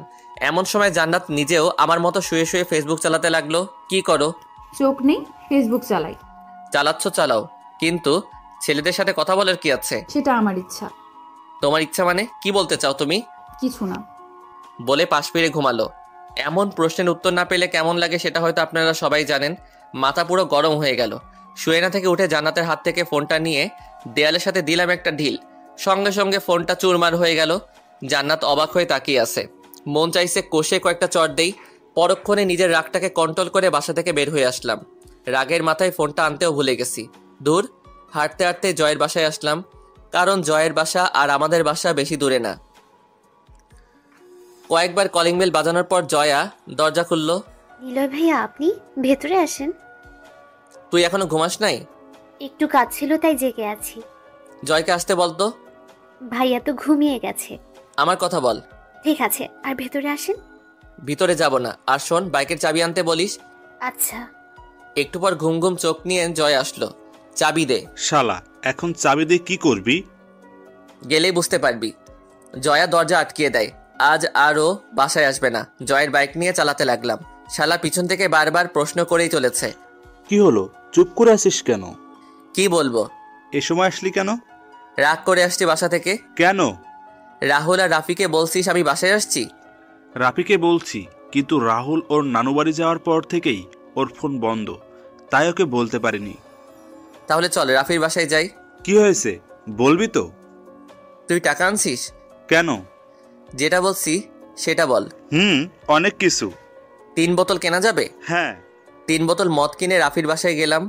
এমন সময় জান্নাত নিজেও আমার মতো শুয়ে শুয়ে ফেসবুক চালাতে লাগলো। কি করো? চোখ নেই, ফেসবুক চালাই। চালাচ্ছ চালাও, কিন্তু ছেলেদের সাথে কথা বলার কি আছে? সেটা আমার ইচ্ছা। তোমার ইচ্ছা মানে কি বলতে চাও তুমি? কিছু না। বলে পাশ ফিরে ঘুমালো। এমন প্রশ্নের উত্তর না পেলে কেমন লাগে সেটা হয়তো আপনারা সবাই জানেন। মাথা পুরো গরম হয়ে গেল। শুয়ে না থেকে উঠে জান্নাতের হাত থেকে ফোনটা নিয়ে দেয়ালের সাথে দিলাম একটা ঢিল। সঙ্গে সঙ্গে ফোনটা চুরমার হয়ে গেল। জান্নাত অবাক হয়ে তাকিয়ে আছে। মন চাইছে কষে কয়েকটা চড় দেই। পরক্ষণে নিজের রাগটাকে কন্ট্রোল করে বাসা থেকে বের হয়ে আসলাম। রাগের মাথায় ফোনটা আনতেও ভুলে গেছি। দূর হাঁটতে হাঁটতে জয়ের বাসায় আসলাম, কারণ জয়ের বাসা আর আমাদের বাসা বেশি দূরে না। কয়েকবার কলিং বেল বাজানোর পর জয়া দরজা খুলল। নিলয় ভাইয়া, আপনি ভেতরে আসেন। তুই এখনো ঘুমাস নাই? একটু কাজ ছিল তাই জেগে আছি। জয়কে আসতে বলতো। ভাইয়া তো ঘুমিয়ে গেছে। আমার কথা বল। ঠিক আছে, আর ভেতরে আসেন। ভিতরে যাব না। আর শোন, বাইকের চাবি আনতে বলিস। আচ্ছা। একটু পর ঘুম ঘুম চোখ নিয়ে জয় আসলো। চাবি দে। শালা, এখন চাবি দিয়ে কি করবি? গেলেই বুঝতে পারবি। জয়া দরজা আটকিয়ে দেয়। আজ আরও বাসায় আসবে না। জয়ের বাইক নিয়ে চালাতে লাগলাম। শালা পিছন থেকে বারবার প্রশ্ন করেই চলেছে। কি হলো, চুপ করে আসিস কেন? কি বলবো? এ সময় আসলি কেন? রাগ করে আসছি বাসা থেকে। কেন? রাহুল আর রাফিকে বলছিস আমি বাসায় আসছি। রাফিকে বলছি, কিন্তু রাহুল ওর নানু বাড়ি যাওয়ার পর থেকেই ওর ফোন বন্ধ, তাই ওকে বলতে পারিনি। তাহলে চল রাফির বাসায় যাই। কি হয়েছে বলবি তো? তুই টাকা আনছিস? কেন? যেটা বলছি সেটা বল। অনেক কিছু। 3 বোতল কেনা যাবে? হ্যাঁ। 3 বোতল মদ কিনে রাফির বাসায় গেলাম।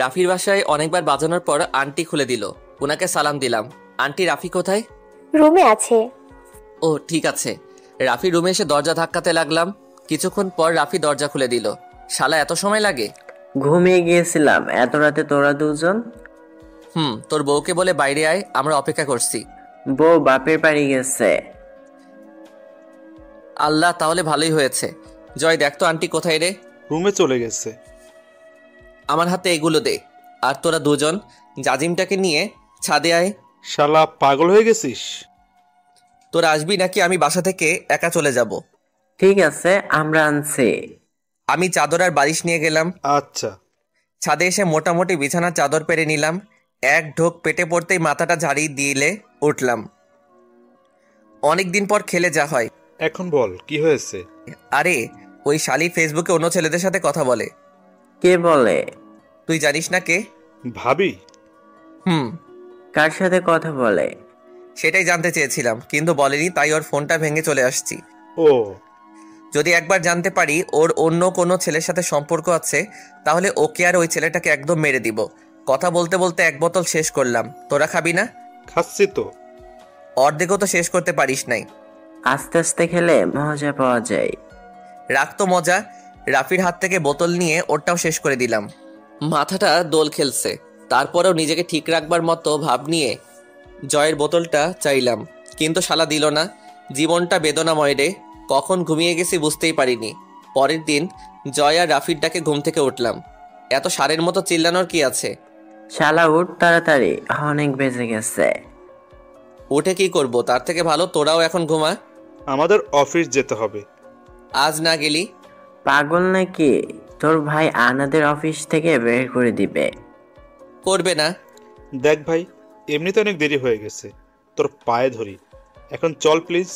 রাফির বাসায় অনেকবার বাজানোর পর আন্টি খুলে দিল। ওনাকে সালাম দিলাম। আন্টি, রাফি কোথায়? রুমে আছে। ও ঠিক আছে। রাফি রুমে এসে দরজা ধাক্কাতে লাগলাম। কিছুক্ষণ পর রাফি দরজা খুলে দিল। শালা, এত সময় লাগে? ঘুমিয়ে গিয়েছিলাম। এত রাতে তোরা দুজন? তোর বউকে বলে বাইরে আয়, আমরা অপেক্ষা করছি। বউ বাপের বাড়ি গেছে। আল্লাহ, তাহলে ভালোই হয়েছে। জয়, দেখ তো আন্টি কোথায় রে? রুমে চলে গেছে। আমার হাতে এগুলো দে। আর তোরা দুজন জাজিমটাকে নিয়ে ছাদে আয়। শালা, পাগল হয়ে গেছিস? তোরা আসবি নাকি আমি বাসা থেকে একা চলে যাব? ঠিক আছে, আমরা আনছি। আমি চাদর আর বালিশ নিয়ে গেলাম। আচ্ছা। ছাদে এসে মোটামুটি বিছানার চাদর পেরে নিলাম। এক ঢোক পেটে পড়তেই মাথাটা ঝাড়িয়ে দিলে উঠলাম। অনেকদিন পর খেলে যা হয়। এখন বল, কি হয়েছে? আরে ওই শালি ফেসবুকে অন্য ছেলেদের সাথে কথা বলে। কে বলে? তুই জানিস না কে? ভাবি। কার সাথে কথা বলে? সেটাই জানতে চেয়েছিলাম, কিন্তু বলেনি, তাই ওর ফোনটা ভেঙে চলে আসছি। ও। যদি একবার জানতে পারি ওর অন্য কোনো ছেলের সাথে সম্পর্ক আছে, তাহলে ওকে আর ওই ছেলেটাকে একদম মেরে দিব। কথা বলতে বলতে 1 বোতল শেষ করলাম। তোরা খাবি না? খাচ্ছি তো। অর্ধেকও তো শেষ করতে পারিস নাই। আস্তে আস্তে খেলে মজা পাওয়া যায়। রাখ তো মজা। রাফির হাত থেকে বোতল নিয়ে ওরটাও শেষ করে দিলাম। মাথাটা দোল খেলছে। তারপরেও নিজেকে ঠিক রাখবার মতো ভাব নিয়ে জয়ের বোতলটা চাইলাম, কিন্তু শালা দিল না। জীবনটা বেদনাময় রে। কখন ঘুমিয়ে গেছি বুঝতেই পারিনি। পরের দিন জয় আর রাফির ডাকে ঘুম থেকে উঠলাম। এত সারের মতো চিল্লানোর কি আছে? শালা উঠ তাড়াতাড়ি, অনেক বেজে গেছে। উঠে কি করব? তার থেকে ভালো তোরাও এখন ঘুমা। আমাদের অফিস যেতে হবে। আজ না গেলি? পাগল নাকি? তোর ভাই আনাদের অফিস থেকে বের করে দিবে। করবে না? দেখ ভাই, এমনিতে অনেক দেরি হয়ে গেছে, তোর পায়ে ধরি, এখন চল প্লিজ।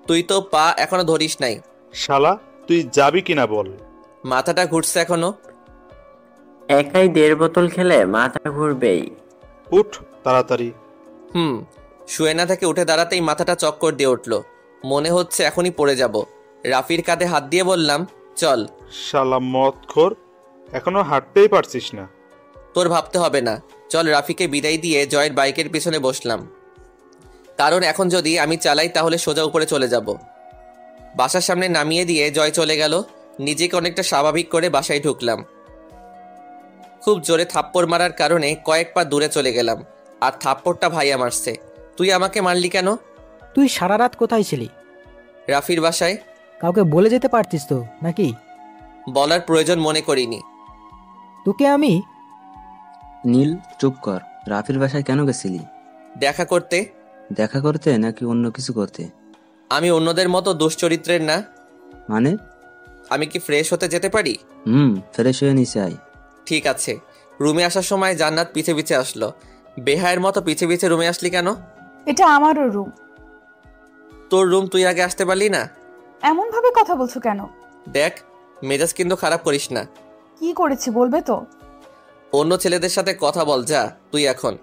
তুই তো পা এখনো ধরিস নাই। শালা, তুই যাবি কিনা বল। মাথাটা ঘুরছে এখনো। একাই 1.5 বোতল খেলে মাথা ঘুরবেই। উঠ তাড়াতাড়ি। শুয়ে না থেকে উঠে দাঁড়াতেই মাথাটা চক্কর দিয়ে উঠলো। মনে হচ্ছে এখনই পড়ে যাব। রাফির কাঁধে হাত দিয়ে বললাম, চল। শালা মদখোর, এখনো হাঁটতেই পারছিস না। তোর ভাবতে হবে না, চল। রাফিকে বিদায় দিয়ে জয়ের বাইকের পিছনে বসলাম, কারণ এখন যদি আমি চালাই তাহলে সোজা উপরে চলে যাব। বাসার সামনে নামিয়ে দিয়ে জয় চলে গেল। নিজেকে অনেকটা স্বাভাবিক করে বাসায় ঢুকলাম। খুব জোরে থাপ্পড় মারার কারণে কয়েক পা দূরে চলে গেলাম। আর থাপ্পড়টা ভাইয়া মারছে। তুই আমাকে মারলি কেন? তুই সারা রাত কোথায় ছিলি? রাফির বাসায়। কাউকে বলে যেতে পারতিস তো নাকি? বলার প্রয়োজন মনে করিনি। তোকে আমি। নীল, চুপ কর। রাফির বাসায় কেন গেছিলি? দেখা করতে। দেখা করতে নাকি অন্য কিছু করতে? আমি অন্যদের মতো দুশ্চরিত্রের না। মানে? আমি কি ফ্রেশ হতে যেতে পারি? ফ্রেশ হয়ে নিচে আয়। ঠিক আছে। রুমে আসার সময় জান্নাত পিছে পিছে আসলো। বেহায়ের মতো পিছে পিছে রুমে আসলি কেন? এটা আমারও রুম। তোর রুম, তুই আগে আসতে পারলি না? এমন ভাবে কথা বলছো কেন? দেখ, মেজাজ কিন্তু খারাপ করিস না। কি করেছি বলবে তো? অন্য ছেলেদের সাথে কথা বল যা তুই এখন।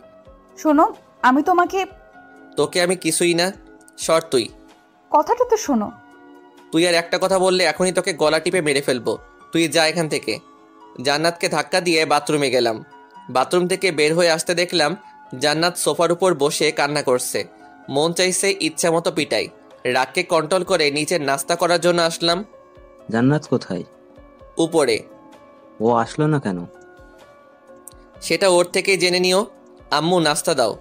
শোনো, আমি তোমাকে। তোকে আমি কিছুই না, সর তুই। কথাটা তো শোনো। তুই আর একটা কথা বললে এখনই তোকে গলা টিপে মেরে ফেলবো। তুই যা এখান থেকে। জান্নাতকে ধাক্কা দিয়ে বাথরুমে গেলাম। বাথরুম থেকে বের হয়ে আসতে দেখলাম জান্নাত সোফার উপর বসে কান্না করছে। মন চাইছে ইচ্ছা মতো পিটাই। রাগকে কন্ট্রোল করে নিচে নাস্তা করার জন্য আসলাম। জান্নাত কোথায়? উপরে। ও আসলো না কেন? সেটা ওর থেকেই জেনে নিও। আম্মু, নাস্তা দাও।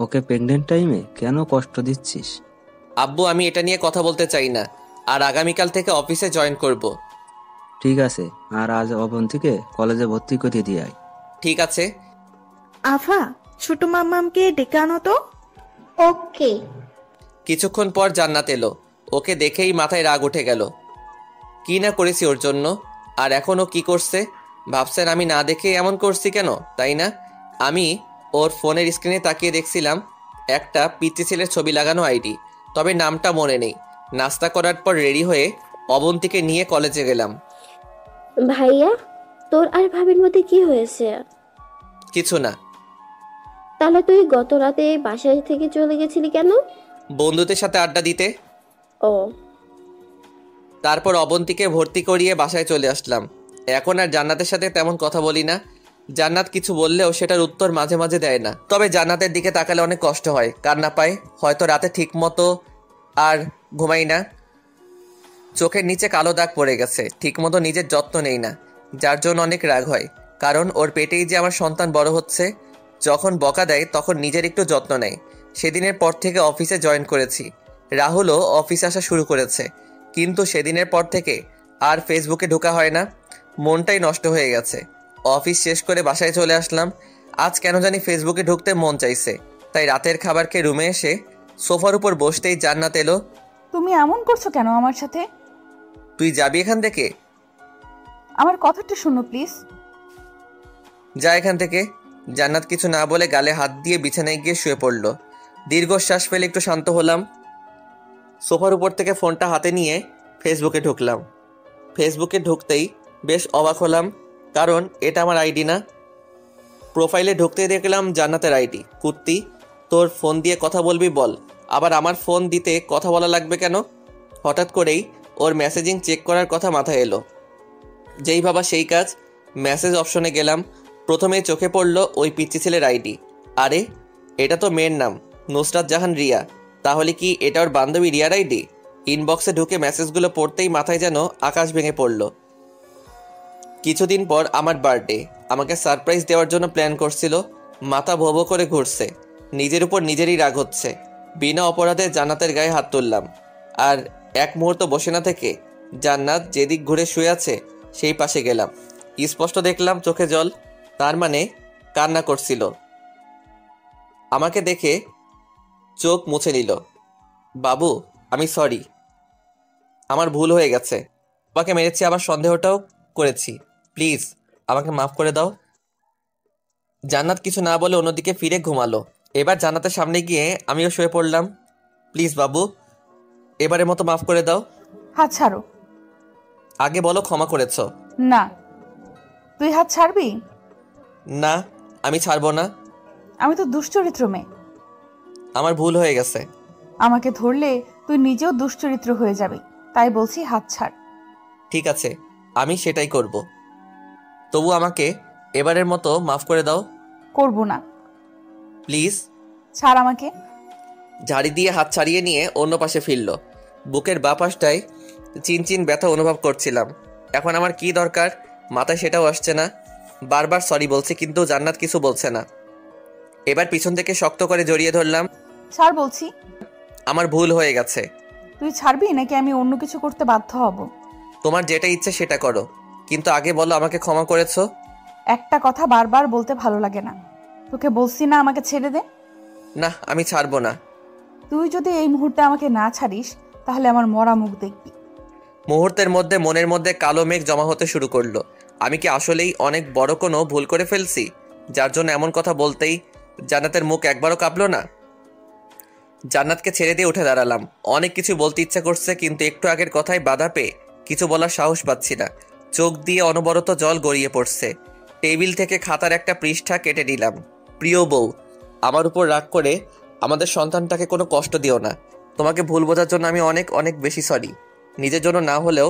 ওকে প্রেগনেন্ট টাইমে কেন কষ্ট দিচ্ছিস? আব্বু, আমি এটা নিয়ে কথা বলতে চাই না, আর আগামীকাল থেকে অফিসে জয়েন করব। ঠিক আছে, আর আজ অবন্তীকে কলেজে ভর্তি করিয়ে দিয়ে আয়। ঠিক আছে। আফা, ছোট মাম্মামকে ডেকে আনো তো। ওকে। কিছুক্ষণ পর জান্নাত এলো। ওকে দেখেই মাথায় রাগ উঠে গেল। কি না করেছি ওর জন্য, আর এখন ও কি করছে ভাবছেন আমি না দেখে এমন করছি কেন, তাই না? আমি ওর ফোনের স্ক্রিনে তাকিয়ে দেখছিলাম একটা পিচ্চি ছেলের ছবি লাগানো আইডি, তবে নামটা মনে নেই। নাস্তা করার পর রেডি হয়ে অবন্তীকে নিয়ে কলেজে গেলাম। ভাইয়া, তোর আর ভাবির মধ্যে কি হয়েছে? কিছু না। তাহলে তুই গত রাতে বাসায় থেকে চলে গেছিলি কেন? বন্ধুদের সাথে আড্ডা দিতে। ও। তারপর অবন্তীকে ভর্তি করিয়ে বাসায় চলে আসলাম। এখন আর জান্নাতের সাথে তেমন কথা বলি না। জান্নাত কিছু বললেও সেটার উত্তর মাঝে মাঝে দেয় না। তবে জান্নাতের দিকে তাকালে অনেক কষ্ট হয়, কান্না পায়। হয়তো রাতে ঠিক মতো আর ঘুমাই না। চোখের নিচে কালো দাগ পড়ে গেছে। ঠিক মতো নিজের যত্ন নেই না, যার জন্য অনেক রাগ হয়। কারণ ওর পেটেই যে আমার সন্তান বড় হচ্ছে। যখন বকা দেয় তখন নিজের একটু যত্ন নেয়। সেদিনের পর থেকে অফিসে জয়েন করেছি। রাহুলও অফিসে আসা শুরু করেছে, কিন্তু সেদিনের পর থেকে আর ফেসবুকে ঢোকা হয় না। মনটাই নষ্ট হয়ে গেছে। অফিস শেষ করে বাসায় চলে আসলাম। আজ কেন জানি ফেসবুকে ঢুকতে মন চাইছে, তাই রাতের খাবার খেয়ে রুমে এসে সোফার উপর বসতেই জান্নাত এলো। তুমি এমন করছো কেন আমার সাথে? তুই যাবি এখান থেকে? আমার কথাটা শোনো প্লিজ। যা এখান থেকে। জান্নাত কিছু না বলে গালে হাত দিয়ে বিছানায় গিয়ে শুয়ে পড়ল। দীর্ঘশ্বাস ফেলে একটু শান্ত হলাম। সোফার উপর থেকে ফোনটা হাতে নিয়ে ফেসবুকে ঢুকলাম। ফেসবুকে ঢুকতেই বেশ অবাক হলাম, কারণ এটা আমার আইডি না। প্রোফাইলে ঢুকতেই দেখলাম জান্নাতের আইডি। কুত্তি, তোর ফোন দিয়ে কথা বলবি বল, আবার আমার ফোন দিতে কথা বলা লাগবে কেন? হঠাৎ করেই ওর মেসেজিং চেক করার কথা মাথায় এলো। যেই ভাবা সেই কাজ। মেসেজ অপশনে গেলাম। প্রথমে চোখে পড়ল ওই পিচ্চি ছেলের আইডি। আরে, এটা তো মেয়ের নাম, নুসরাত জাহান রিয়া। তাহলে কি এটা ওর বান্ধবী রিয়ার আইডি? ইনবক্সে ঢুকে মেসেজগুলো পড়তেই মাথায় যেন আকাশ ভেঙে পড়ল। কিছুদিন পর আমার বার্থডে। আমাকে সারপ্রাইজ দেওয়ার জন্য প্ল্যান করছিল। মাথা ভো ভো করে ঘুরছে। নিজের উপর নিজেরই রাগ হচ্ছে। বিনা অপরাধে জান্নাতের গায়ে হাত তুললাম। আর এক মুহূর্ত বসে না থেকে জান্নাত যেদিক ঘুরে শুয়ে আছে সেই পাশে গেলাম। স্পষ্ট দেখলাম চোখে জল, তার মানে কান্না করছিল। আমাকে দেখে চোখ মুছে নিল। বাবু, আমি সরি, আমার ভুল হয়ে গেছে। বাবাকে মেরেছি, আবার সন্দেহটাও করেছি। প্লিজ আমাকে মাফ করে দাও। জান্নাত কিছু না বলে অন্যদিকে ফিরে ঘুমালো। এবার জান্নাতের সামনে গিয়ে আমিও শুয়ে পড়লাম। প্লিজ বাবু, এবারের মতো মাফ করে দাও। হাত ছাড়ো। আগে বলো ক্ষমা করেছ। না। তুই হাত ছাড়বি? না, আমি ছাড়বো না। আমি তো দুশ্চরিত্র মেয়ে। আমার ভুল হয়ে গেছে। আমাকে ধরলে তুই নিজেও দুশ্চরিত্র হয়ে যাবি, তাই বলছি হাত ছাড়। ঠিক আছে, আমি সেটাই করব। তবু আমাকে এবারের মতো মাফ করে দাও। করব না। প্লিজ ছাড় আমাকে। ঝাড়ি দিয়ে হাত ছাড়িয়ে নিয়ে অন্য পাশে ফিরল। বুকের বাঁ পাশটায় চিনচিন ব্যথা অনুভব করছিলাম। এখন আমার কি দরকার মাথায় সেটাও আসছে না। বারবার সরি বলছি, কিন্তু জান্নাত কিছু বলছে না। এবার পিছন থেকে শক্ত করে জড়িয়ে ধরলাম। ছাড় বলছি। আমার ভুল হয়ে গেছে। তুই ছাড়বি নাকি আমি অন্য কিছু করতে বাধ্য হব? তোমার যেটা ইচ্ছে সেটা করো, কিন্তু আগে বলো আমাকে ক্ষমা করেছো। একটা কথা বারবার বলতে ভালো লাগে না। তোকে বলছি না আমাকে ছেড়ে দে। না, আমি ছাড়বো না। তুই যদি এই মুহূর্তে আমাকে না ছাড়িস তাহলে আমার মরা মুখ দেখবি। মুহূর্তের মধ্যে মনের মধ্যে কালো মেঘ জমা হতে শুরু করলো। আমি কি আসলেই অনেক বড় কোনো ভুল করে ফেলছি, যার জন্য এমন কথা বলতেই জান্নাতের মুখ একবারও কাঁপলো না? জান্নাতকে ছেড়ে দিয়ে উঠে দাঁড়ালাম। অনেক কিছু বলতে ইচ্ছা করছে, কিন্তু একটু আগের কথায় বাধা পেয়ে কিছু বলার সাহস পাচ্ছি না। চোখ দিয়ে অনবরত জল গড়িয়ে পড়ছে। টেবিল থেকে খাতার একটা পৃষ্ঠা কেটে নিলাম। প্রিয় বউ, আমার উপর রাগ করে আমাদের সন্তানটাকে কোনো কষ্ট দিও না। তোমাকে ভুল বোঝার জন্য আমি অনেক অনেক বেশি সরি। নিজের জন্য না হলেও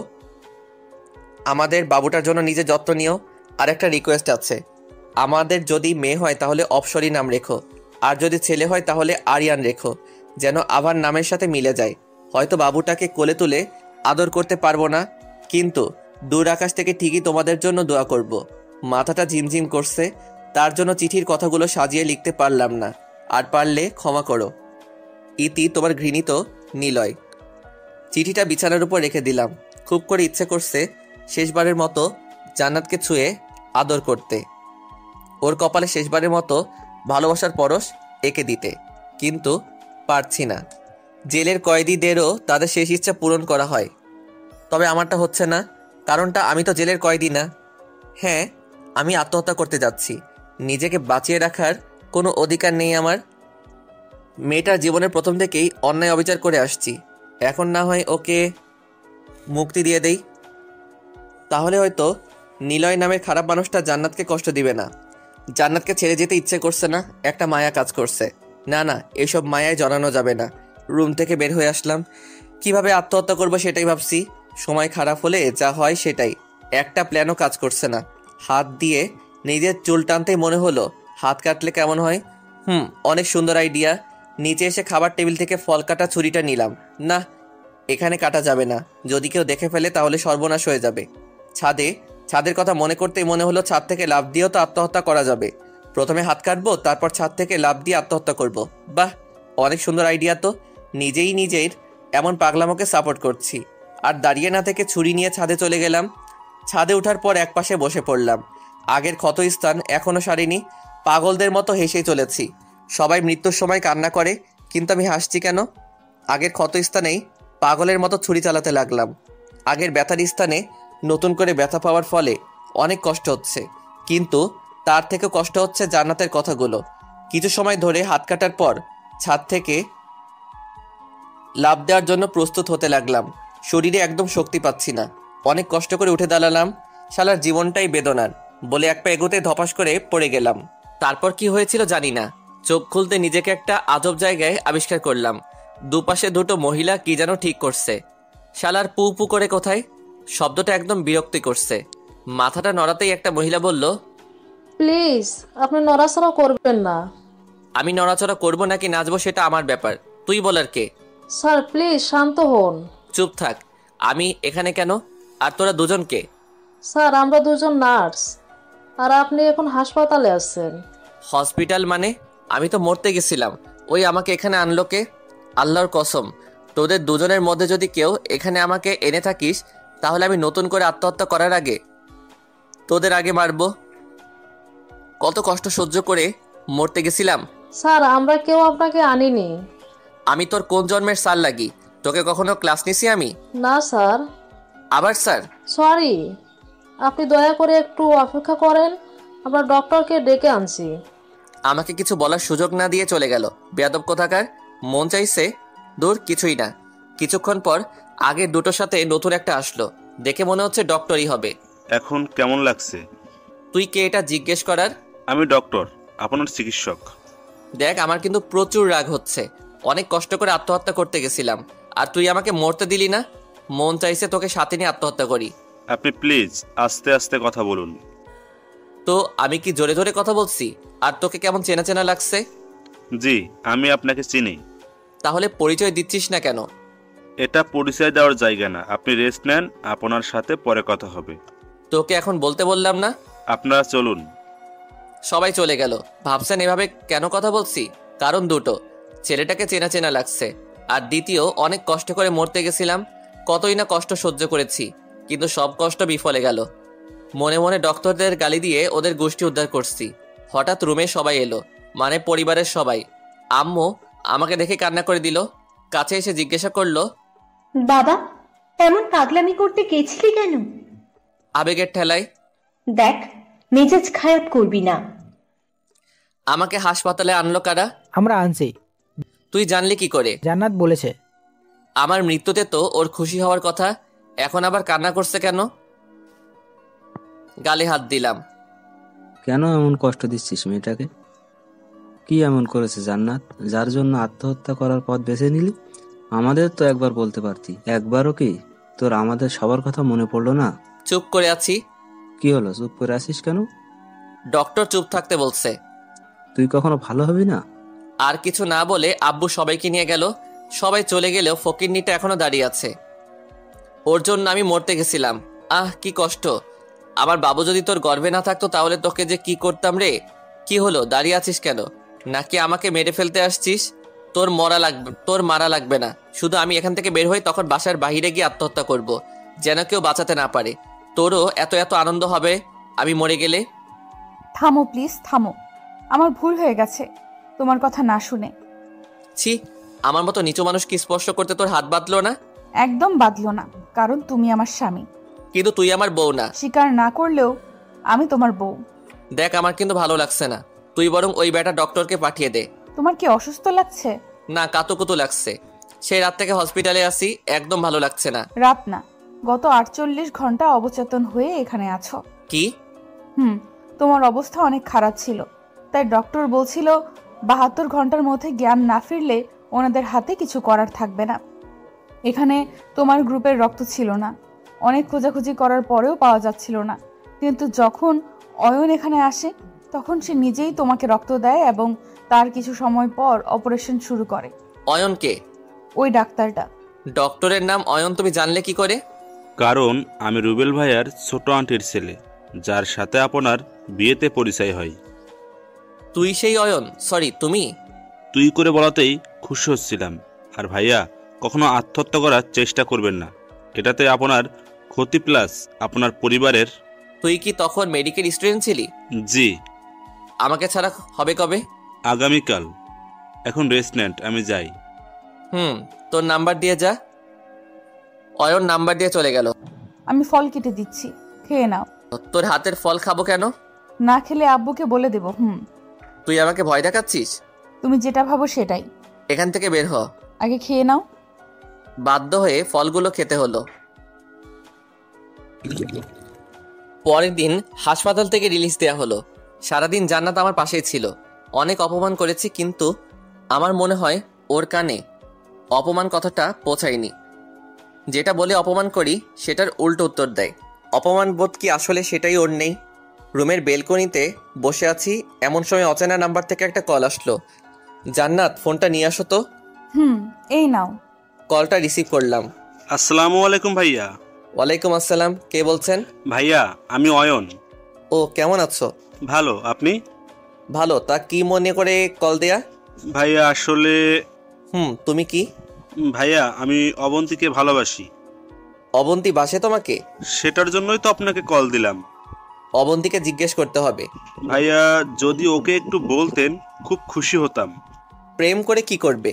আমাদের বাবুটার জন্য নিজে যত্ন নিও। আর একটা রিকোয়েস্ট আছে, আমাদের যদি মেয়ে হয় তাহলে অপসরি নাম রেখো, আর যদি ছেলে হয় তাহলে আরিয়ান রেখো, যেন আবার নামের সাথে মিলে যায়। হয়তো বাবুটাকে কোলে তুলে আদর করতে পারবো না, কিন্তু দূর আকাশ থেকে ঠিকই তোমাদের জন্য দোয়া করব। মাথাটা ঝিমঝিম করছে, তার জন্য চিঠির কথাগুলো সাজিয়ে লিখতে পারলাম না। আর পারলে ক্ষমা করো। ইতি, তোমার ঘৃণিত নিলয়। চিঠিটা বিছানার উপর রেখে দিলাম। খুব করে ইচ্ছে করছে শেষবারের মতো জান্নাতকে ছুঁয়ে আদর করতে, ওর কপালে শেষবারের মতো ভালোবাসার পরশ এঁকে দিতে, কিন্তু পারছি না। জেলের কয়েদিদেরও তাদের শেষ ইচ্ছা পূরণ করা হয়, তবে আমারটা হচ্ছে না। কারণটা, আমি তো জেলের কয়েদি না। হ্যাঁ, আমি আত্মহত্যা করতে যাচ্ছি। নিজেকে বাঁচিয়ে রাখার কোনো অধিকার নেই আমার। মেয়েটার জীবনের প্রথম থেকেই অন্যায় অবিচার করে আসছি। এখন না হয় ওকে মুক্তি দিয়ে দেই, তাহলে হয়তো নিলয় নামের খারাপ মানুষটা জান্নাতকে কষ্ট দিবে না। জান্নাতকে ছেড়ে যেতে ইচ্ছে করছে না, একটা মায়া কাজ করছে। না না, এসব মায়ায় জড়ানো যাবে না। রুম থেকে বের হয়ে আসলাম, কিভাবে আত্মহত্যা করবো সেটাই ভাবছি। সময় খারাপ হলে যা হয় সেটাই। একটা প্ল্যানও কাজ করছে না। হাত দিয়ে নিজের চুল টানতেই মনে হলো হাত কাটলে কেমন হয়। অনেক সুন্দর আইডিয়া। নিচে এসে খাবার টেবিল থেকে ফল কাটা ছুরিটা নিলাম। না, এখানে কাটা যাবে না, যদি কেউ দেখে ফেলে তাহলে সর্বনাশ হয়ে যাবে। ছাদের কথা মনে করতেই মনে হলো ছাদ থেকে লাফ দিয়েও তো আত্মহত্যা করা যাবে। প্রথমে হাত কাটবো, তারপর ছাদ থেকে লাফ দিয়ে আত্মহত্যা করব। বাহ, অনেক সুন্দর আইডিয়া তো। নিজের এমন পাগলামোকে সাপোর্ট করছি। আর দাঁড়িয়ে না থেকে ছুরি নিয়ে ছাদে চলে গেলাম। ছাদে ওঠার পর একপাশে বসে পড়লাম। আগের ক্ষতস্থান এখনো সারিনি। পাগলদের মতো হেসেই চলেছি। সবাই মৃত্যুর সময় কান্না করে, কিন্তু আমি হাসছি কেন? আগের ক্ষতস্থানেই পাগলের মতো ছুরি চালাতে লাগলাম। আগের ব্যথার স্থানে নতুন করে ব্যথা পাওয়ার ফলে অনেক কষ্ট হচ্ছে, কিন্তু তার থেকে কষ্ট হচ্ছে জান্নাতের কথাগুলো। কিছু সময় ধরে হাত কাটার পর ছাদ থেকে লাফ দেওয়ার জন্য প্রস্তুত হতে লাগলাম। শরীরে একদম শক্তি পাচ্ছি না। অনেক কষ্ট করে উঠে দাঁড়ালাম। শালার জীবনটাই বেদনার বলে এক পা এগোতে ধপাস করে পড়ে গেলাম। তারপর কি হয়েছিল জানি না। চোখ খুলতে নিজেকে একটা আজব জায়গায় আবিষ্কার করলাম। দুপাশে দুটো মহিলা কি যেন ঠিক করছে। শালার পু পু করে কোথায়, শব্দটা একদম বিরক্তি করছে। মাথাটা নড়াতেই একটা মহিলা বলল, প্লিজ আপনি নড়াচড়া করবেন না। আমি নড়াচড়া করব নাকি নাচবো সেটা আমার ব্যাপার, তুই বলার কে? স্যার প্লিজ শান্ত হন। চুপ থাক। আমি এখানে কেন? আর তোরা দুজন কে? স্যার আমরা দুজন নার্স, আর আপনি এখন হাসপাতালে আছেন। হসপিটাল মানে? আমি তো মরতে গেছিলাম। ওই আমাকে এখানে আনলো কে? আল্লাহর কসম, তোদের দুজনের মধ্যে যদি কেউ এখানে আমাকে এনে থাকিস, তাহলে আমি নতুন করে আত্মহত্যা করার আগে তোদের আগে মারবো। কত কষ্ট সহ্য করে মরতে গেছিলাম। স্যার আমরা কেউ আপনাকে আনিনি। আমি তোর কোন জন্মের সাল লাগি? তোকে কখনো ক্লাস নিছি আমি? না স্যার। আবার স্যার? সরি, আপনি দয়া করে একটু অপেক্ষা করেন, আমরা ডক্টরকে ডেকে আনছি। আমাকে কিছু বলার সুযোগ না দিয়ে চলে গেল বেয়াদব কোথাকার। মন চাইছে দূর, কিছুই না। কিছুক্ষণ পর আগের দুটোর সাথে নতুন একটা আসলো। দেখে মনে হচ্ছে ডক্টরই হবে। এখন কেমন লাগছে? তুই কে এটা জিজ্ঞেস করার? আমি ডক্টর, আপনার চিকিৎসক। দেখ, আমার কিন্তু প্রচুর রাগ হচ্ছে। অনেক কষ্ট করে আত্মহত্যা করতে গেছিলাম, আর তুই আমাকে মরতে দিলি না। মন চাইছে তোকে সাথে নিয়ে আত্মহত্যা করি। আপনি প্লিজ আস্তে আস্তে কথা বলুন। তো আমি কি জোরে জোরে কথা বলছি? আর তোকে কেমন চেনা চেনা লাগছে? জি, আমি আপনাকে চিনি। তাহলে পরিচয় দিচ্ছিস না কেন? এটা পরিচয় দেওয়ার জায়গা না, আপনি রেস্ট নেন, আপনার সাথে পরে কথা হবে। তোকে এখন বলতে বললাম না? আপনারা চলুন। সবাই চলে গেল। ভাবছেন এভাবে কেন কথা বলছি? কারণ দুটো, ছেলেটাকে চেনা চেনা লাগছে, আর দ্বিতীয়, অনেক কষ্ট করে মরতে গেছিলাম। কতই না কষ্ট সহ্য করেছি, কিন্তু সব কষ্ট বিফলে গেল। মনে মনে ডক্টরদের গালি দিয়ে ওদের গোষ্ঠী উদ্ধার করছি। হঠাৎ রুমে সবাই এলো, মানে পরিবারের সবাই। আম্মু আমাকে দেখে কান্না করে দিল। কাছে এসে জিজ্ঞাসা করলো, বাবা এমন পাগলামি করতে গেছিলি কেন? আবেগের ঠেলায়। দেখ, মেজাজ খারাপ করবি না। আমাকে হাসপাতালে আনলো কারা? আমরা আনছি। তুই জানলি কি করে? জান্নাত বলেছে। আমার মৃত্যুতে তো ওর খুশি হওয়ার কথা, এখন আবার কান্না করছে কেন? গালে হাত দিলাম। কেন এমন কষ্ট দিচ্ছিস মেয়েটাকে? কি এমন করেছে জান্নাত যার জন্য আত্মহত্যা করার পথ বেছে নিলি? আমাদের তো একবার বলতে পারতি। একবারও কি তোর আমাদের সবার কথা মনে পড়লো না? চুপ করে আছি। কি হলো, চুপ করে আছিস কেন? ডক্টর চুপ থাকতে বলছে। তুই কখনো ভালো হবি না? আর কিছু না বলে আব্বু সবাইকে নিয়ে গেল। সবাই চলে গেলেও ফকিরনিটা এখনো দাঁড়িয়ে আছে। ওর জন্য আমি মরতে গেছিলাম। আহ, কি কষ্ট। আমার বাবু যদি তোর গর্ভে না থাকতো তাহলে তোকে যে কি করতাম রে। কি হলো, দাঁড়িয়ে আছিস কেন? নাকি আমাকে মেরে ফেলতে আসছিস? তোর মারা লাগবে না। শুধু আমি এখান থেকে বের হই তখন বাসার বাইরে গিয়ে আত্মহত্যা করব, যেন কেউ বাঁচাতে না পারে। তোরও এত এত আনন্দ হবে আমি মরে গেলে। থামো প্লিজ, থামো। আমার ভুল হয়ে গেছে তোমার কথা না শুনে। ছি, আমার মতো নিচু মানুষকে স্পর্শ করতে তোর হাত বাঁধলো না? একদম বাদলো না, কারণ তুমি আমার স্বামী। কিন্তু তুই আমার বউ না। স্বীকার না করলেও আমি তোমার বউ। দেখ, আমার কিন্তু ভালো লাগছে না। তুই বরং ওই বেটা ডক্টরকে পাঠিয়ে দে। তোমার কি অসুস্থ লাগছে? না, কাতুকুতু লাগছে। সেই রাত থেকে হসপিটালে আসি, একদম ভালো লাগছে না। রাত না, গত 48 ঘন্টা অবচেতন হয়ে এখানে আছো। কি? তোমার অবস্থা অনেক খারাপ ছিল, তাই ডক্টর বলছিল 72 ঘন্টার মধ্যে জ্ঞান না ফিরলে ওনাদের হাতে কিছু করার থাকবে না। এখানে তোমার গ্রুপের রক্ত ছিল না, অনেক খোঁজাখুঁজি করার পরেও পাওয়া যাচ্ছিল না। কিন্তু যখন অয়ন এখানে আসে তখন সে নিজেই তোমাকে রক্ত দেয় এবং তার কিছু সময় পর অপারেশন শুরু করে। অয়ন কে? ওই ডাক্তারটা। ডক্টরের নাম অয়ন তুমি জানলে কি করে? কারণ আমি রুবেল ভাইয়ার ছোট আন্টির ছেলে, যার সাথে আপনার বিয়েতে পরিচয় হয়। তুই সেই অয়ন? সরি, তুমি? তুই করে বলাতেই খুশি হচ্ছিলাম। আর ভাইয়া, কখনো আত্মহত্যা করার চেষ্টা করবেন না, এটাতে আপনার ক্ষতি প্লাস আপনার পরিবারের। তুই কি তখন মেডিকেল স্টুডেন্ট ছিলি? জি। আমাকে ছাড়া হবে কবে? আগামীকাল। এখন রেস্ট নেন, আমি যাই। তোর নাম্বার দিয়ে যা। অয়ন নাম্বার দিয়ে চলে গেল। আমি ফল কেটে দিচ্ছি, খেয়ে নাও। তোর হাতের ফল খাবো কেন? না খেলে আব্বুকে বলে দেব। তুই আমাকে ভয় দেখাচ্ছিস? তুমি যেটা ভাবো সেটাই। এখান থেকে বের হ। আগে খেয়ে নাও। বাধ্য হয়ে ফলগুলো খেতে হলো। পরের দিন হাসপাতাল থেকে রিলিজ দেয়া হলো। সারাদিন জান্নাত আমার পাশেই ছিল। অনেক অপমান করেছি, কিন্তু আমার মনে হয় ওর কানে অপমান কথাটা পৌঁছায়নি। যেটা বলে অপমান করি সেটার উল্টো উত্তর দেয়। অপমান বোধ কি আসলে সেটাই ওর নেই? রুমের বেলকনিতে বসে আছি, এমন সময় অচেনা নাম্বার থেকে একটা কল আসলো। জান্নাত, ফোনটা নিয়ে আসো তো। এই নাও। কলটা রিসিভ করলাম। আসসালামু আলাইকুম ভাইয়া। ওয়ালাইকুম আসসালাম। কে বলছেন? ভাইয়া, আমি অয়ন। ও, কেমন আছো? ভালো, আপনি? ভালো। তা কি মনে করে কল দেয়া? ভাইয়া আসলে তুমি কি? ভাইয়া, আমি অবন্তীকে ভালোবাসি। অবন্তী বাসে তোমাকে? সেটার জন্যই তো আপনাকে কল দিলাম। অবন্তীকে জিজ্ঞেস করতে হবে। ভাইয়া, যদি ওকে একটু বলতেন খুব খুশি হতাম। প্রেম করে কি করবে?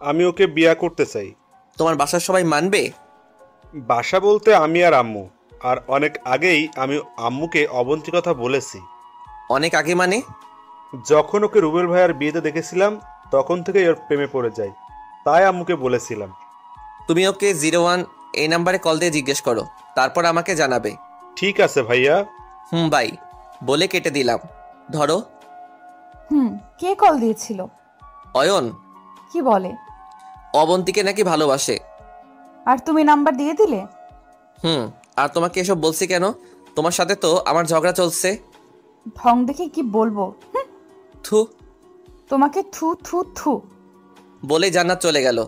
আমি ওকে বিয়ে করতে চাই। তোমার বাসার সবাই মানবে? বাসা বলতে আমি আর আম্মু। আর অনেক আগেই আমি আম্মুকে অবন্তীর কথা বলেছি। অনেক আগে মানে? যখন ওকে রুবেল ভাইয়ার বিয়েতে দেখেছিলাম তখন থেকেই ওর প্রেমে পড়ে যাই, তাই আম্মুকে বলেছিলাম। তুমি ওকে 01 এই নাম্বারে কল দিয়ে জিজ্ঞেস করো, তারপর আমাকে জানাবে। ঠিক আছে ভাইয়া। বাই বলে কেটে দিলাম। ধরো। কে কল দিয়েছিল? অয়ন। কি বলে? অবন্তীকে নাকি ভালোবাসে। আর তুমি নাম্বার দিয়ে দিলে? আর তোমাকে এসব বলছি কেন? তোমার সাথে তো আমার ঝগড়া চলছে। ঢং দেখে কি বলবো? থু। তোমাকে থু থু থু বলে জান্নাত চলে গেল।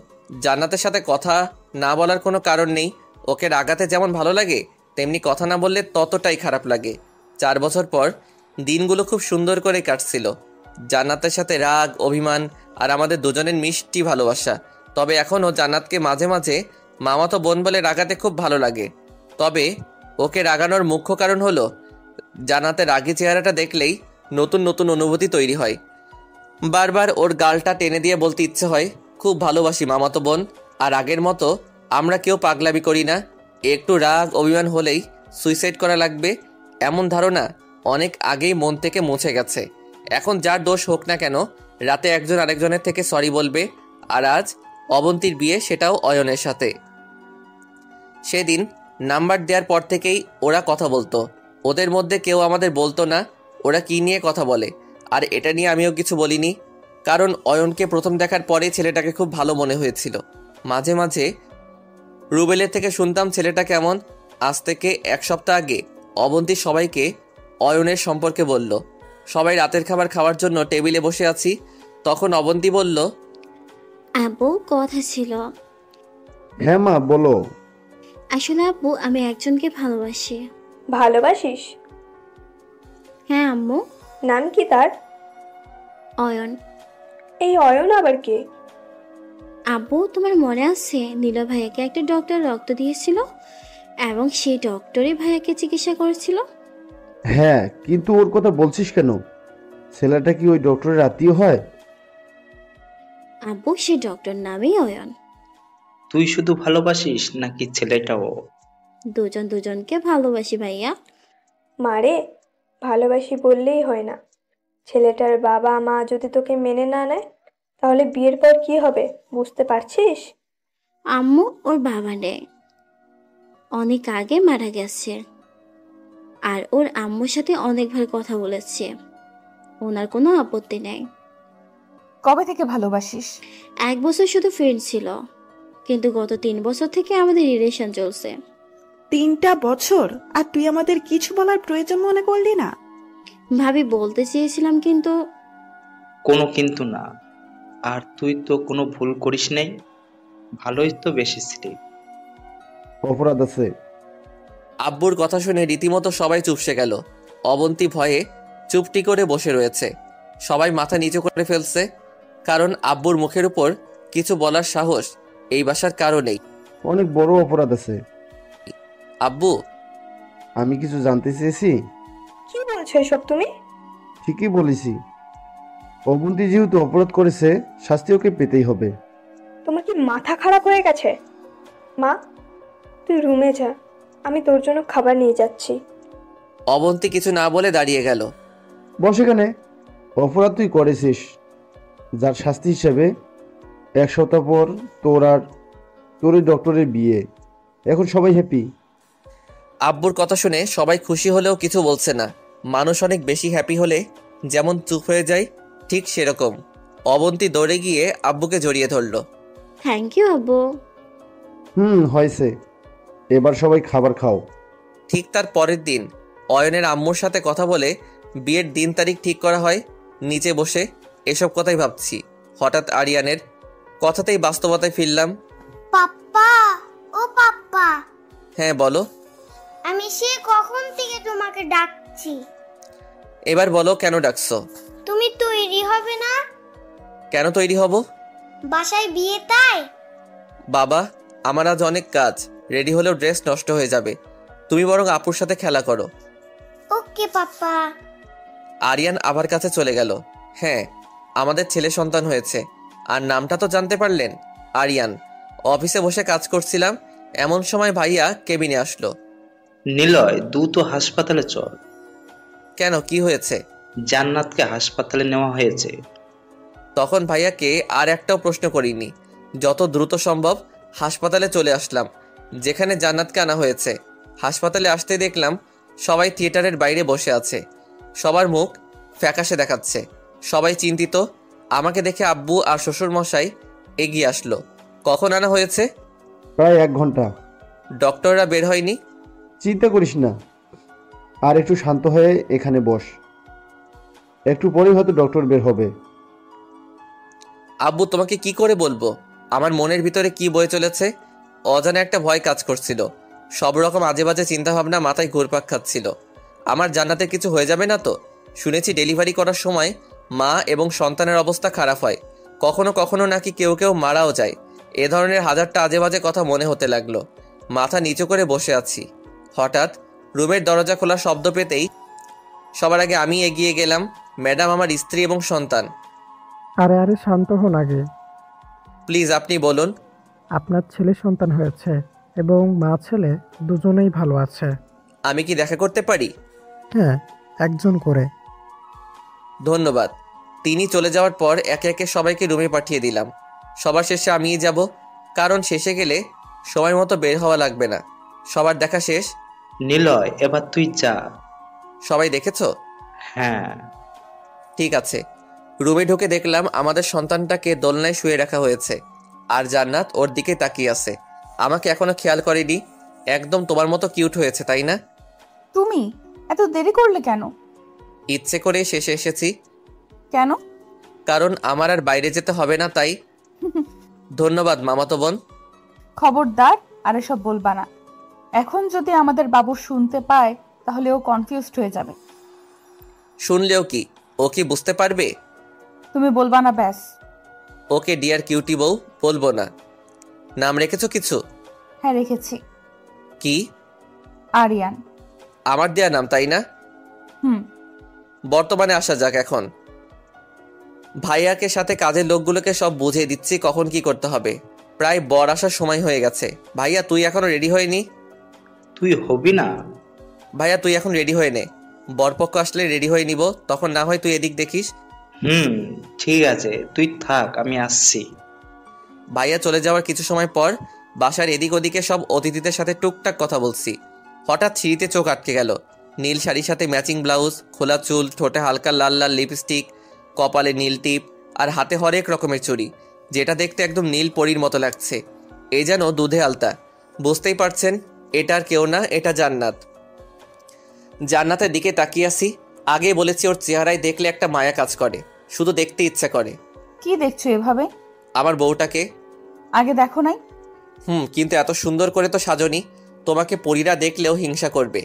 জান্নাতের সাথে কথা না বলার কোনো কারণ নেই। ওকে রাগাতে যেমন ভালো লাগে, তেমনি কথা না বললে ততটাই খারাপ লাগে। 4 বছর পর দিনগুলো খুব সুন্দর করে কাটছিল। জান্নাতের সাথে রাগ, অভিমান আর আমাদের দুজনের মিষ্টি ভালোবাসা। তবে এখনও জান্নাতকে মাঝে মাঝে মামাতো বোন বলে রাগাতে খুব ভালো লাগে। তবে ওকে রাগানোর মুখ্য কারণ হলো জান্নাতের রাগী চেহারাটা দেখলেই নতুন নতুন অনুভূতি তৈরি হয়। বারবার ওর গালটা টেনে দিয়ে বলতে ইচ্ছে হয়, খুব ভালোবাসি মামাতো বোন। আর আগের মতো আমরা কেউ পাগলামি করি না। একটু রাগ অভিমান হলেই সুইসাইড করা লাগবে, এমন ধারণা অনেক আগেই মন থেকে মুছে গেছে। এখন যার দোষ হোক না কেন, রাতে একজন আরেকজনের থেকে সরি বলবে। আর আজ অবন্তীর বিয়ে, সেটাও অয়নের সাথে। সেদিন নাম্বার দেওয়ার পর থেকেই ওরা কথা বলতো। ওদের মধ্যে কেউ আমাদের বলতো না ওরা কি নিয়ে কথা বলে। আর এটা নিয়ে আমিও কিছু বলিনি, কারণ অয়নকে প্রথম দেখার পরে ছেলেটাকে খুব ভালো মনে হয়েছিল। মাঝে মাঝে রুবেলের থেকে শুনতাম ছেলেটা কেমন। আজ থেকে 1 সপ্তাহ আগে অবন্তী সবাইকে অয়নের সম্পর্কে বলল। সবাই রাতের খাবার খাওয়ার জন্য টেবিলে বসে আছি, তখন অবন্তী বলল, আব্বু কথা ছিল। হ্যাঁ মা, বলো। আসলে আব্বু, আমি একজনকে ভালোবাসি। ভালোবাসিস? হ্যাঁ আম্মু। নাম কি তার? অয়ন। এই অয়ন আবার কে? আব্বু, তোমার মনে আছে নীল ভাইয়াকে একটা ডক্টর রক্ত দিয়েছিল এবং সেই ডক্টরই ভাইয়াকে চিকিৎসা করেছিল? হ্যাঁ, কিন্তু ওর কথা বলছিস কেন? ছেলেটা কি ওই ডক্টরের আত্মীয় হয়? আব্বু, সেই ডক্টর নামই অয়ন। তুই শুধু ভালোবাসিস নাকি ছেলেটাও? দুজন দুজনকে ভালোবাসি ভাইয়া। মারে, ভালোবাসি বললেই হয় না। ছেলেটার বাবা মা যদি তোকে মেনে না নেয় তাহলে বিয়ের পর কি হবে বুঝতে পারছিস? আম্মু, ওর বাবা নেই, অনেক আগে মারা গেছে। আর ওর আম্মুর সাথে অনেকবার কথা বলেছে, ওনার কোনো আপত্তি নেই। কবে থেকে ভালোবাসিস? 1 বছর শুধু ফ্রেন্ড ছিল, কিন্তু গত 3 বছর থেকে আমাদের রিলেশন চলছে। 3টা বছর? আর তুই আমাদের কিছু বলার প্রয়োজন মনে করলি না? ভাবি, বলতে চেয়েছিলাম কিন্তু। কোনো কিন্তু না। আর তুই তো কোনো ভুল করিস নাই, ভালোই তো বেসেছিলি। অপরাধ আছে। আব্বুর কথা শুনে রীতিমতো সবাই চুপসে গেল। অবন্তী ভয়ে চুপটি করে বসে রয়েছে। সবাই মাথা নিচু করে ফেলছে, কারণ আব্বুর মুখের উপর কিছু বলার সাহস এই বাসার কারো নেই। অনেক বড় অপরাধ আছে। আব্বু, আমি কিছু জানতে চেয়েছি। কি বলছো এসব তুমি? ঠিকই বলেছি। অবন্তী যেহেতু অপরাধ করেছে, শাস্তি ওকে পেতেই হবে। তোমার কি মাথা খারাপ হয়ে গেছে? মা, তুই রুমে যা, আমি তোর জন্য খাবার নিয়ে যাচ্ছি। অবন্তী কিছু না বলে দাঁড়িয়ে গেল। বস এখানে। অপরাধ তুই করেছিস, যার শাস্তি হিসেবে 1 সপ্তাহ পর তোর ডক্টরের বিয়ে। এখন সবাই হ্যাপি। আব্বুর কথা শুনে সবাই খুশি হলেও কিছু বলছে না। মানুষ অনেক বেশি হ্যাপি হলে যেমন চুপ হয়ে যায়, ঠিক সেরকম অবন্তী দৌড়ে গিয়ে আব্বুকে জড়িয়ে ধরল। থ্যাংক ইউ আব্বু। হয়েছে, এবার সবাই খাবার খাও। ঠিক তার পরের দিন অয়নের আম্মুর সাথে কথা বলে বিয়ের দিন তারিখ ঠিক করা হয়। নিচে বসে এসব কথাই ভাবছি, হঠাৎ আরিয়ানের কথাতেই বাস্তবতায় ফিরলাম। পাপ্পা, ও পাপ্পা। হ্যাঁ বলো। আমি সে কখন থেকে তোমাকে ডাকছি। এবার বলো, কেন ডাকছো? তুমি তৈরি হবে না? কেন তৈরি হব? বাসায় বিয়ে তাই। বাবা, আমার আজ অনেক কাজ, রেডি হলেও ড্রেস নষ্ট হয়ে যাবে। তুমি বরং আপুর সাথে খেলা করো। ওকে পাপ্পা। আরিয়ান আবার কাছে চলে গেল। হ্যাঁ, আমাদের ছেলে সন্তান হয়েছে। আর নামটা তো জানতে পারলেন, আরিয়ান। অফিসে বসে কাজ করছিলাম, এমন সময় ভাইয়া কেবিনে আসলো। নিলয়, দ্রুত হাসপাতালে চল। কেন, কি হয়েছে? জান্নাতকে হাসপাতালে নেওয়া হয়েছে। তখন ভাইয়াকে আর একটাও প্রশ্ন করিনি, যত দ্রুত সম্ভব হাসপাতালে চলে আসলাম, যেখানে জান্নাতকে আনা হয়েছে। হাসপাতালে আসতে দেখলাম সবাই থিয়েটারের বাইরে বসে আছে। সবার মুখ ফ্যাকাশে দেখাচ্ছে, সবাই চিন্তিত। আমাকে দেখে আব্বু আর শ্বশুর মশাই এগিয়ে আসলো। কখন আনা হয়েছে? প্রায় 1 ঘন্টা। ডক্টররা বের হয়নি? চিন্তা করিস না, আর একটু শান্ত হয়ে এখানে বস, একটু পরেই হয়তো ডক্টর বের হবে। আব্বু, তোমাকে কি করে বলবো আমার মনের ভিতরে কি বয়ে চলেছে? অজানা একটা ভয় কাজ করছিল, সব রকম আজে বাজে চিন্তাভাবনা মাথায় ঘুরপাক খাচ্ছিল। আমার জান্নাতের কিছু হয়ে যাবে না তো? শুনেছি ডেলিভারি করার সময় মা এবং সন্তানের অবস্থা খারাপ হয়, কখনো কখনো নাকি কেউ কেউ মারাও যায়। এ ধরনের হাজারটা আজে বাজে কথা মনে হতে লাগলো। মাথা নিচু করে বসে আছি। হঠাৎ রুমের দরজা খোলার শব্দ পেতেই সবার আগে আমি এগিয়ে গেলাম। ম্যাডাম, আমার স্ত্রী এবং সন্তান। আরে শান্ত হন আগে। প্লিজ আপনি বলুন। আপনার ছেলে সন্তান হয়েছে এবং মা ছেলে দুজনেই ভালো আছে। আমি কি দেখা করতে পারি? হ্যাঁ, একজন করে। ধন্যবাদ। তিনি চলে যাওয়ার পর একে একে সবাইকে রুমে পাঠিয়ে দিলাম। সবার শেষে আমিই যাব, কারণ শেষে গেলে সময় মতো বের হওয়া লাগবে না। সবার দেখা শেষ। নিলয়, এবার তুই যা। সবাই দেখেছো? হ্যাঁ। ঠিক আছে। রুমে ঢুকে দেখলাম আমাদের সন্তানটাকে দোলনায় শুয়ে রাখা হয়েছে, আর জান্নাত ওর দিকে তাকিয়ে আছে। আমাকে এখনো খেয়াল করেনি। একদম তোমার মতো কিউট হয়েছে, তাই না? তুমি এত দেরি করলে কেন? ইচ্ছে করে শেষে এসেছি। কেন? কারণ আমার আর বাইরে যেতে হবে না, তাই। ধন্যবাদ মামাতো বোন। খবরদার আর এসব বলবা না। এখন যদি আমাদের বাবু শুনতে পায় তাহলে ও কনফিউজড হয়ে যাবে। শুনলেও কি, ও কি বুঝতে পারবে? তুমি বলবা না ব্যাস। ওকে ডিয়ার কিউটি বউ বলবো না। নাম রেখেছো কিছু? হ্যাঁ রেখেছি। কি? আরিয়ান। আমার দেয়া নাম, তাই না? হুম। বর্তমানে আসা যাক। এখন ভাইয়াকে সাথে কাজের লোকগুলোকে সব বুঝিয়ে দিচ্ছি কখন কি করতে হবে। প্রায় বর আসার সময় হয়ে গেছে। ভাইয়া তুই এখনো রেডি হয়নি? তুই হবি না? ভাইয়া তুই এখন রেডি হয়ে নে, বরপক্ষ আসলে রেডি হয়ে নিব, তখন না হয় তুই এদিক দেখিস। ঠিক আছে, তুই থাক, আমি আসছি। ভাইয়া চলে যাওয়ার কিছু সময় পর বাসার এদিক ওদিকে সব অতিথিদের সাথে টুকটাক কথা বলছি। হঠাৎ সিঁড়িতে চোখ আটকে গেল। নীল শাড়ির সাথে ম্যাচিং ব্লাউজ, খোলা চুল, ঠোঁটে হালকা লাল লাল লিপস্টিক, কপালে নীল টিপ আর হাতে হরেক রকমের চুড়ি, যেটা দেখতে একদম নীল পরীর মতো লাগছে। এই যেন দুধে আলতা। বুঝতেই পারছেন এটা আর কেউ না, এটা জান্নাত। জান্নাতের দিকে তাকিয়ে আসি। আগে বলেছি ওর চেহারায় দেখলে একটা মায়া কাজ করে, শুধু দেখতে ইচ্ছা করে। কি দেখছো এভাবে? আমার বউটাকে। আগে দেখো নাই? কিন্তু এত সুন্দর করে তো সাজনি, তোমাকে পরীরা দেখলেও হিংসা করবে।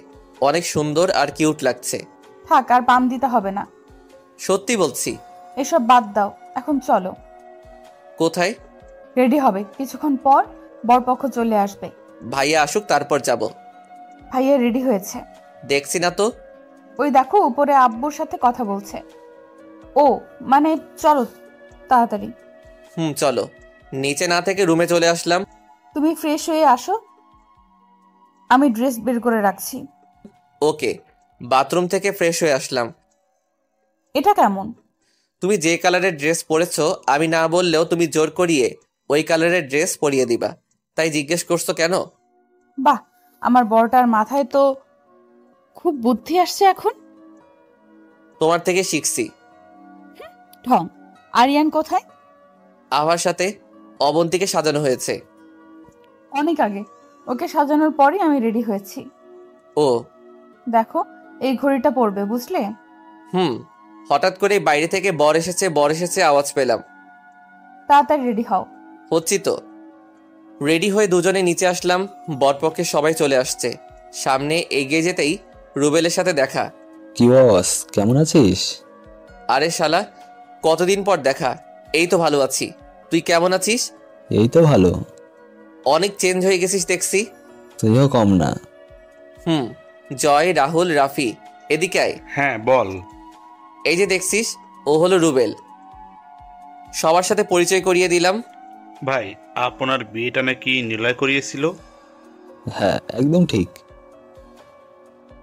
অনেক সুন্দর আর কিউট লাগছে। থাক, আর পাম দিতে হবে না। সত্যি বলছি। এসব বাদ দাও, এখন চলো। কোথায়? রেডি হবে, কিছুক্ষণ পর বরপক্ষ চলে আসবে। ভাইয়া আসুক তারপর যাব। ভাইয়া রেডি হয়েছে। দেখছি না তো। ওই দেখো উপরে আব্বুর সাথে কথা বলছে। ও মানে চলো তাড়াতাড়ি। চলো। নিচে না থেকে রুমে চলে আসলাম। তুমি ফ্রেশ হয়ে আসো, আমি ড্রেস বের করে রাখছি। ওকে। বাথরুম থেকে ফ্রেশ হয়ে আসলাম। এটা কেমন? তুমি যে কালারের ড্রেস পরেছো আমি না বললেও তুমি জোর করিয়ে ওই কালারের ড্রেস পরিয়ে দিবা, তাই জিজ্ঞেস করছো কেন? বাহ, আমার বড়টার মাথায় তো খুব বুদ্ধি আসছে এখন। তোমার থেকে শিখছি। ঢং। আরিয়ান কোথায়? আভার সাথে অবন্তীকে সাজানো হয়েছে। অনেক আগে, ওকে সাজানোর পরই আমি রেডি হয়েছি। ও দেখো এই ঘড়িটা পরবে, বুঝলে? হঠাৎ করে বাইরে থেকে বর এসেছে আওয়াজ পেলাম। তাড়াতাড়ি রেডি হও। হচ্ছি তো। রেডি হয়ে দুজনে নিচে আসলাম। বরপক্ষে সবাই চলে আসছে। সামনে এগিয়ে যেতেই রুবেলের সাথে দেখা। কি বস, কেমন আছিস? আরে শালা, কতদিন পর দেখা। এই তো ভালো আছি, তুই কেমন আছিস? এই তো ভালো। অনেক চেঞ্জ হয়ে গেছিস দেখছি। তুইও কম না। জয়, রাহুল, রাফি এদিকে আয়। হ্যাঁ বল। এই যে দেখছিস, ও হলো রুবেল। সবার সাথে পরিচয় করিয়ে দিলাম। ভাই, আপনার বিয়েটা নাকি নিলয় করিয়েছিল? হ্যাঁ একদম ঠিক।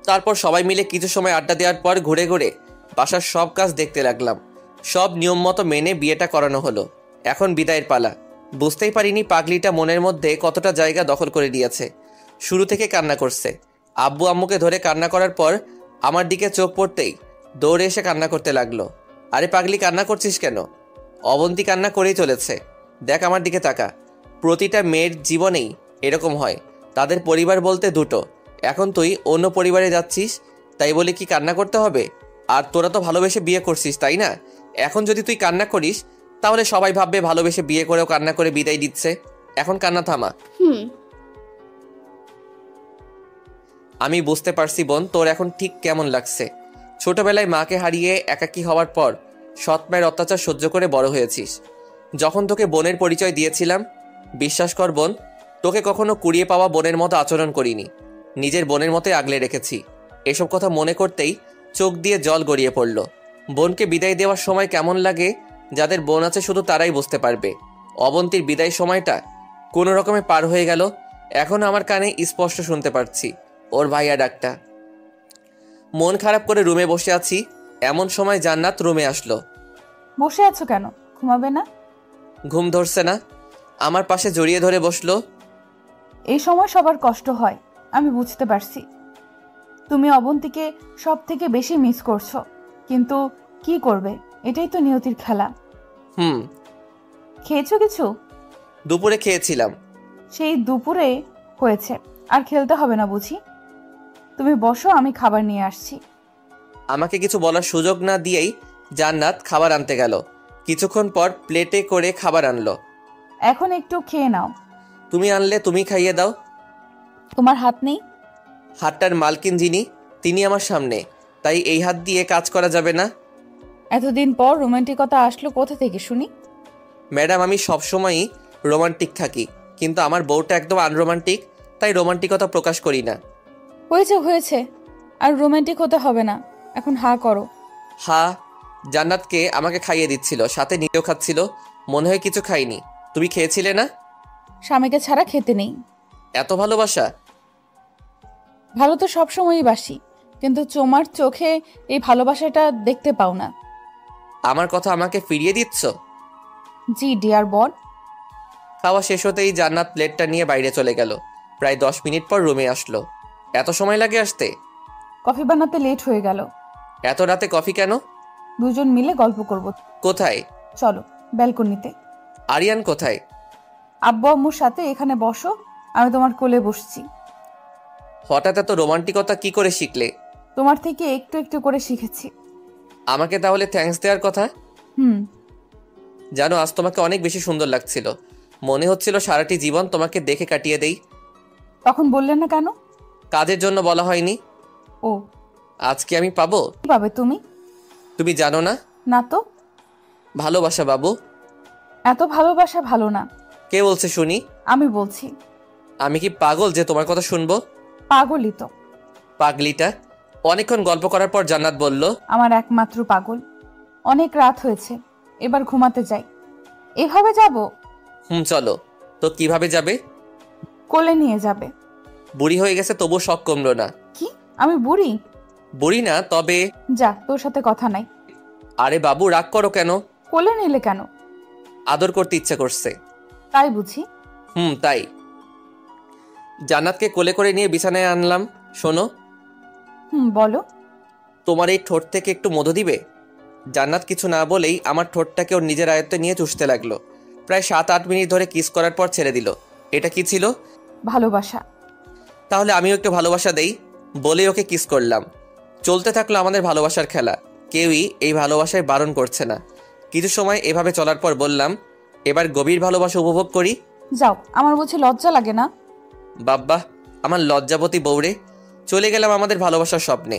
তারপর সবাই মিলে কিছু সময় আড্ডা দেওয়ার পর ঘুরে ঘুরে বাসার সব কাজ দেখতে লাগলাম। সব নিয়ম মতো মেনে বিয়েটা করানো হলো। এখন বিদায়ের পালা। বুঝতেই পারিনি পাগলিটা মনের মধ্যে কতটা জায়গা দখল করে নিয়েছে। শুরু থেকে কান্না করছে। আব্বু আম্মুকে ধরে কান্না করার পর আমার দিকে চোখ পড়তেই দৌড়ে এসে কান্না করতে লাগলো। আরে পাগলি, কান্না করছিস কেন? অবন্তী কান্না করেই চলেছে। দেখ আমার দিকে তাকা। প্রতিটা মেয়ের জীবনেই এরকম হয়, তাদের পরিবার বলতে দুটো। এখন তুই অন্য পরিবারে যাচ্ছিস, তাই বলে কি কান্না করতে হবে? আর তোরা তো ভালোবেসে বিয়ে করছিস, তাই না? এখন যদি তুই কান্না করিস তাহলে সবাই ভাববে ভালোবেসে বিয়ে করেও কান্না করে বিদায় দিচ্ছে। এখন কান্না থামা। আমি বুঝতে পারছি বোন, তোর এখন ঠিক কেমন লাগছে। ছোটবেলায় মাকে হারিয়ে একাকী হওয়ার পর সৎ মায়ের অত্যাচার সহ্য করে বড় হয়েছিস। যখন তোকে বোনের পরিচয় দিয়েছিলাম, বিশ্বাস কর বোন, তোকে কখনো কুড়িয়ে পাওয়া বোনের মতো আচরণ করিনি। নিজের বোনের মতোই আগলে রেখেছি। এসব কথা মনে করতেই চোখ দিয়ে জল গড়িয়ে পড়ল। বোনকে বিদায় দেওয়ার সময় কেমন লাগে যাদের বোন আছে শুধু তারাই বুঝতে পারবে। অবন্তীর বিদায় সময়টা কোনো রকমে পার হয়ে গেল। এখন আমার কানে স্পষ্ট শুনতে পারছি ওর ভাইয়া ডাকটা। মন খারাপ করে রুমে বসে আছি, এমন সময় জান্নাত রুমে আসলো। বসে আছো কেন, ঘুমাবে না? ঘুম ধরছে না। আমার পাশে জড়িয়ে ধরে বসলো। এই সময় সবার কষ্ট হয়, আমি বুঝতে পারছি। তুমি অবন্তীকে সব থেকে বেশি মিস করছো, কিন্তু কি করবে, এটাই তো নিয়তির খেলা। খেয়েছো কিছু? দুপুরে খেয়েছিলাম। সেই দুপুরে হয়েছে, আর খেলতে হবে না বুঝি? তুমি বসো, আমি খাবার নিয়ে আসছি। আমাকে কিছু বলার সুযোগ না দিয়েই জান্নাত খাবার আনতে গেল। কিছুক্ষণ পর প্লেটে করে খাবার আনলো। এখন একটু খেয়ে নাও। তুমি আনলে তুমি খাইয়ে দাও। তোমার হাত নেই? হাতটার মালকিন যিনি তিনি আমার সামনে, তাই এই হাত দিয়ে কাজ করা যাবে না। এতদিন পর রোমান্টিকতা আসলো কোথা থেকে শুনি? ম্যাডাম, আমি সবসময়ই রোমান্টিক থাকি, কিন্তু আমার বউটা একদম আনরোমান্টিক, তাই রোমান্টিকতা প্রকাশ করি না। হয়েছে হয়েছে, আর রোমান্টিক হতে হবে না, এখন হা করো। হা? জান্নাতকে আমাকে খাইয়ে দিচ্ছিল, সাথে নিজেও খাচ্ছিল, মনে হয় কিছু খাইনি। তুমি খেয়েছিলে না? স্বামীকে ছাড়া খেতে নেই। এত ভালোবাসা? ভালো তো সবসময়ই বাসি, কিন্তু তোমার চোখে এই ভালোবাসাটা দেখতে পাও না। আমার কথা আমাকে ফিরিয়ে দিচ্ছ? জি ডিয়ার বড। খাওয়া শেষ হতেই জান্নাত প্লেটটা নিয়ে বাইরে চলে গেল। প্রায় 10 মিনিট পর রুমে আসলো। এত সময় লাগে আসতে? কফি বানাতে লেট হয়ে গেল। এত রাতে কফি কেন? দুজন মিলে গল্প করব। কোথায়? চলো, ব্যালকনিতে। আরিয়ান কোথায়? আব্বু আম্মুর সাথে এখানে বসো, আমি তোমার কোলে বসছি। হঠাৎ এত রোমান্টিকতা কি করে শিখলে? তোমার থেকে একটু একটু করে শিখেছি। আমাকে তাহলে থ্যাঙ্কস দেওয়ার কথা। জানো, আজ তোমাকে অনেক বেশি সুন্দর লাগছিল। মনে হচ্ছিল সারাটি জীবন তোমাকে দেখে কাটিয়ে দেই। তখন বললেন না কেন? কাজের জন্য বলা হয়নি। ও, আজকে আমি পাবো? কি পাবে তুমি? তুমি জানো না? না তো। ভালোবাসা বাবু। এত ভালোবাসা ভালো না। কে বলছে শুনি? আমি বলছি। আমি কি পাগল যে তোমার কথা শুনবো? পাগলই তো। পাগলিটা। অনেকক্ষণ গল্প করার পর জান্নাত বলল, আমার একমাত্র পাগল। অনেক রাত হয়েছে, এবার ঘুমাতে যাই। এভাবে যাব? চলো। তো কিভাবে যাবে? কোলে নিয়ে যাবে। বুড়ি হয়ে গেছে তবু শখ কমলো না। কি আমি বুড়ি? বুড়ি না, তবে যা, তোর সাথে কথা নাই। আরে বাবু, রাগ করো কেন? কোলে নিলে কেন? আদর করতে ইচ্ছা করছে। তাই বুঝি? তাই। জান্নাতকে কোলে করে নিয়ে বিছানায় আনলাম। শোনো। বলো। তোমার এই ঠোঁট থেকে একটু মধু দিবে? জান্নাত কিছু না বলেই আমার ঠোঁটটাকে ওর নিজের আয়ত্তে নিয়ে চুষতে লাগলো। প্রায় 7-8 মিনিট ধরে কিস করার পর ছেড়ে দিল। এটা কি ছিল? ভালোবাসা। তাহলে আমিও একটু ভালোবাসা দেই বলে ওকে কিস করলাম। চলতে থাকলো আমাদের ভালোবাসার খেলা। কেউই এই ভালোবাসায় বারণ করছে না। কিছু সময় এভাবে চলার পর বললাম, এবার গভীর ভালোবাসা উপভোগ করি। যাও, আমার বুঝি লজ্জা লাগে না? বাব্বা, আমার লজ্জাবতী বউরে। চলে গেলাম আমাদের ভালোবাসার স্বপ্নে।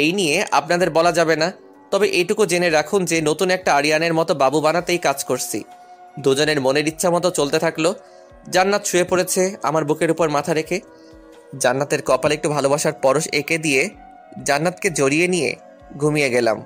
এই নিয়ে আপনাদের বলা যাবে না, তবে এইটুকু জেনে রাখুন যে নতুন একটা আরিয়ানের মতো বাবু বানাতেই কাজ করছি। দুজনের মনের ইচ্ছা মতো চলতে থাকলো। জান্নাত শুয়ে পড়েছে আমার বুকের উপর মাথা রেখে। জান্নাতের কপালে একটু ভালোবাসার পরশ এঁকে দিয়ে জান্নাতকে জড়িয়ে নিয়ে ঘুমিয়ে গেলাম।